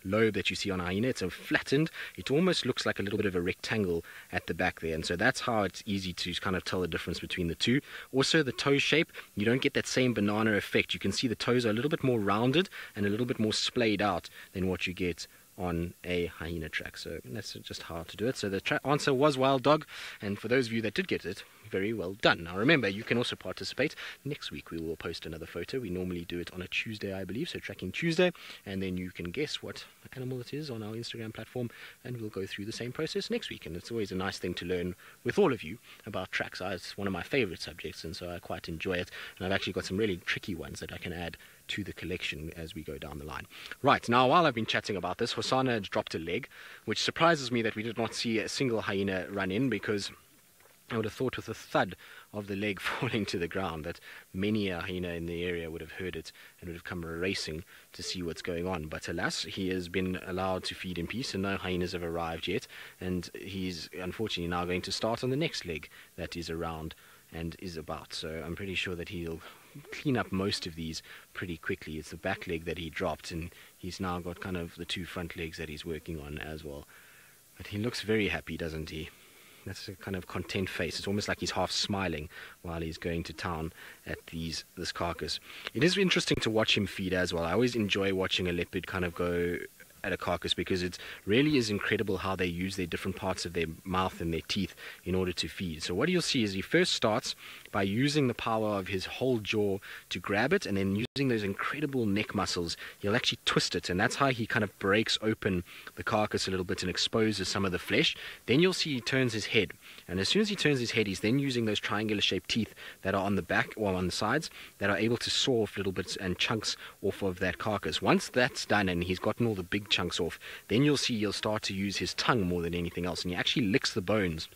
D: lobe that you see on a hyena. It's flattened. It almost looks like a little bit of a rectangle at the back there, and so that's how it's easy to kind of tell the difference between the two. Also, the toe shape, you don't get that same banana effect. You can see the toes are a little bit more rounded and a little bit more splayed out than what you get on a hyena track. So that's just how to do it. So the answer was wild dog, and for those of you that did get it, very well done. Now remember, you can also participate. Next week we will post another photo. We normally do it on a Tuesday, I believe, so Tracking Tuesday, and then you can guess what animal it is on our Instagram platform, and we'll go through the same process next week. And it's always a nice thing to learn with all of you about tracks. It's one of my favorite subjects, and so I quite enjoy it, and I've actually got some really tricky ones that I can add to the collection as we go down the line. Right, now while I've been chatting about this, Hosanna had dropped a leg, which surprises me that we did not see a single hyena run in, because I would have thought with the thud of the leg falling to the ground that many a hyena in the area would have heard it and would have come racing to see what's going on. But alas, he has been allowed to feed in peace, and no hyenas have arrived yet, and he's unfortunately now going to start on the next leg that is around and is about. So I'm pretty sure that he'll clean up most of these pretty quickly. It's the back leg that he dropped, and he's now got kind of the two front legs that he's working on as well. But he looks very happy, doesn't he? That's a kind of content face. It's almost like he's half smiling while he's going to town at this carcass. It is interesting to watch him feed as well. I always enjoy watching a leopard kind of go at a carcass, because it really is incredible how they use their different parts of their mouth and their teeth in order to feed. So what you'll see is he first starts by using the power of his whole jaw to grab it, and then using those incredible neck muscles, he'll actually twist it, and that's how he kind of breaks open the carcass a little bit and exposes some of the flesh. Then you'll see he turns his head, and as soon as he turns his head, he's then using those triangular shaped teeth that are on the back or on the sides that are able to saw off little bits and chunks off of that carcass. Once that's done and he's gotten all the big chunks off, then you'll see he'll start to use his tongue more than anything else, and he actually licks the bones.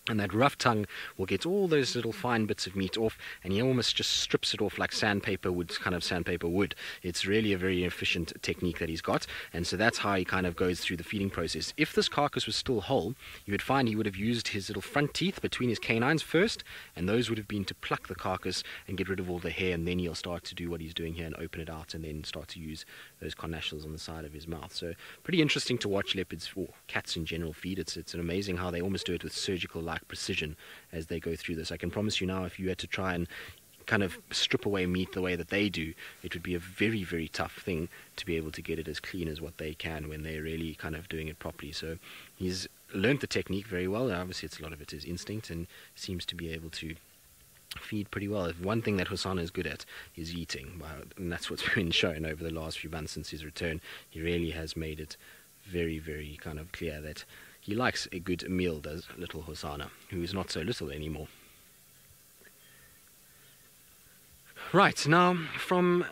D: And that rough tongue will get all those little fine bits of meat off, and he almost just strips it off like sandpaper would. It's really a very efficient technique that he's got, and so that's how he kind of goes through the feeding process. If this carcass was still whole, you would find he would have used his little front teeth between his canines first, and those would have been to pluck the carcass and get rid of all the hair, and then he'll start to do what he's doing here and open it out, and then start to use those carnassials on the side of his mouth. So pretty interesting to watch leopards, or cats in general, feed. It's an amazing how they almost do it with surgical precision as they go through this. I can promise you now, if you had to try and kind of strip away meat the way that they do, it would be a very, very tough thing to be able to get it as clean as what they can when they're really kind of doing it properly. So he's learned the technique very well. Obviously, a lot of it is instinct, and seems to be able to feed pretty well. One thing that Hosanna is good at is eating, and that's what's been shown over the last few months since his return. He really has made it very, very kind of clear that he likes a good meal, does little Hosanna, who is not so little anymore. Right, now, from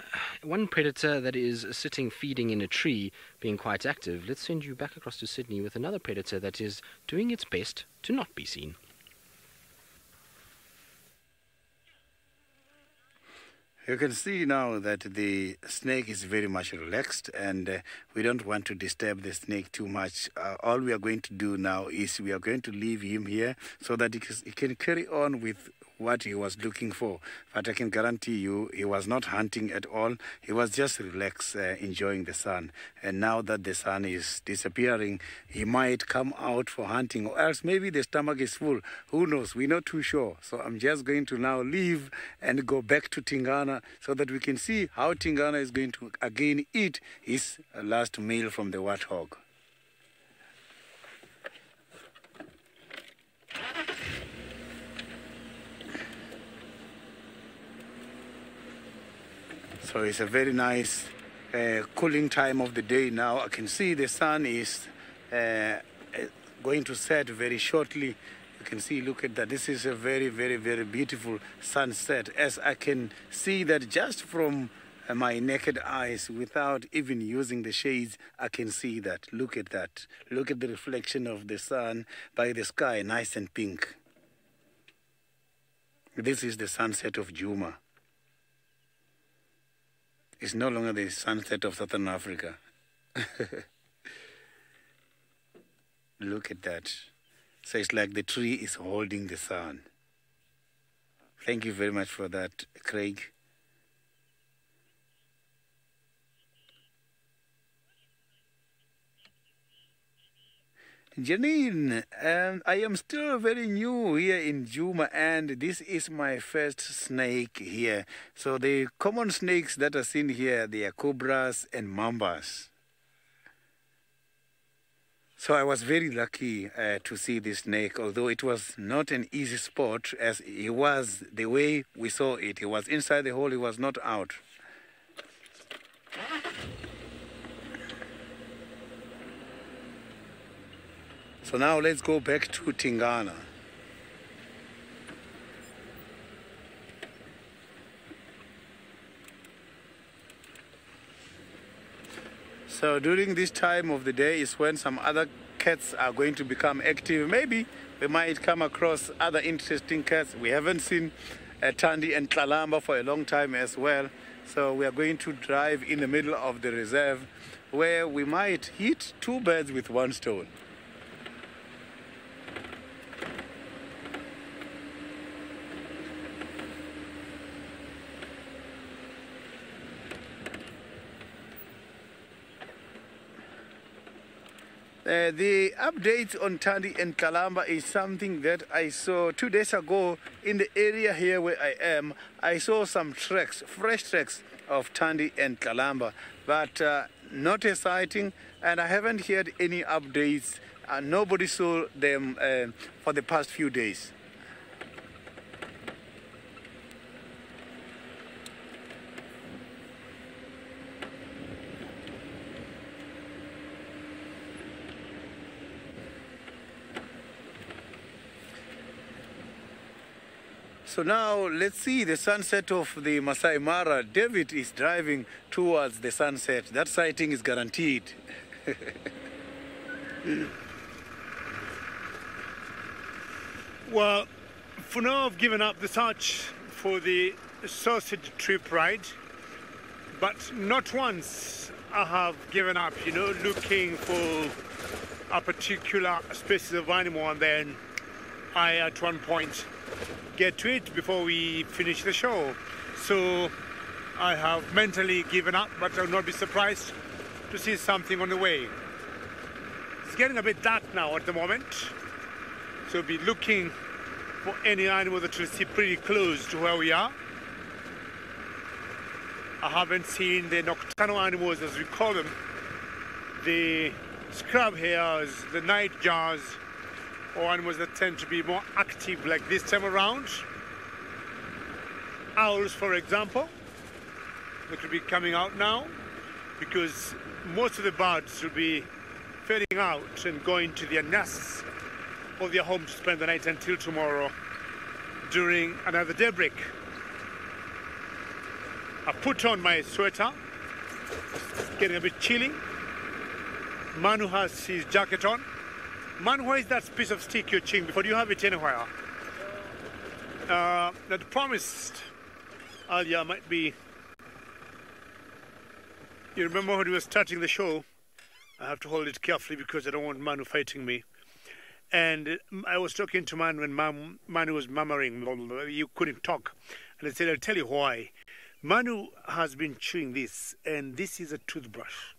D: one predator that is sitting feeding in a tree, being quite active, let's send you back across to Sydney with another predator that is doing its best to not be seen.
B: You can see now that the snake is very much relaxed, and we don't want to disturb the snake too much. All we are going to do now is we are going to leave him here so that he can carry on with what he was looking for. But I can guarantee you he was not hunting at all. He was just relaxed, enjoying the sun. And now that the sun is disappearing, he might come out for hunting, or else maybe the stomach is full. Who knows? We're not too sure. So I'm just going to now leave and go back to Tingana so that we can see how Tingana is going to again eat his last meal from the warthog. So it's a very nice cooling time of the day now. I can see the sun is going to set very shortly. You can see, look at that. This is a very, very, very beautiful sunset. As I can see that just from my naked eyes, without even using the shades, I can see that. Look at that. Look at the reflection of the sun by the sky, nice and pink. This is the sunset of Djuma. It's no longer the sunset of Southern Africa. Look at that. So it's like the tree is holding the sun. Thank you very much for that, Craig. Janine, I am still very new here in Djuma, and this is my first snake here. So the common snakes that are seen here, they are cobras and mambas. So I was very lucky to see this snake, although it was not an easy spot, as it was the way we saw it. He was inside the hole, he was not out. So now let's go back to Tingana. So during this time of the day is when some other cats are going to become active. Maybe we might come across other interesting cats. We haven't seen Thandi and Tlalamba for a long time as well. So we are going to drive in the middle of the reserve where we might hit two birds with one stone. The update on Thandi and Tlalamba is something that I saw 2 days ago in the area here where I am. I saw some tracks, fresh tracks of Thandi and Tlalamba, but not a sighting, and I haven't heard any updates. Nobody saw them for the past few days. So now let's see the sunset of the Masai Mara. David is driving towards the sunset. That sighting is guaranteed.
C: Well, for now I've given up the search for the sausage trip ride, but not once I have given up, you know, looking for a particular species of animal, and then I at one point get to it before we finish the show. So I have mentally given up, but I'll not be surprised to see something on the way. It's getting a bit dark now at the moment, so we'll be looking for any animal that we see pretty close to where we are. I haven't seen the nocturnal animals, as we call them, the scrub hares, the night jars, or animals that tend to be more active like this time around. Owls, for example, that will be coming out now, because most of the birds will be fading out and going to their nests or their home to spend the night until tomorrow during another daybreak. I put on my sweater, it's getting a bit chilly. Manu has his jacket on. Manu, where is that piece of stick you're chewing before? Do you have it anywhere? That promised earlier might be... You remember when we were starting the show? I have to hold it carefully because I don't want Manu fighting me. And I was talking to Manu when Manu was murmuring, you couldn't talk. And I said, I'll tell you why. Manu has been chewing this, and this is a toothbrush.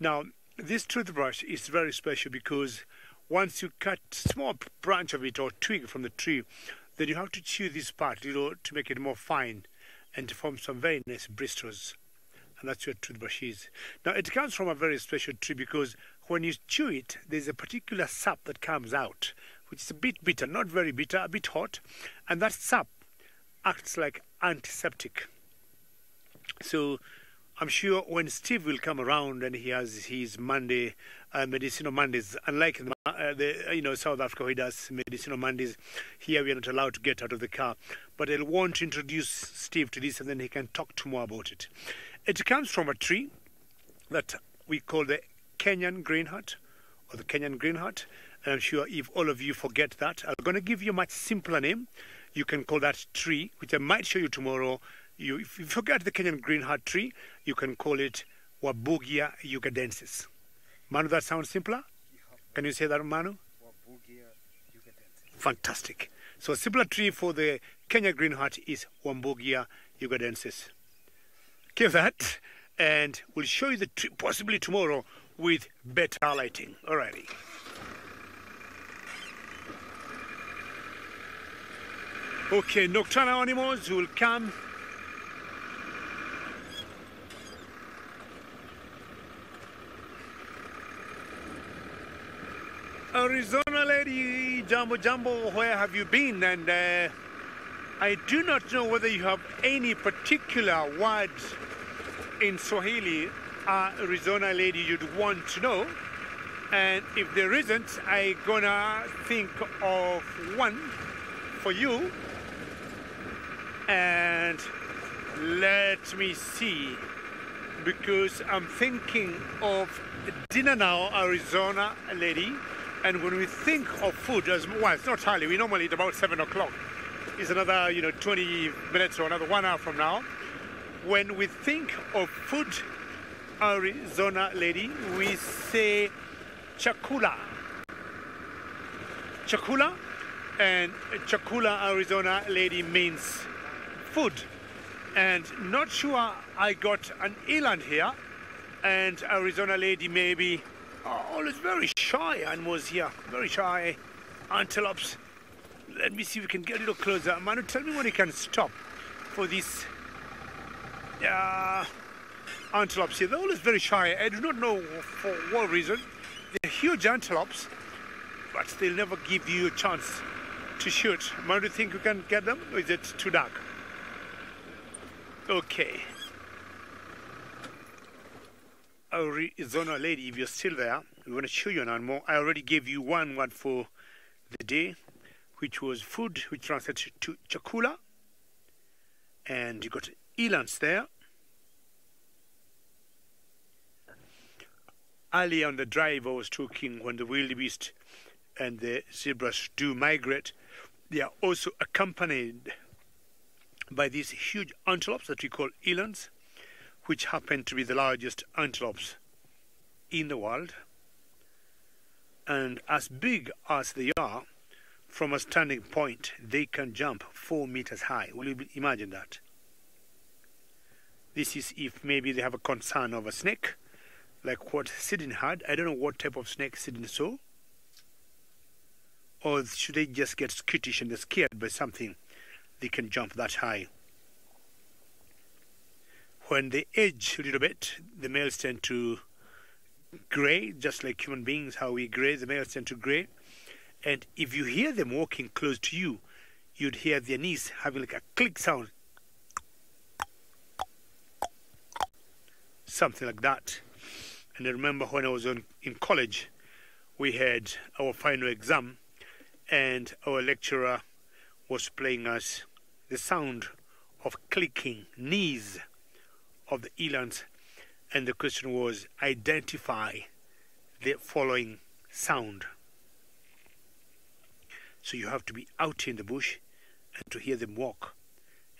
C: Now, this toothbrush is very special because once you cut a small branch of it or twig from the tree, then you have to chew this part, to make it more fine and to form some very nice bristles. And that's what toothbrush is. Now, it comes from a very special tree because when you chew it, there's a particular sap that comes out, which is a bit bitter, not very bitter, a bit hot. And that sap acts like antiseptic. So I'm sure when Steve will come around and he has his Monday, Medicinal Mondays, unlike the South Africa, he does Medicinal Mondays. Here we are not allowed to get out of the car. But I'll want to introduce Steve to this and then he can talk to more about it. It comes from a tree that we call the Kenyan greenheart or the Kenyan greenheart. And I'm sure if all of you forget that, I'm going to give you a much simpler name. You can call that tree, which I might show you tomorrow. If you forget the Kenyan greenheart tree, you can call it Wabugia ugandensis. Manu, that sounds simpler? Can you say that, Manu?
B: Wabugia ugandensis.
C: Fantastic. So a simpler tree for the Kenya greenheart is Wabugia ugandensis. Give that, and we'll show you the tree possibly tomorrow with better lighting. Alrighty. Okay, nocturnal animals will come. Arizona lady, Jumbo Jumbo, where have you been? And I do not know whether you have any particular words in Swahili, Arizona lady, you'd want to know. And if there isn't, I'm gonna think of one for you. And let me see, because I'm thinking of dinner now, Arizona lady. And when we think of food, well, it's not early, we normally eat about 7 o'clock. It's another, 20 minutes or another 1 hour from now. When we think of food, Arizona lady, we say chakula. Chakula, and chakula, Arizona lady, means food. And not sure I got an eland here, and Arizona lady maybe always very shy animals here, very shy antelopes. Let me see if we can get a little closer. Manu, tell me when you can stop for this antelopes here. They're always very shy. I do not know for what reason. They're huge antelopes, but they'll never give you a chance to shoot. Manu, do you think you can get them, or is it too dark? Okay. Arizona lady, if you're still there, we're going to show you an animal. I already gave you one word for the day, which was food, which translates to chakula. And you got elands there. Earlier on the drive, I was talking when the wildebeest and the zebras do migrate. They are also accompanied by these huge antelopes that we call elands, which happen to be the largest antelopes in the world. And as big as they are, from a standing point, they can jump 4 meters high. Will you imagine that? This is if maybe they have a concern of a snake, like what Sidin had. I don't know what type of snake Sidin saw. Or should they just get skittish and they're scared by something? They can jump that high. When they age a little bit, the males tend to grey, just like human beings, how we grey, the males tend to grey. And if you hear them walking close to you, you'd hear their knees having like a click sound. Something like that. And I remember when I was in college, we had our final exam, and our lecturer was playing us the sound of clicking knees of the elands, and the question was, identify the following sound. So you have to be out in the bush and to hear them walk,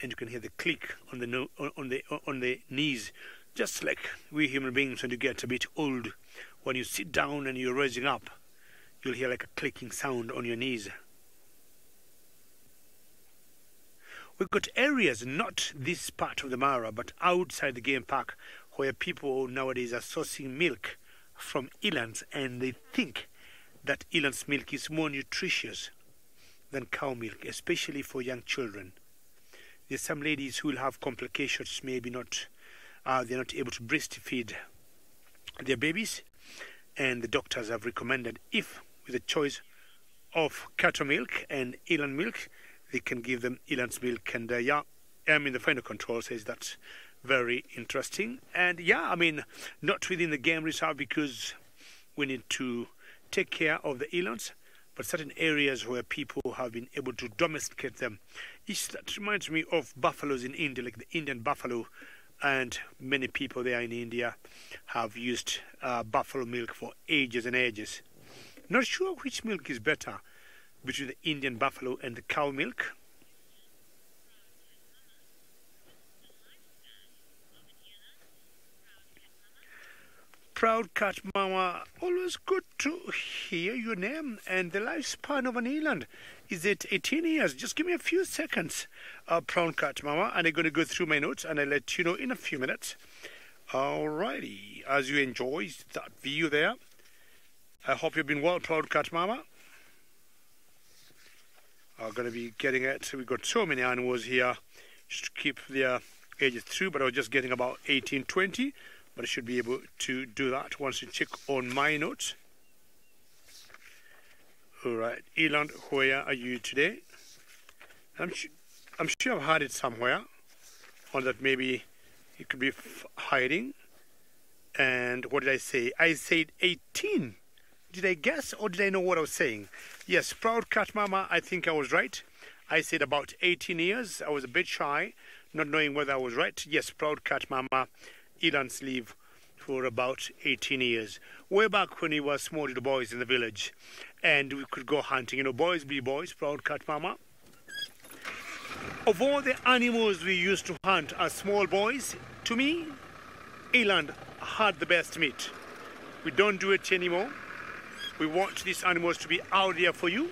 C: and you can hear the click on the knees, just like we human beings when you get a bit old. When you sit down and you're raising up, you'll hear like a clicking sound on your knees. We've got areas, not this part of the Mara, but outside the game park, where people nowadays are sourcing milk from elands, and they think that eland's milk is more nutritious than cow milk, especially for young children. There's some ladies who will have complications, maybe not, they're not able to breastfeed their babies, and the doctors have recommended, if with a choice of cattle milk and eland milk, they can give them eland's milk. And yeah, I mean, the final control says that's very interesting. And yeah, I mean, not within the game reserve, because we need to take care of the elands, but certain areas where people have been able to domesticate them. That reminds me of buffaloes in India, like the Indian buffalo, and many people there in India have used buffalo milk for ages and ages. Not sure which milk is better between the Indian buffalo and the cow milk. Proud Cat Mama, always good to hear your name. And the lifespan of an eland, is it 18 years? Just give me a few seconds, Proud Cat Mama, and I'm going to go through my notes and I'll let you know in a few minutes. Alrighty, as you enjoy that view there, I hope you've been well, Proud Cat Mama. I'm going to be getting it. We've got so many animals here just to keep their ages through, but I was just getting about 18, 20. But I should be able to do that once you check on my notes. Alright, eland, where are you today? I'm sure I've had it somewhere, or that maybe it could be hiding. And what did I say? I said 18. Did I guess, or did I know what I was saying? Yes, Proud Cat Mama, I think I was right. I said about 18 years. I was a bit shy, not knowing whether I was right. Yes, Proud Cat Mama, elands live for about 18 years. Way back when we were small little boys in the village, and we could go hunting. You know, boys be boys, Proud Cat Mama. Of all the animals we used to hunt as small boys, to me, eland had the best meat. We don't do it anymore. We want these animals to be out there for you.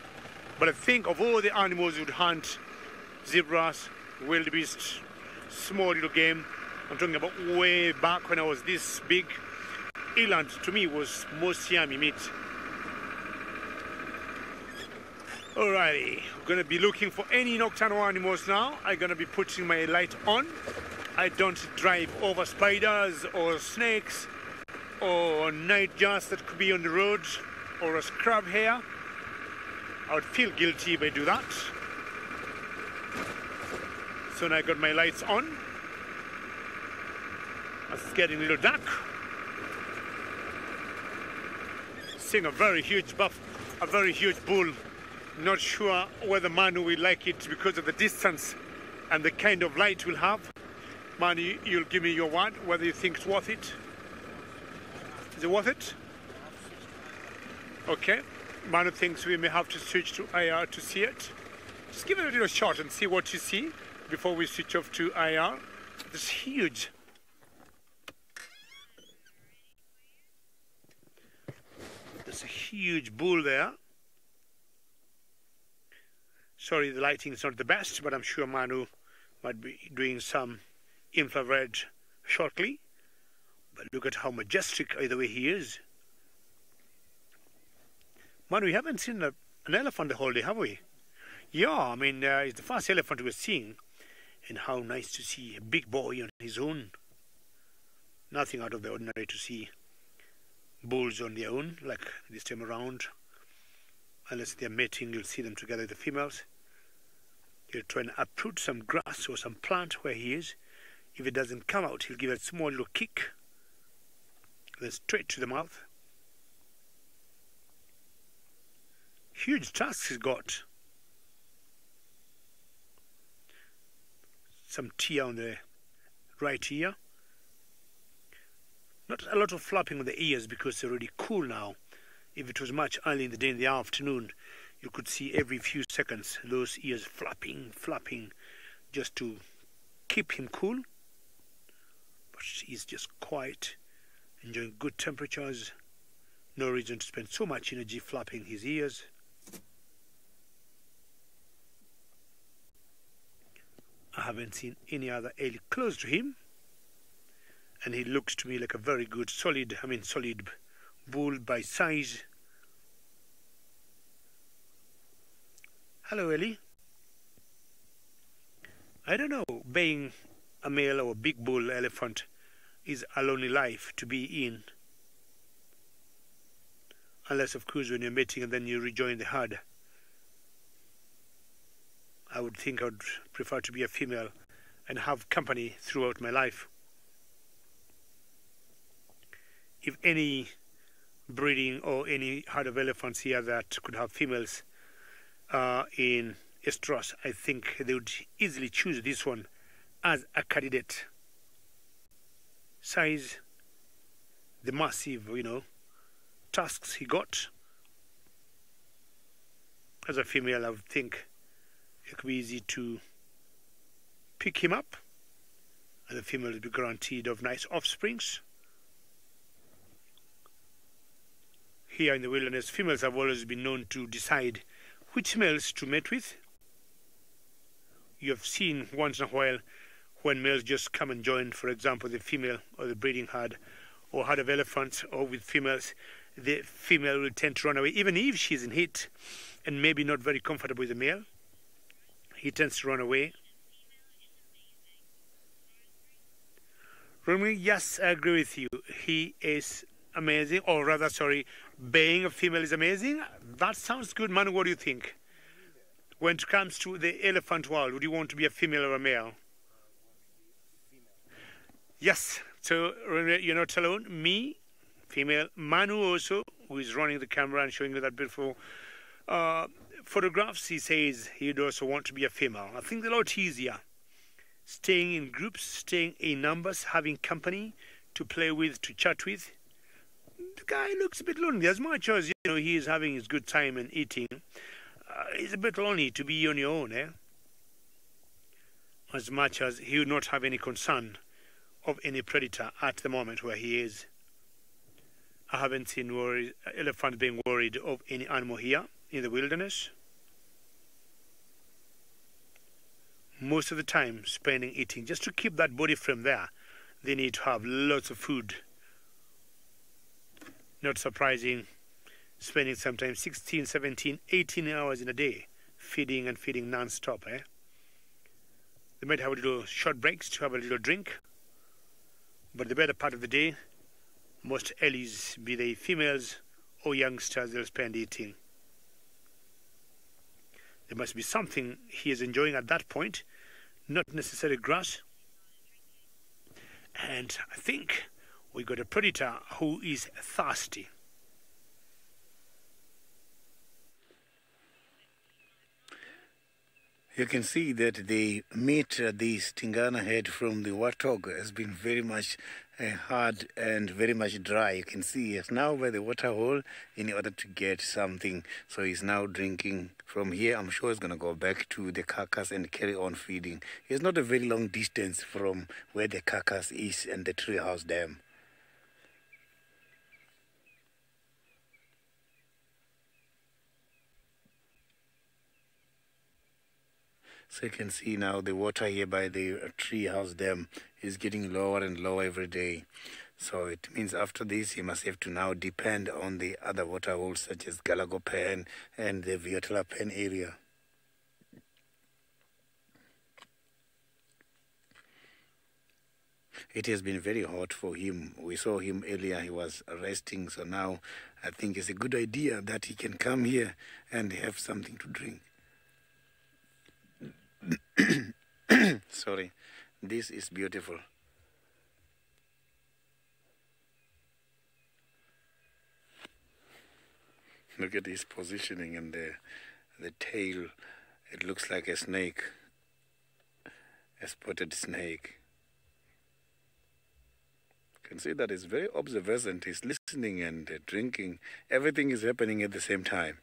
C: But I think of all the animals you'd hunt, zebras, wildebeest, small little game, I'm talking about way back when I was this big, eland to me was most yummy meat. Alrighty, we're going to be looking for any nocturnal animals now. I'm going to be putting my light on. I don't drive over spiders or snakes or nightjars that could be on the road, or a scrub hare. I would feel guilty if I do that. So now I got my lights on. It's getting a little dark. Seeing a very huge bull. Not sure whether Manu will like it because of the distance and the kind of light we'll have. Manu, you'll give me your word whether you think it's worth it. Is it worth it? Okay. Manu thinks we may have to switch to IR to see it. Just give it a little shot and see what you see before we switch off to IR. It's huge. There's a huge bull there. Sorry, the lighting is not the best, but I'm sure Manu might be doing some infrared shortly. But look at how majestic either way he is. Manu, we haven't seen an elephant the whole day, have we? Yeah, I mean, it's the first elephant we're seeing. And how nice to see a big boy on his own. Nothing out of the ordinary to see bulls on their own, like this time around. Unless they're mating, you'll see them together with the females. He'll try and uproot some grass or some plant where he is. If it doesn't come out, he'll give it a small little kick, then straight to the mouth. Huge tusks he's got. Some tear on the right ear. Not a lot of flapping on the ears because they're already cool now. If it was much early in the day, in the afternoon, you could see every few seconds those ears flapping, just to keep him cool. But he's just quiet, enjoying good temperatures. No reason to spend so much energy flapping his ears. I haven't seen any other elk close to him, and he looks to me like a very good solid bull by size. Hello, Ellie. I don't know, being a male or big bull elephant is a lonely life to be in. Unless, of course, when you're mating and then you rejoin the herd. I would think I would prefer to be a female and have company throughout my life. If any breeding or any herd of elephants here that could have females in estrus, I think they would easily choose this one as a candidate. Size, the massive, tusks he got. As a female, I would think it could be easy to pick him up, and the female will be guaranteed of nice offsprings. Here in the wilderness, females have always been known to decide which males to mate with. You have seen once in a while when males just come and join, for example, the female or the breeding herd or herd of elephants, or with females, the female will tend to run away, even if she's in heat and maybe not very comfortable with the male. He tends to run away. Rumi, yes, I agree with you. He is amazing, or rather, sorry, being a female is amazing. That sounds good. Manu, what do you think? When it comes to the elephant world, would you want to be a female or a male? Yes, so you're not alone. Me, female. Manu also, who is running the camera and showing you that beautiful photographs, he says he'd also want to be a female. I think it's a lot easier. Staying in groups, staying in numbers, having company to play with, to chat with. The guy looks a bit lonely. As much as, he is having his good time and eating, it's a bit lonely to be on your own, As much as he would not have any concern of any predator at the moment where he is. I haven't seen elephants being worried of any animal here in the wilderness. Most of the time spending eating, just to keep that body frame there, they need to have lots of food. Not surprising, spending sometimes 16, 17, 18 hours in a day feeding and feeding non-stop. They might have a little short breaks to have a little drink, but the better part of the day, most ellies, be they females or youngsters, they'll spend eating. There must be something he is enjoying at that point, not necessarily grass. And I think we got a predator who is thirsty.
B: You can see that the meat the Stingana had from the warthog has been very much hard and very much dry. You can see he's now by the water hole in order to get something. So he's now drinking from here. I'm sure he's going to go back to the carcass and carry on feeding. It's not a very long distance from where the carcass is and the treehouse dam. So you can see now the water here by the treehouse dam is getting lower and lower every day. So it means after this he must have to now depend on the other water holes such as Galago Pen and the Viotla Pen area. It has been very hot for him. We saw him earlier, he was resting, so now I think it's a good idea that he can come here and have something to drink. Sorry, this is beautiful. Look at his positioning and the tail. It looks like a snake, a spotted snake. You can see that he's very observant. He's listening and drinking. Everything is happening at the same time.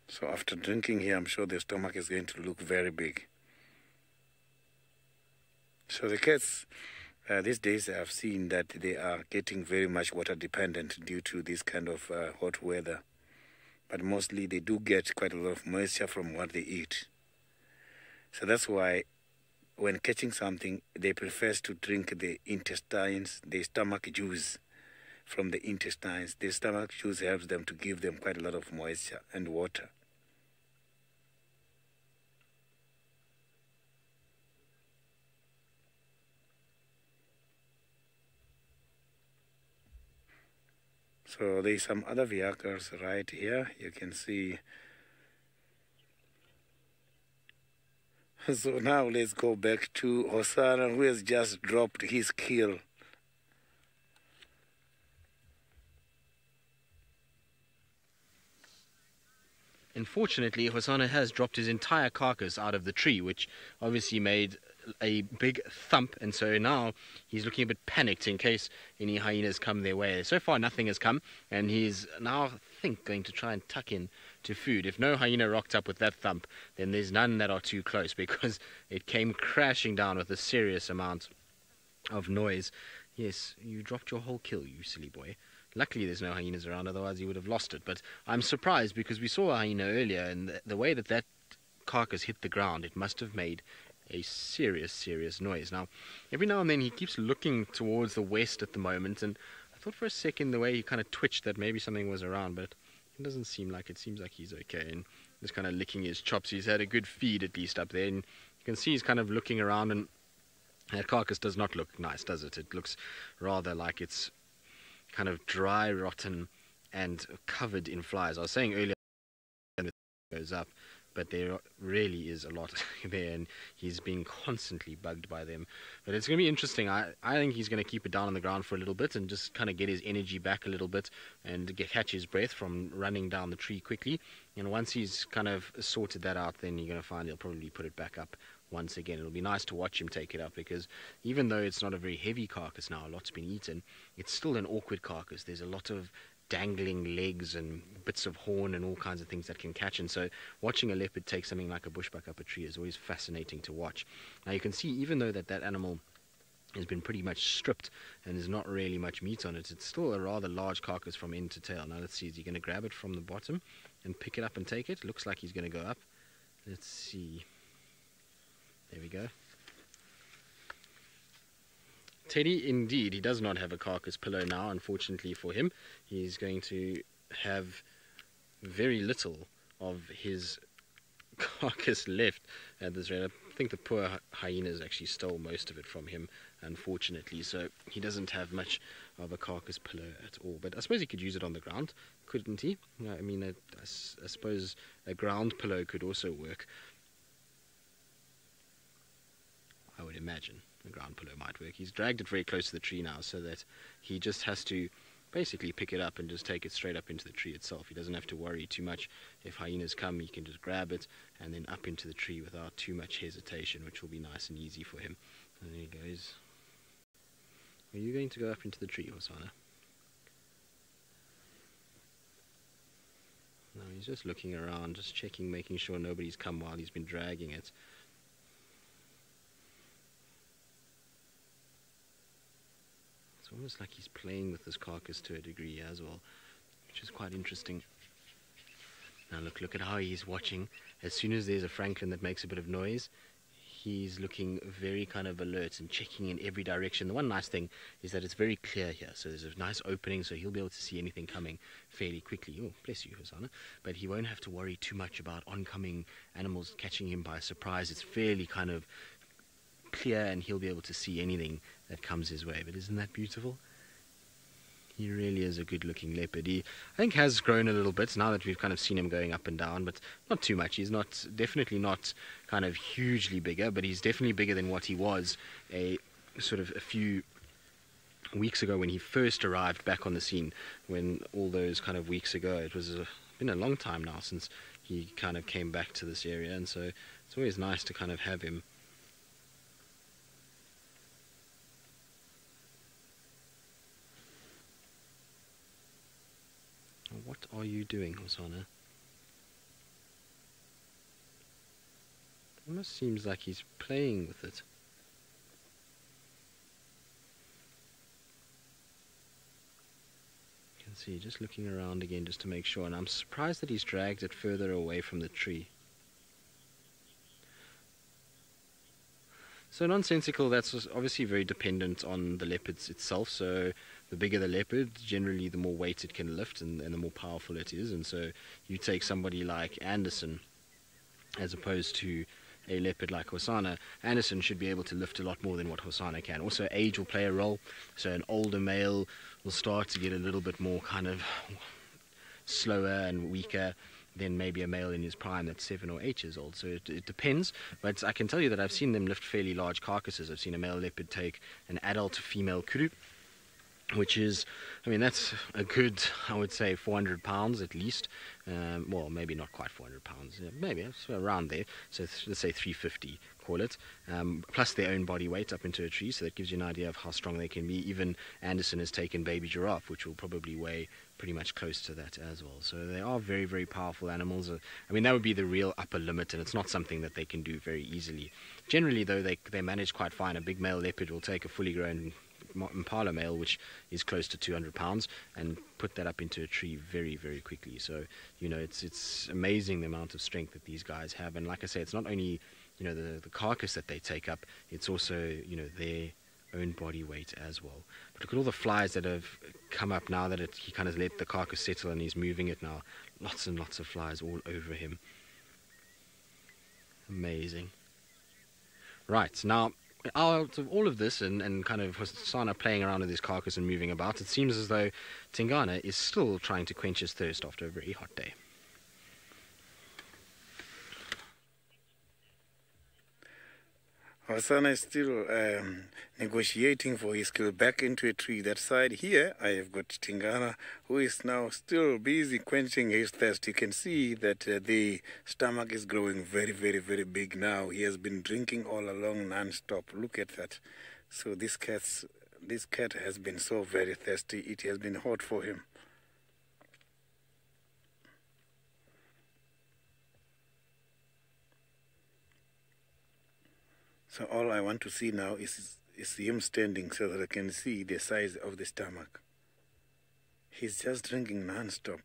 B: So after drinking here, I'm sure the stomach is going to look very big. So the cats, these days I've seen that they are getting very much water dependent due to this kind of hot weather. But mostly they do get quite a lot of moisture from what they eat. So that's why when catching something, they prefer to drink the intestines, the stomach juice from the intestines. The stomach juice helps them to give them quite a lot of moisture and water. So there's some other vehicles right here. You can see. So now let's go back to Hosanna, who has just dropped his kill.
D: Unfortunately, Hosanna has dropped his entire carcass out of the tree, which obviously made a big thump, and so now he's looking a bit panicked in case any hyenas come their way. So far nothing has come, and he's now, I think, going to try and tuck in to food. If no hyena rocked up with that thump, then there's none that are too close, because it came crashing down with a serious amount of noise. Yes, you dropped your whole kill, you silly boy. Luckily there's no hyenas around, otherwise he would have lost it. But I'm surprised, because we saw a hyena earlier, and the way that carcass hit the ground, it must have made a serious noise. Now, every now and then he keeps looking towards the west at the moment, and I thought for a second the way he kind of twitched that maybe something was around, but it doesn't seem like it. Seems like he's okay, and just kind of licking his chops. He's had a good feed at least up there, and you can see he's kind of looking around, and that carcass does not look nice, does it? It looks rather like it's kind of dry, rotten, and covered in flies. I was saying earlier it goes up, but there really is a lot there, and he's being constantly bugged by them. But it's going to be interesting. I think he's going to keep it down on the ground for a little bit and just kind of get his energy back a little bit and catch his breath from running down the tree quickly. And once he's kind of sorted that out, then you're going to find he'll probably put it back up once again. It'll be nice to watch him take it up, because even though it's not a very heavy carcass now, a lot's been eaten, it's still an awkward carcass. There's a lot of dangling legs and bits of horn and all kinds of things that can catch, and so watching a leopard take something like a bushbuck up a tree is always fascinating to watch. Now you can see, even though that animal has been pretty much stripped and there's not really much meat on it, it's still a rather large carcass from end to tail. Now let's see, is he going to grab it from the bottom and pick it up and take it? Looks like he's going to go up. Let's see. There we go. Teddy, indeed, he does not have a carcass pillow now, unfortunately for him. He's going to have very little of his carcass left at this rate. I think the poor hyenas actually stole most of it from him, unfortunately, so he doesn't have much of a carcass pillow at all. But I suppose he could use it on the ground, couldn't he? I mean, I suppose a ground pillow could also work. I would imagine a ground pillow might work. He's dragged it very close to the tree now, so that he just has to basically pick it up and just take it straight up into the tree itself. He doesn't have to worry too much. If hyenas come, he can just grab it and then up into the tree without too much hesitation, which will be nice and easy for him. And there he goes. Are you going to go up into the tree, Hosanna? No, he's just looking around, just checking, making sure nobody's come while he's been dragging it. It's almost like he's playing with this carcass to a degree as well, which is quite interesting. Now look at how he's watching. As soon as there's a francolin that makes a bit of noise, he's looking very kind of alert and checking in every direction. The one nice thing is that it's very clear here, so there's a nice opening, so he'll be able to see anything coming fairly quickly. Oh, bless you, Hosanna. But he won't have to worry too much about oncoming animals catching him by surprise. It's fairly kind of clear, and he'll be able to see anything that comes his way. But isn't that beautiful? He really is a good-looking leopard. He, I think, has grown a little bit now that we've kind of seen him going up and down, but not too much. He's definitely not kind of hugely bigger, but he's definitely bigger than what he was a few weeks ago when he first arrived back on the scene. When all those kind of weeks ago, it was been a long time now since he kind of came back to this area, and so it's always nice to kind of have him. What are you doing, Hosanna? It almost seems like he's playing with it. You can see, just looking around again just to make sure, and I'm surprised that he's dragged it further away from the tree. So nonsensical, that's obviously very dependent on the leopard itself, so the bigger the leopard, generally the more weight it can lift and the more powerful it is. And so you take somebody like Anderson as opposed to a leopard like Hosanna. Anderson should be able to lift a lot more than what Hosanna can. Also, age will play a role, so an older male will start to get a little bit more kind of slower and weaker than maybe a male in his prime that's 7 or 8 years old. So it depends, but I can tell you that I've seen them lift fairly large carcasses. I've seen a male leopard take an adult female kuru, which is, I mean, that's a good, I would say, 400 pounds at least. Well, maybe not quite 400 pounds, maybe it's around there. So let's say 350, call it, plus their own body weight up into a tree. So that gives you an idea of how strong they can be. Even Anderson has taken baby giraffe, which will probably weigh pretty much close to that as well. So they are very, very powerful animals. I mean, that would be the real upper limit, and it's not something that they can do very easily. Generally, though, they manage quite fine. A big male leopard will take a fully grown impala male, which is close to 200 pounds, and put that up into a tree very, very quickly. So, you know, it's amazing the amount of strength that these guys have. And like I say, it's not only, you know, the carcass that they take up, it's also, you know, their own body weight as well. But look at all the flies that have come up now that he kind of let the carcass settle and he's moving it now. Lots and lots of flies all over him. Amazing. Right, now, out of all of this and kind of Hosanna playing around with his carcass and moving about, it seems as though Tingana is still trying to quench his thirst after a very hot day.
B: Hosanna is still negotiating for his skill back into a tree. That side here, I have got Tingana, who is now still busy quenching his thirst. You can see that the stomach is growing very, very, very big now. He has been drinking all along non-stop. Look at that. So this cat has been so very thirsty. It has been hot for him. So all I want to see now is him standing so that I can see the size of the stomach. He's just drinking non-stop.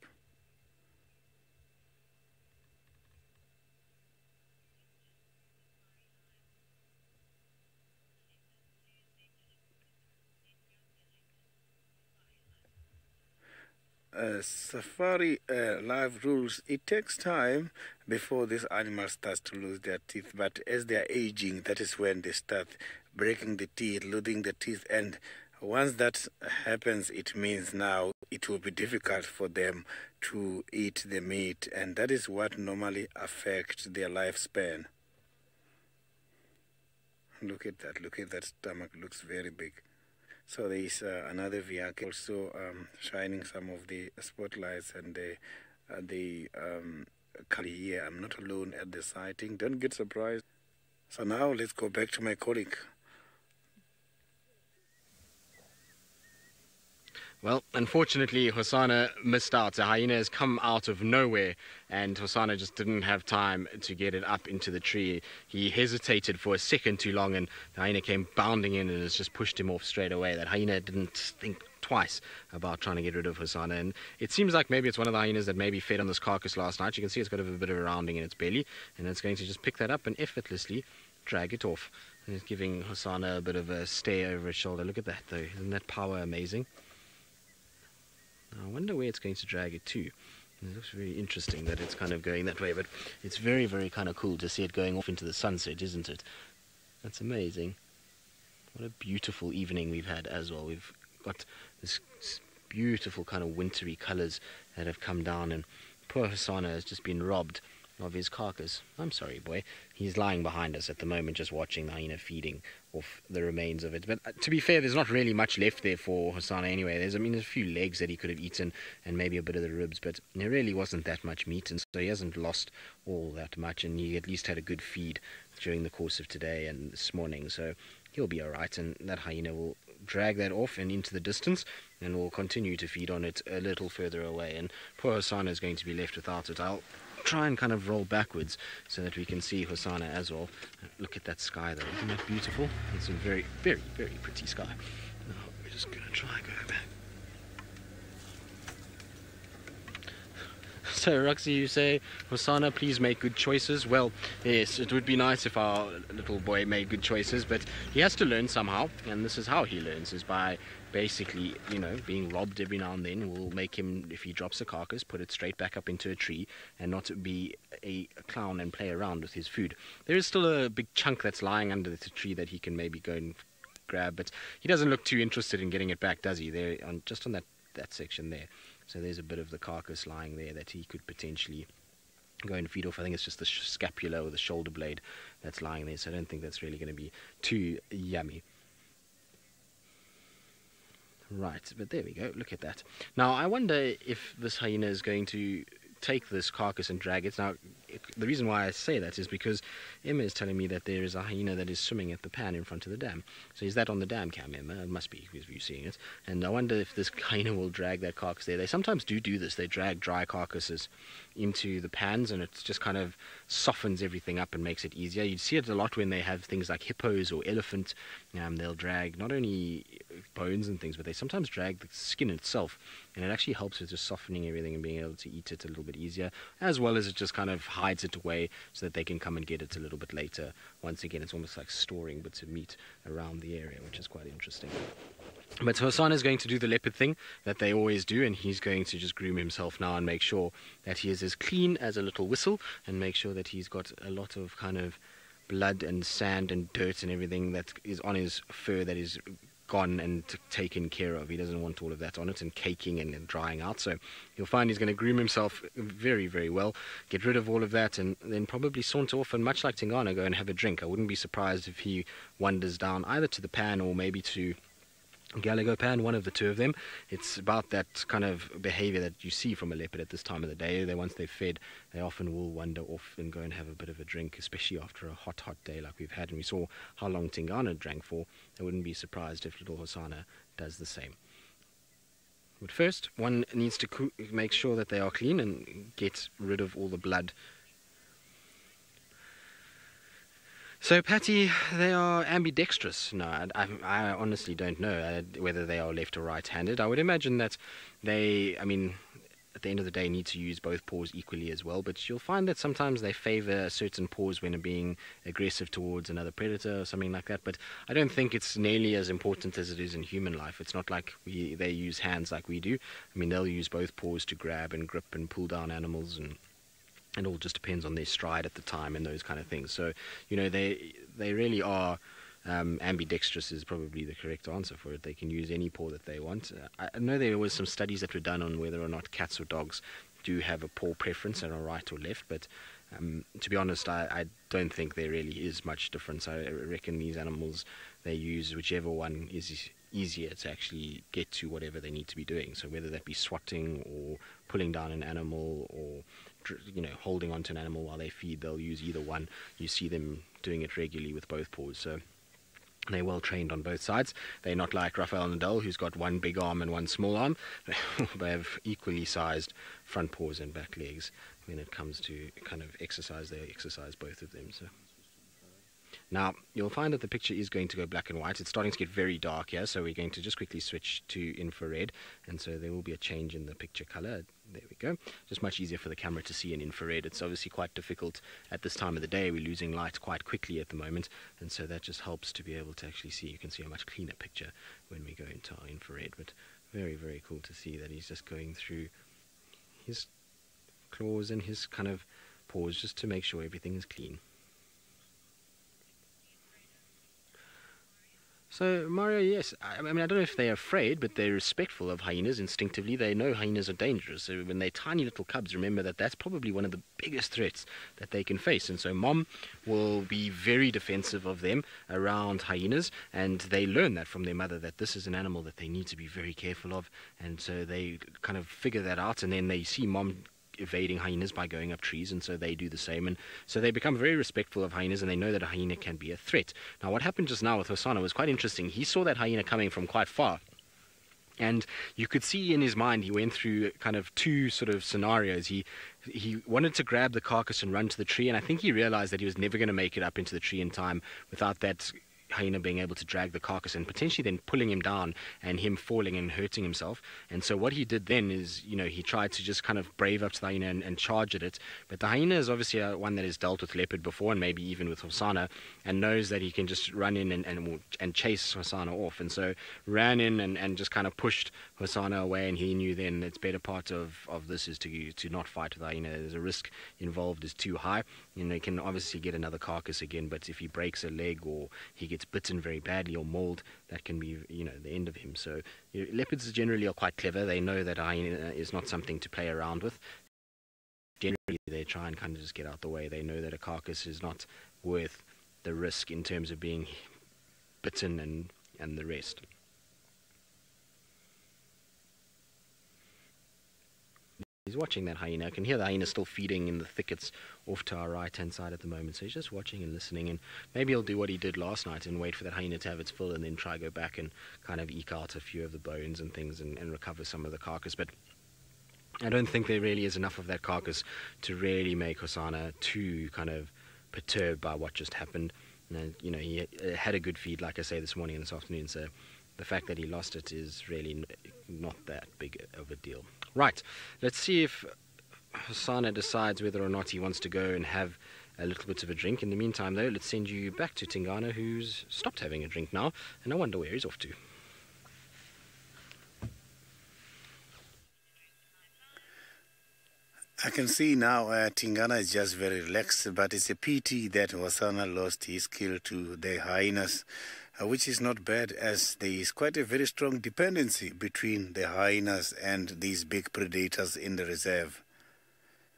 B: Safari live rules, it takes time before this animal starts to lose their teeth, but as they are aging, that is when they start breaking the teeth, losing the teeth, and once that happens, it means now it will be difficult for them to eat the meat, and that is what normally affects their lifespan. Look at that stomach, looks very big. So there is another vehicle also shining some of the spotlights and the color here. I'm not alone at the sighting. Don't get surprised. So now let's go back to my colleague.
D: Well, unfortunately, Hosanna missed out. The hyena has come out of nowhere, and Hosanna just didn't have time to get it up into the tree. He hesitated for a second too long, and the hyena came bounding in and has just pushed him off straight away. That hyena didn't think twice about trying to get rid of Hosanna, and it seems like maybe it's one of the hyenas that maybe fed on this carcass last night. You can see it's got a bit of a rounding in its belly, and it's going to just pick that up and effortlessly drag it off. And he's giving Hosanna a bit of a stare over his shoulder. Look at that, though. Isn't that power amazing? Now, I wonder where it's going to drag it to. It looks very interesting that it's kind of going that way, but it's very, very kind of cool to see it going off into the sunset, isn't it? That's amazing. What a beautiful evening we've had as well. We've got this beautiful kind of wintry colours that have come down, and poor Hosanna has just been robbed of his carcass. I'm sorry, boy. He's lying behind us at the moment, just watching the hyena feeding off the remains of it. But to be fair, there's not really much left there for Hosanna anyway. There's a few legs that he could have eaten, and maybe a bit of the ribs, but there really wasn't that much meat, and so he hasn't lost all that much, and he at least had a good feed during the course of today and this morning, so he'll be alright, and that hyena will drag that off and into the distance, and will continue to feed on it a little further away, and poor Hosanna is going to be left without it. I'll try and kind of roll backwards so that we can see Hosanna as well. Look at that sky though, isn't that beautiful? It's a very, very, very pretty sky. Now we're just going to try and go back. So, Roxy, you say, Hosanna, please make good choices. Well, yes, it would be nice if our little boy made good choices, but he has to learn somehow, and this is how he learns, is by basically, being robbed every now and then. Will make him, if he drops a carcass, put it straight back up into a tree and not be a clown and play around with his food. There is still a big chunk that's lying under the tree that he can maybe go and grab, but he doesn't look too interested in getting it back, does he? There, just on that section there. So there's a bit of the carcass lying there that he could potentially go and feed off. I think it's just the scapula or the shoulder blade that's lying there, so I don't think that's really going to be too yummy. Right, but there we go, look at that. Now, I wonder if this hyena is going to take this carcass and drag it. Now, the reason why I say that is because Emma is telling me that there is a hyena that is swimming at the pan in front of the dam. So is that on the dam cam, Emma? It must be, because you're seeing it. And I wonder if this hyena will drag that carcass there. They sometimes do this. They drag dry carcasses into the pans, and it just kind of softens everything up and makes it easier. You see it a lot when they have things like hippos or elephant. They'll drag not only bones and things, but they sometimes drag the skin itself, and it actually helps with just softening everything and being able to eat it a little bit easier, as well as it just kind of hides it away so that they can come and get it a little bit later. Once again, it's almost like storing bits of meat around the area, which is quite interesting. But Hosanna is going to do the leopard thing that they always do, and he's going to just groom himself now and make sure that he is as clean as a little whistle, and make sure that he's got a lot of kind of blood and sand and dirt and everything that is on his fur that is gone and taken care of. He doesn't want all of that on it and caking and drying out, so you'll find he's going to groom himself very, very well, get rid of all of that, and then probably saunter off and, much like Tingana, go and have a drink. I wouldn't be surprised if he wanders down either to the pan or maybe to Gallagher pan, one of the two of them. It's about that kind of behavior that you see from a leopard at this time of the day. Once they've fed, they often will wander off and go and have a bit of a drink, especially after a hot day like we've had. And we saw how long Tingana drank for. I wouldn't be surprised if little Hosanna does the same. But first, one needs to make sure that they are clean and get rid of all the blood. So, Patty, they are ambidextrous. No, I honestly don't know whether they are left or right-handed. I would imagine that they, at the end of the day, need to use both paws equally as well, but you'll find that sometimes they favor certain paws when being aggressive towards another predator or something like that, but I don't think it's nearly as important as it is in human life. It's not like they use hands like we do. They'll use both paws to grab and grip and pull down animals, and it all just depends on their stride at the time and those kind of things. So, they really are ambidextrous is probably the correct answer for it. They can use any paw that they want. I know there was some studies that were done on whether or not cats or dogs do have a paw preference and are right or left, but to be honest, I don't think there really is much difference. I reckon these animals, they use whichever one is easier to actually get to whatever they need to be doing. So whether that be swatting or pulling down an animal or holding onto an animal while they feed, they'll use either one. You see them doing it regularly with both paws, so they're well trained on both sides. They're not like Rafael Nadal, who's got one big arm and one small arm. They have equally sized front paws and back legs. When it comes to kind of exercise, they exercise both of them. So Now, you'll find that the picture is going to go black and white. It's starting to get very dark here, so we're going to just quickly switch to infrared, and so there will be a change in the picture color. There we go. Just much easier for the camera to see in infrared. It's obviously quite difficult at this time of the day. We're losing light quite quickly at the moment, and so that just helps to be able to actually see. You can see a much cleaner picture when we go into our infrared, but very, very cool to see that he's just going through his claws and his kind of paws just to make sure everything is clean. So, Mario, yes, I mean, I don't know if they're afraid, but they're respectful of hyenas instinctively. They know hyenas are dangerous. So when they're tiny little cubs, remember that that's probably one of the biggest threats that they can face. And so mom will be very defensive of them around hyenas, and they learn that from their mother, that this is an animal that they need to be very careful of. And so they kind of figure that out, and then they see mom evading hyenas by going up trees, and so they do the same, and so they become very respectful of hyenas, and they know that a hyena can be a threat. Now, what happened just now with Hosanna was quite interesting. He saw that hyena coming from quite far, and you could see in his mind he went through kind of two sort of scenarios. He wanted to grab the carcass and run to the tree, and I think he realized that he was never going to make it up into the tree in time without that hyena being able to drag the carcass and potentially then pulling him down and him falling and hurting himself. And so what he did then is, you know, he tried to just kind of brave up to the hyena and charge at it. But the hyena is obviously one that has dealt with leopard before, and maybe even with Hosanna, and knows that he can just run in and chase Hosanna off. And so ran in and just kind of pushed Hosanna away, and he knew then it's better part of this is to not fight with the hyena. There's a risk involved is too high. You know, he can obviously get another carcass again, but if he breaks a leg or he gets bitten very badly or mauled, that can be, you know, the end of him. So leopards generally are quite clever. They know that hyena is not something to play around with. Generally, they try and kind of just get out the way. They know that a carcass is not worth the risk in terms of being bitten and the rest. He's watching that hyena. I can hear the hyena still feeding in the thickets off to our right-hand side at the moment. So he's just watching and listening, and maybe he'll do what he did last night and wait for that hyena to have its fill and then try go back and kind of eke out a few of the bones and things and recover some of the carcass. But I don't think there really is enough of that carcass to really make Hosanna too kind of perturbed by what just happened. And, you know, he had a good feed, like I say, this morning and this afternoon, so the fact that he lost it is really not that big of a deal. Right, let's see if Hosanna decides whether or not he wants to go and have a little bit of a drink. In the meantime, though, let's send you back to Tingana, who's stopped having a drink now, and I wonder where he's off to.
B: I can see now Tingana is just very relaxed, but it's a pity that Hosanna lost his kill to the hyenas, which is not bad, as there is quite a very strong dependency between the hyenas and these big predators in the reserve.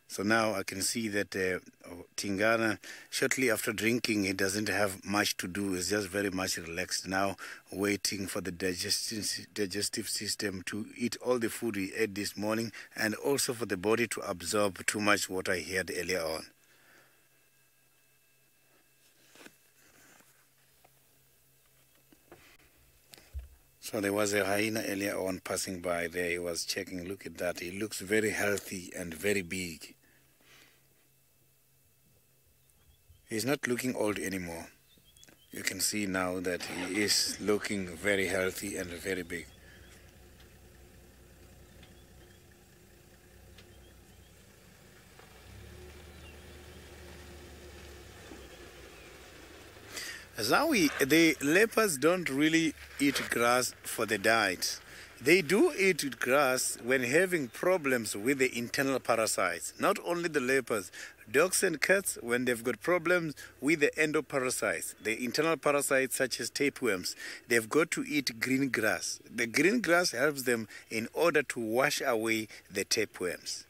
B: So now I can see that Tingana, shortly after drinking, he doesn't have much to do. He's just very much relaxed now, waiting for the digestive system to eat all the food he ate this morning, and also for the body to absorb too much water he had earlier on. So there was a hyena earlier on passing by there. He was checking. Look at that. He looks very healthy and very big. He's not looking old anymore. You can see now that he is looking very healthy and very big. Zawi, the leopards don't really eat grass for the diet. They do eat grass when having problems with the internal parasites. Not only the leopards, dogs and cats, when they've got problems with the endoparasites, the internal parasites such as tapeworms, they've got to eat green grass. The green grass helps them in order to wash away the tapeworms.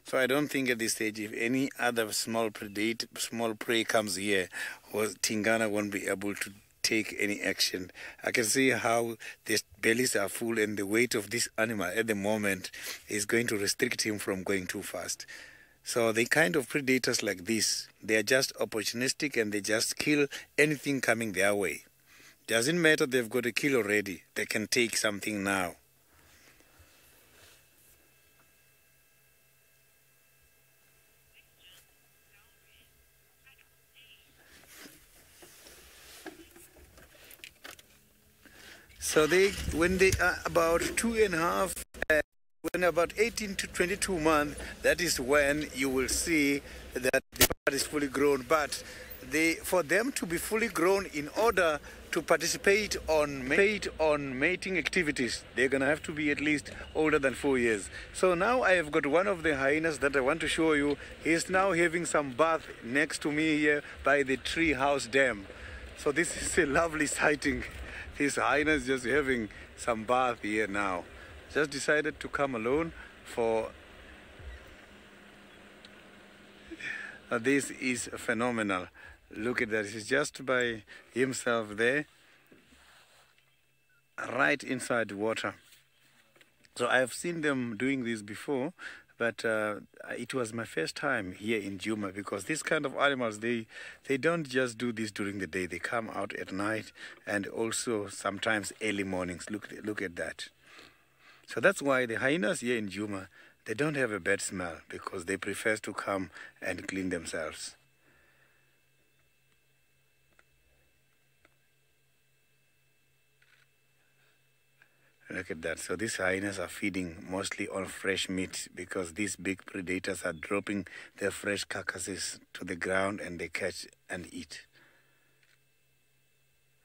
B: So I don't think at this stage, if any other small prey comes here, Tingana won't be able to take any action. I can see how their bellies are full, and the weight of this animal at the moment is going to restrict him from going too fast. So the kind of predators like this, they are just opportunistic, and they just kill anything coming their way. Doesn't matter, they've got a kill already. They can take something now. So when they are about 2.5, when about 18 to 22 months, that is when you will see that the bird is fully grown. But for them to be fully grown, in order to participate on mating activities, they're gonna have to be at least older than 4 years. So now I have got one of the hyenas that I want to show you. He's now having some bath next to me here by the tree house dam. So this is a lovely sighting. This hyena is just having some bath here now. Just decided to come alone for... this is phenomenal. Look at that. He's just by himself there, right inside the water. So I have seen them doing this before, but it was my first time here in Djuma, because these kind of animals, they don't just do this during the day. They come out at night and also sometimes early mornings. Look at that. So that's why the hyenas here in Djuma, they don't have a bad smell, because they prefer to come and clean themselves. Look at that. So these hyenas are feeding mostly on fresh meat, because these big predators are dropping their fresh carcasses to the ground and they catch and eat.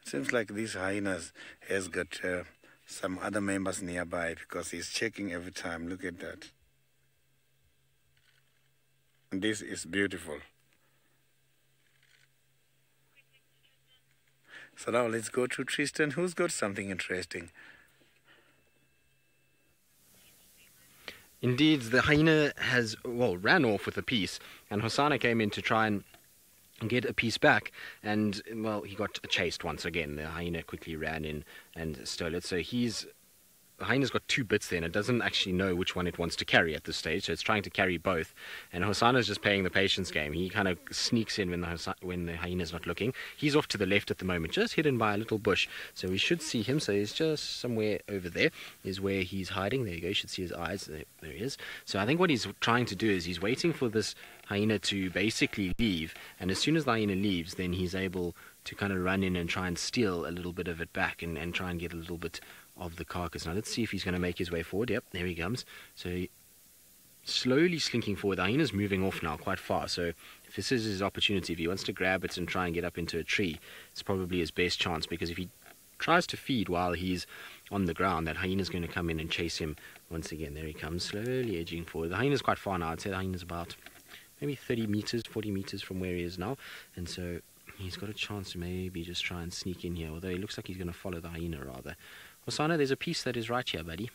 B: It seems like these hyenas has got some other members nearby, because he's checking every time. Look at that. And this is beautiful. So now let's go to Tristan, who's got something interesting.
D: Indeed, the hyena has, ran off with a piece, and Hosanna came in to try and get a piece back, and, he got chased once again. The hyena quickly ran in and stole it, so the hyena's got two bits there, and it doesn't actually know which one it wants to carry at this stage, so it's trying to carry both. And Hosanna's just playing the patience game. He kind of sneaks in when the hyena's not looking. He's off to the left at the moment, just hidden by a little bush, so we should see him. So he's just somewhere over there is where he's hiding. There you go, you should see his eyes. There he is. So I think what he's trying to do is he's waiting for this hyena to basically leave, and as soon as the hyena leaves, then he's able to kind of run in and try and steal a little bit of it back and try and get a little bit of the carcass. Now let's see if he's going to make his way forward. Yep, there he comes. So slowly slinking forward. The hyena's moving off now quite far, so if this is his opportunity, if he wants to grab it and try and get up into a tree, it's probably his best chance, because if he tries to feed while he's on the ground, that hyena's going to come in and chase him once again. There he comes, slowly edging forward. The hyena's quite far now. I'd say the hyena's about maybe 30 meters, 40 meters from where he is now, and so he's got a chance to maybe just try and sneak in here, although it looks like he's going to follow the hyena rather. Hosanna, there's a piece that is right here, buddy.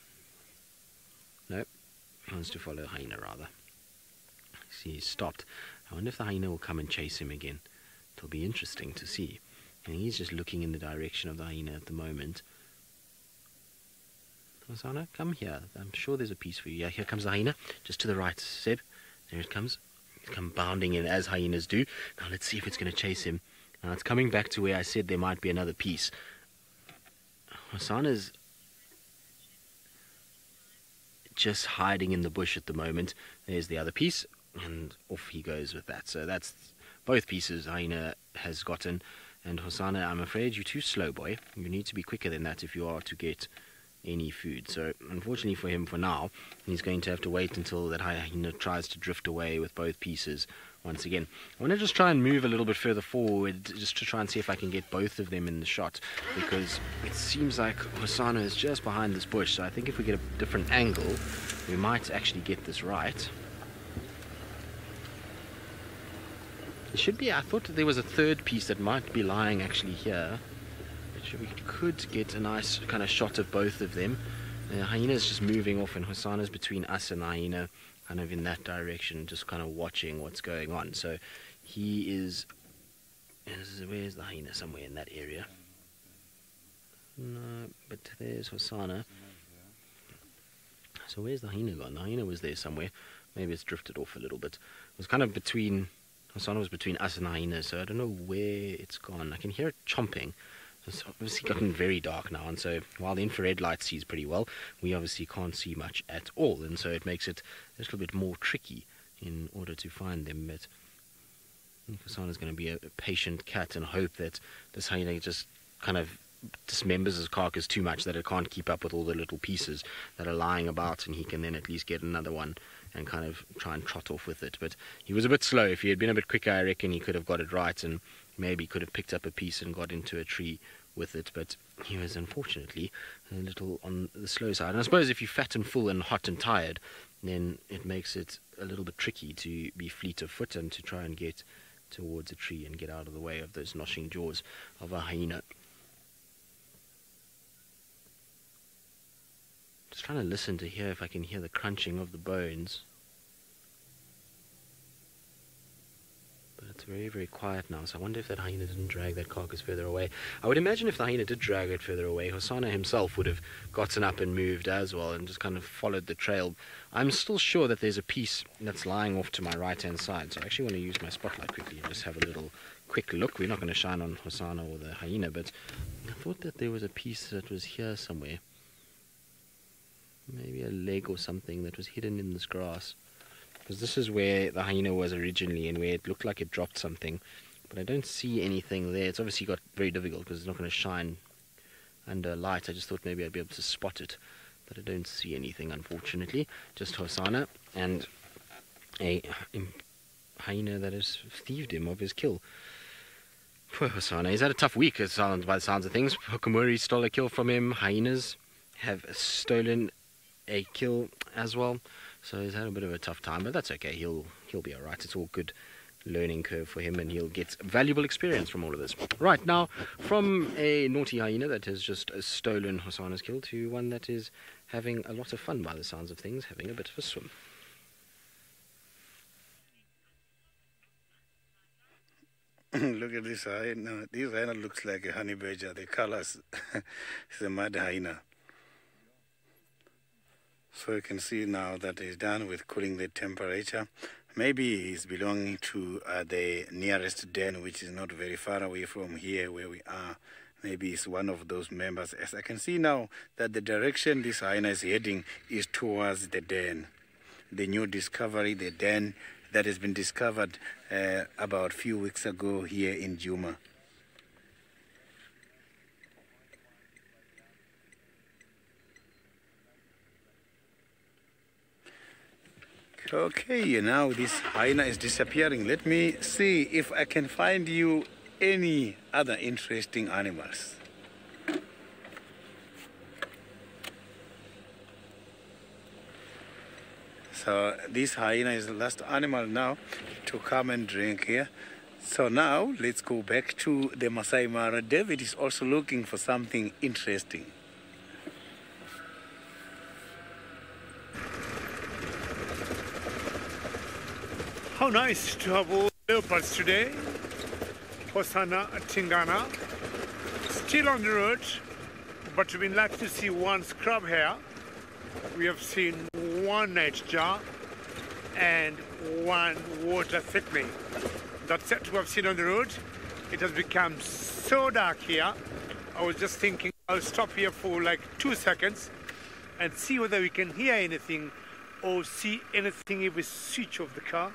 D: No, he wants to follow the hyena rather. See, he's stopped. I wonder if the hyena will come and chase him again. It'll be interesting to see. And he's just looking in the direction of the hyena at the moment. Hosanna, come here. I'm sure there's a piece for you. Yeah, here comes the hyena. Just to the right, Seb. There it comes. It's come bounding in as hyenas do. Now let's see if it's going to chase him. Now it's coming back to where I said there might be another piece. Hosanna's just hiding in the bush at the moment. There's the other piece, and off he goes with that. So that's both pieces hyena has gotten. And Hosanna, I'm afraid you're too slow, boy. You need to be quicker than that if you are to get any food. So unfortunately for him, for now, he's going to have to wait until that hyena tries to drift away with both pieces once again. I want to just try and move a little bit further forward, just to try and see if I can get both of them in the shot, because it seems like Hosanna is just behind this bush. So I think if we get a different angle, we might actually get this right. It should be, I thought there was a third piece that might be lying actually here. We could get a nice kind of shot of both of them. The hyena's just moving off, and Hosanna's between us and the hyena, kind of in that direction, just kind of watching what's going on. So he is... Where's the hyena? Somewhere in that area. No, but there's Hosanna. So where's the hyena gone? The hyena was there somewhere. Maybe it's drifted off a little bit. It was kind of between... Hosanna was between us and the hyena, so I don't know where it's gone. I can hear it chomping. It's obviously gotten very dark now, and so while the infrared light sees pretty well, we obviously can't see much at all, and so it makes it a little bit more tricky in order to find them. But Hosana's going to be a patient cat and hope that this hyena just kind of dismembers his carcass too much that it can't keep up with all the little pieces that are lying about, and he can then at least get another one and kind of try and trot off with it. But he was a bit slow. If he had been a bit quicker, I reckon he could have got it right and maybe could have picked up a piece and got into a tree with it. But he was unfortunately a little on the slow side. And I suppose if you're fat and full and hot and tired, then it makes it a little bit tricky to be fleet of foot and to try and get towards a tree and get out of the way of those gnashing jaws of a hyena. Just trying to listen to hear if I can hear the crunching of the bones. But it's very, very quiet now, so I wonder if that hyena didn't drag that carcass further away. I would imagine if the hyena did drag it further away, Hosana himself would have gotten up and moved as well and just kind of followed the trail. I'm still sure that there's a piece that's lying off to my right-hand side, so I actually want to use my spotlight quickly and just have a little quick look. We're not going to shine on Hosana or the hyena, but I thought that there was a piece that was here somewhere. Maybe a leg or something that was hidden in this grass. Because this is where the hyena was originally and where it looked like it dropped something. But I don't see anything there. It's obviously got very difficult because it's not going to shine under light. I just thought maybe I'd be able to spot it. But I don't see anything, unfortunately. Just Hosana and a hyena that has thieved him of his kill. Poor Hosana. He's had a tough week by the sounds of things. Hokomori stole a kill from him. Hyenas have stolen a kill as well, so he's had a bit of a tough time, but that's okay. He'll be alright. It's all good learning curve for him, and he'll get valuable experience from all of this. Right, now from a naughty hyena that has just stolen Hosana's kill to one that is having a lot of fun by the sounds of things, having a bit of a swim.
B: Look at this hyena. This hyena looks like a honey badger. The colors, it's a mud hyena. So you can see now that he's done with cooling the temperature. Maybe he's belonging to the nearest den, which is not very far away from here where we are. Maybe it's one of those members. As I can see now that the direction this hyena is heading is towards the den. The new discovery, the den that has been discovered about a few weeks ago here in Djuma. Okay, now this hyena is disappearing. Let me see if I can find you any other interesting animals. So this hyena is the last animal now to come and drink here. So now let's go back to the Masai Mara. David is also looking for something interesting.
C: How nice to have all leopards today. Hosana, Tingana, still on the road, but we've been lucky to see one scrub hare. We have seen one nightjar and one water thickening. That's it we have seen on the road. It has become so dark here. I was just thinking I'll stop here for like 2 seconds and see whether we can hear anything or see anything if we switch off the car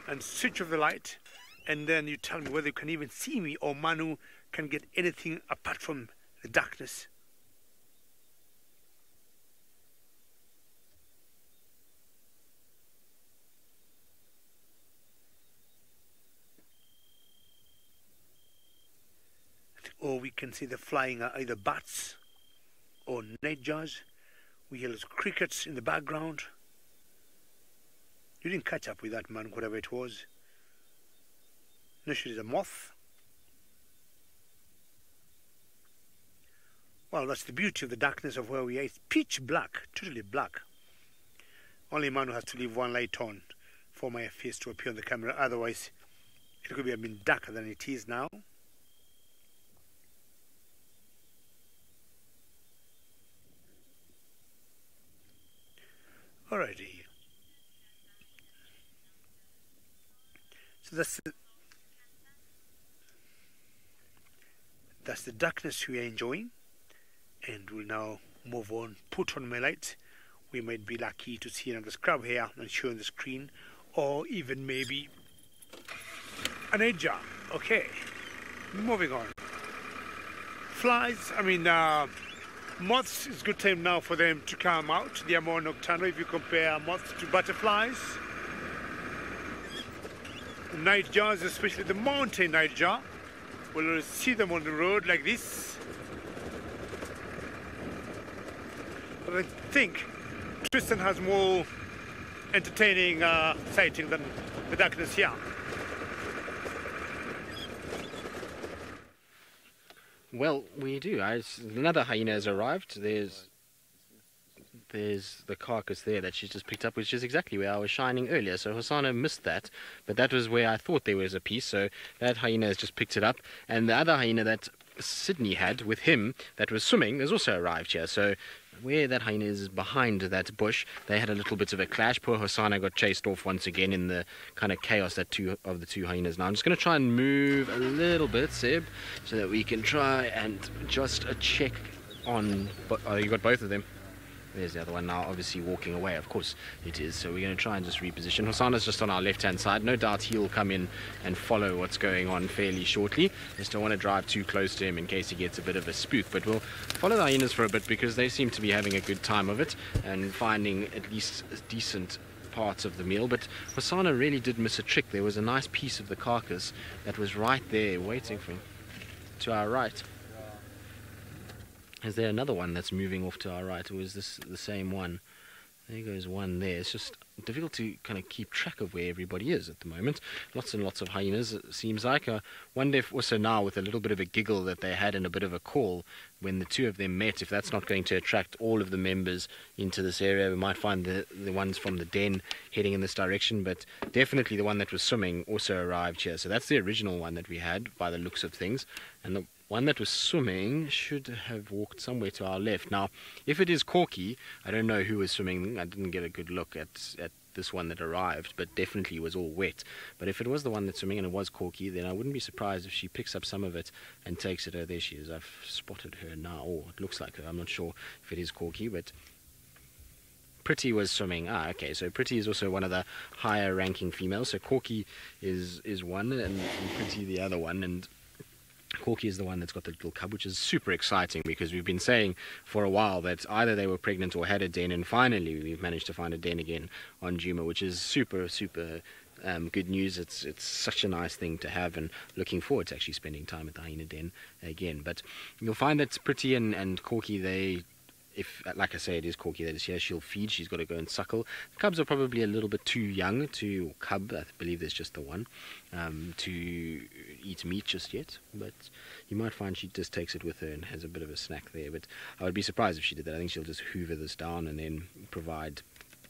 C: and switch off the light, and then you tell me whether you can even see me or Manu can get anything apart from the darkness. Or we can see the flying either bats or nightjars. We hear crickets in the background. You didn't catch up with that, man, whatever it was. No, she's a moth. Well, that's the beauty of the darkness of where we are. It's pitch black, totally black. Only Manu has to leave one light on for my face to appear on the camera. Otherwise, it could have been darker than it is now. Alrighty. So that's That's the darkness we are enjoying, and we'll now move on, put on my light. We might be lucky to see another scrub here and show on the screen, or even maybe an edger. Okay, moving on. Flies, moths is good time now for them to come out. They are more nocturnal if you compare moths to butterflies. Nightjars, especially the mountain nightjar, we'll see them on the road like this. But I think Tristan has more entertaining sighting than the darkness here.
D: Well, we do. Another hyena has arrived. There's the carcass there that she's just picked up, which is exactly where I was shining earlier. So Hosanna missed that, but that was where I thought there was a piece. So that hyena has just picked it up. And the other hyena that Sydney had with him that was swimming has also arrived here. So where that hyena is behind that bush, they had a little bit of a clash. Poor Hosanna got chased off once again in the kind of chaos that two of the two hyenas. Now I'm just going to try and move a little bit, Seb, so that we can try and just check on... Oh, you got both of them. There's the other one now, obviously walking away. Of course it is. So we're going to try and just reposition. Hosanna's just on our left-hand side. No doubt he'll come in and follow what's going on fairly shortly. Just don't want to drive too close to him in case he gets a bit of a spook. But we'll follow the hyenas for a bit because they seem to be having a good time of it and finding at least decent parts of the meal. But Hosanna really did miss a trick. There was a nice piece of the carcass that was right there waiting for him. To our right. Is there another one that's moving off to our right, or is this the same one? There goes one there. It's just difficult to kind of keep track of where everybody is at the moment. Lots and lots of hyenas, it seems like. I wonder if also now, with a little bit of a giggle that they had and a bit of a call, when the two of them met, if that's not going to attract all of the members into this area. We might find the ones from the den heading in this direction, but definitely the one that was swimming also arrived here. So that's the original one that we had, by the looks of things. And the one that was swimming should have walked somewhere to our left. Now, if it is Corky, I don't know who was swimming. I didn't get a good look at this one that arrived, but definitely was all wet. But if it was the one that's swimming and it was Corky, then I wouldn't be surprised if she picks up some of it and takes it. Oh, there she is. I've spotted her now. Oh, it looks like her. I'm not sure if it is Corky, but Pretty was swimming. Okay, so Pretty is also one of the higher ranking females. So Corky is one and Pretty the other one, and Corky is the one that's got the little cub, which is super exciting because we've been saying for a while that either they were pregnant or had a den, and finally we've managed to find a den again on Djuma, which is super good news. It's such a nice thing to have, and looking forward to actually spending time at the hyena den again. But you'll find that Pretty and Corky, if, like I say, it is Corky that is here, she'll feed. She's got to go and suckle. The cubs are probably a little bit too young to, cub, I believe there's just the one, to eat meat just yet. But you might find she just takes it with her and has a bit of a snack there. But I would be surprised if she did that. I think she'll just hoover this down and then provide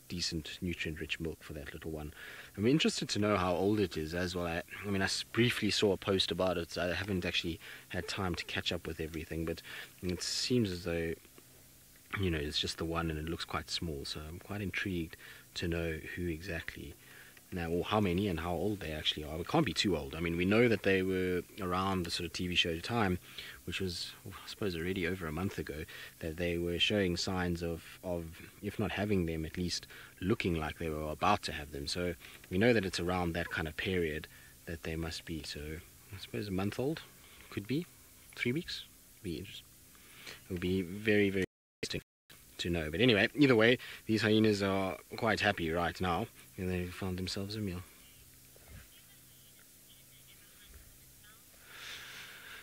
D: decent nutrient-rich milk for that little one. I'm interested to know how old it is as well. I briefly saw a post about it. So I haven't actually had time to catch up with everything, but it seems as though, you know, it's just the one and it looks quite small, so I'm quite intrigued to know who exactly now, or how many and how old they actually are. It can't be too old. I mean, we know that they were around the sort of TV show time, which was, I suppose, already over a month ago, that they were showing signs of if not having them, at least looking like they were about to have them. So we know that it's around that kind of period that they must be. So I suppose a month old, could be 3 weeks. Be interesting. It would be very, very interesting to know. But anyway, either way, these hyenas are quite happy right now, and they found themselves a meal.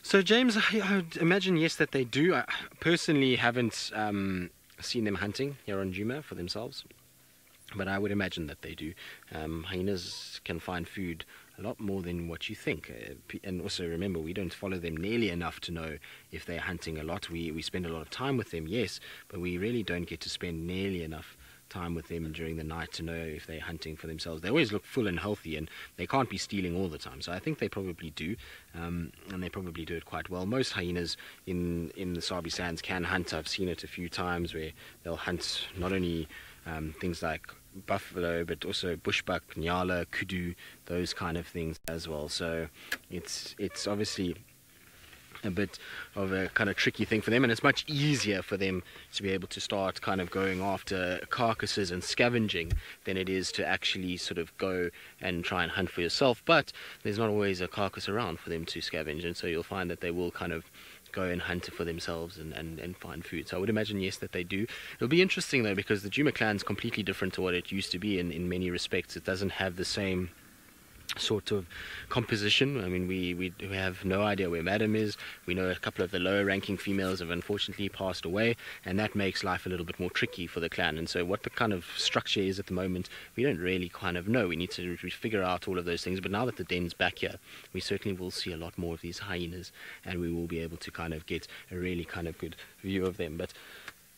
D: So James, I would imagine yes that they do. I personally haven't seen them hunting here on Djuma for themselves, but I would imagine that they do. Hyenas can find food a lot more than what you think, and also remember, we don't follow them nearly enough to know if they're hunting a lot. We spend a lot of time with them, yes, but we really don't get to spend nearly enough time with them during the night to know if they're hunting for themselves. They always look full and healthy, and they can't be stealing all the time, so I think they probably do, and they probably do it quite well. Most hyenas in the Sabi Sands can hunt. I've seen it a few times where they'll hunt not only things like buffalo, but also bushbuck, nyala, kudu, those kind of things as well. So it's obviously a bit of a kind of tricky thing for them, and it's much easier for them to be able to start kind of going after carcasses and scavenging than it is to actually sort of go and try and hunt for yourself. But there's not always a carcass around for them to scavenge, and so you'll find that they will kind of go and hunt for themselves and find food. So I would imagine, yes, that they do. It'll be interesting though, because the Djuma clan is completely different to what it used to be in many respects. It doesn't have the same sort of composition. I mean, we have no idea where Madam is. We know a couple of the lower ranking females have unfortunately passed away, and that makes life a little bit more tricky for the clan. And so what the kind of structure is at the moment, we don't really kind of know. We need to figure out all of those things. But now that the den's back here, we certainly will see a lot more of these hyenas, and we will be able to kind of get a really kind of good view of them. But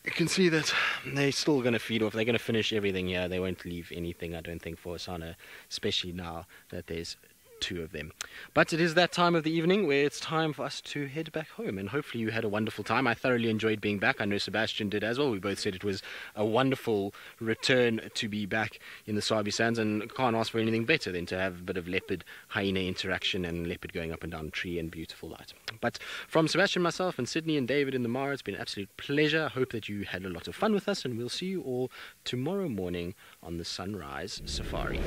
D: you can see that they're still going to feed off. They're going to finish everything here. They won't leave anything, I don't think, for Osana, especially now that there's 2 of them. But it is that time of the evening where it's time for us to head back home, and hopefully you had a wonderful time. I thoroughly enjoyed being back. I know Sebastian did as well. We both said it was a wonderful return to be back in the Sabi Sands, and can't ask for anything better than to have a bit of leopard hyena interaction and leopard going up and down a tree and beautiful light. But from Sebastian, myself, and Sydney and David in the Mara, it's been an absolute pleasure. I hope that you had a lot of fun with us, and we'll see you all tomorrow morning on the Sunrise Safari.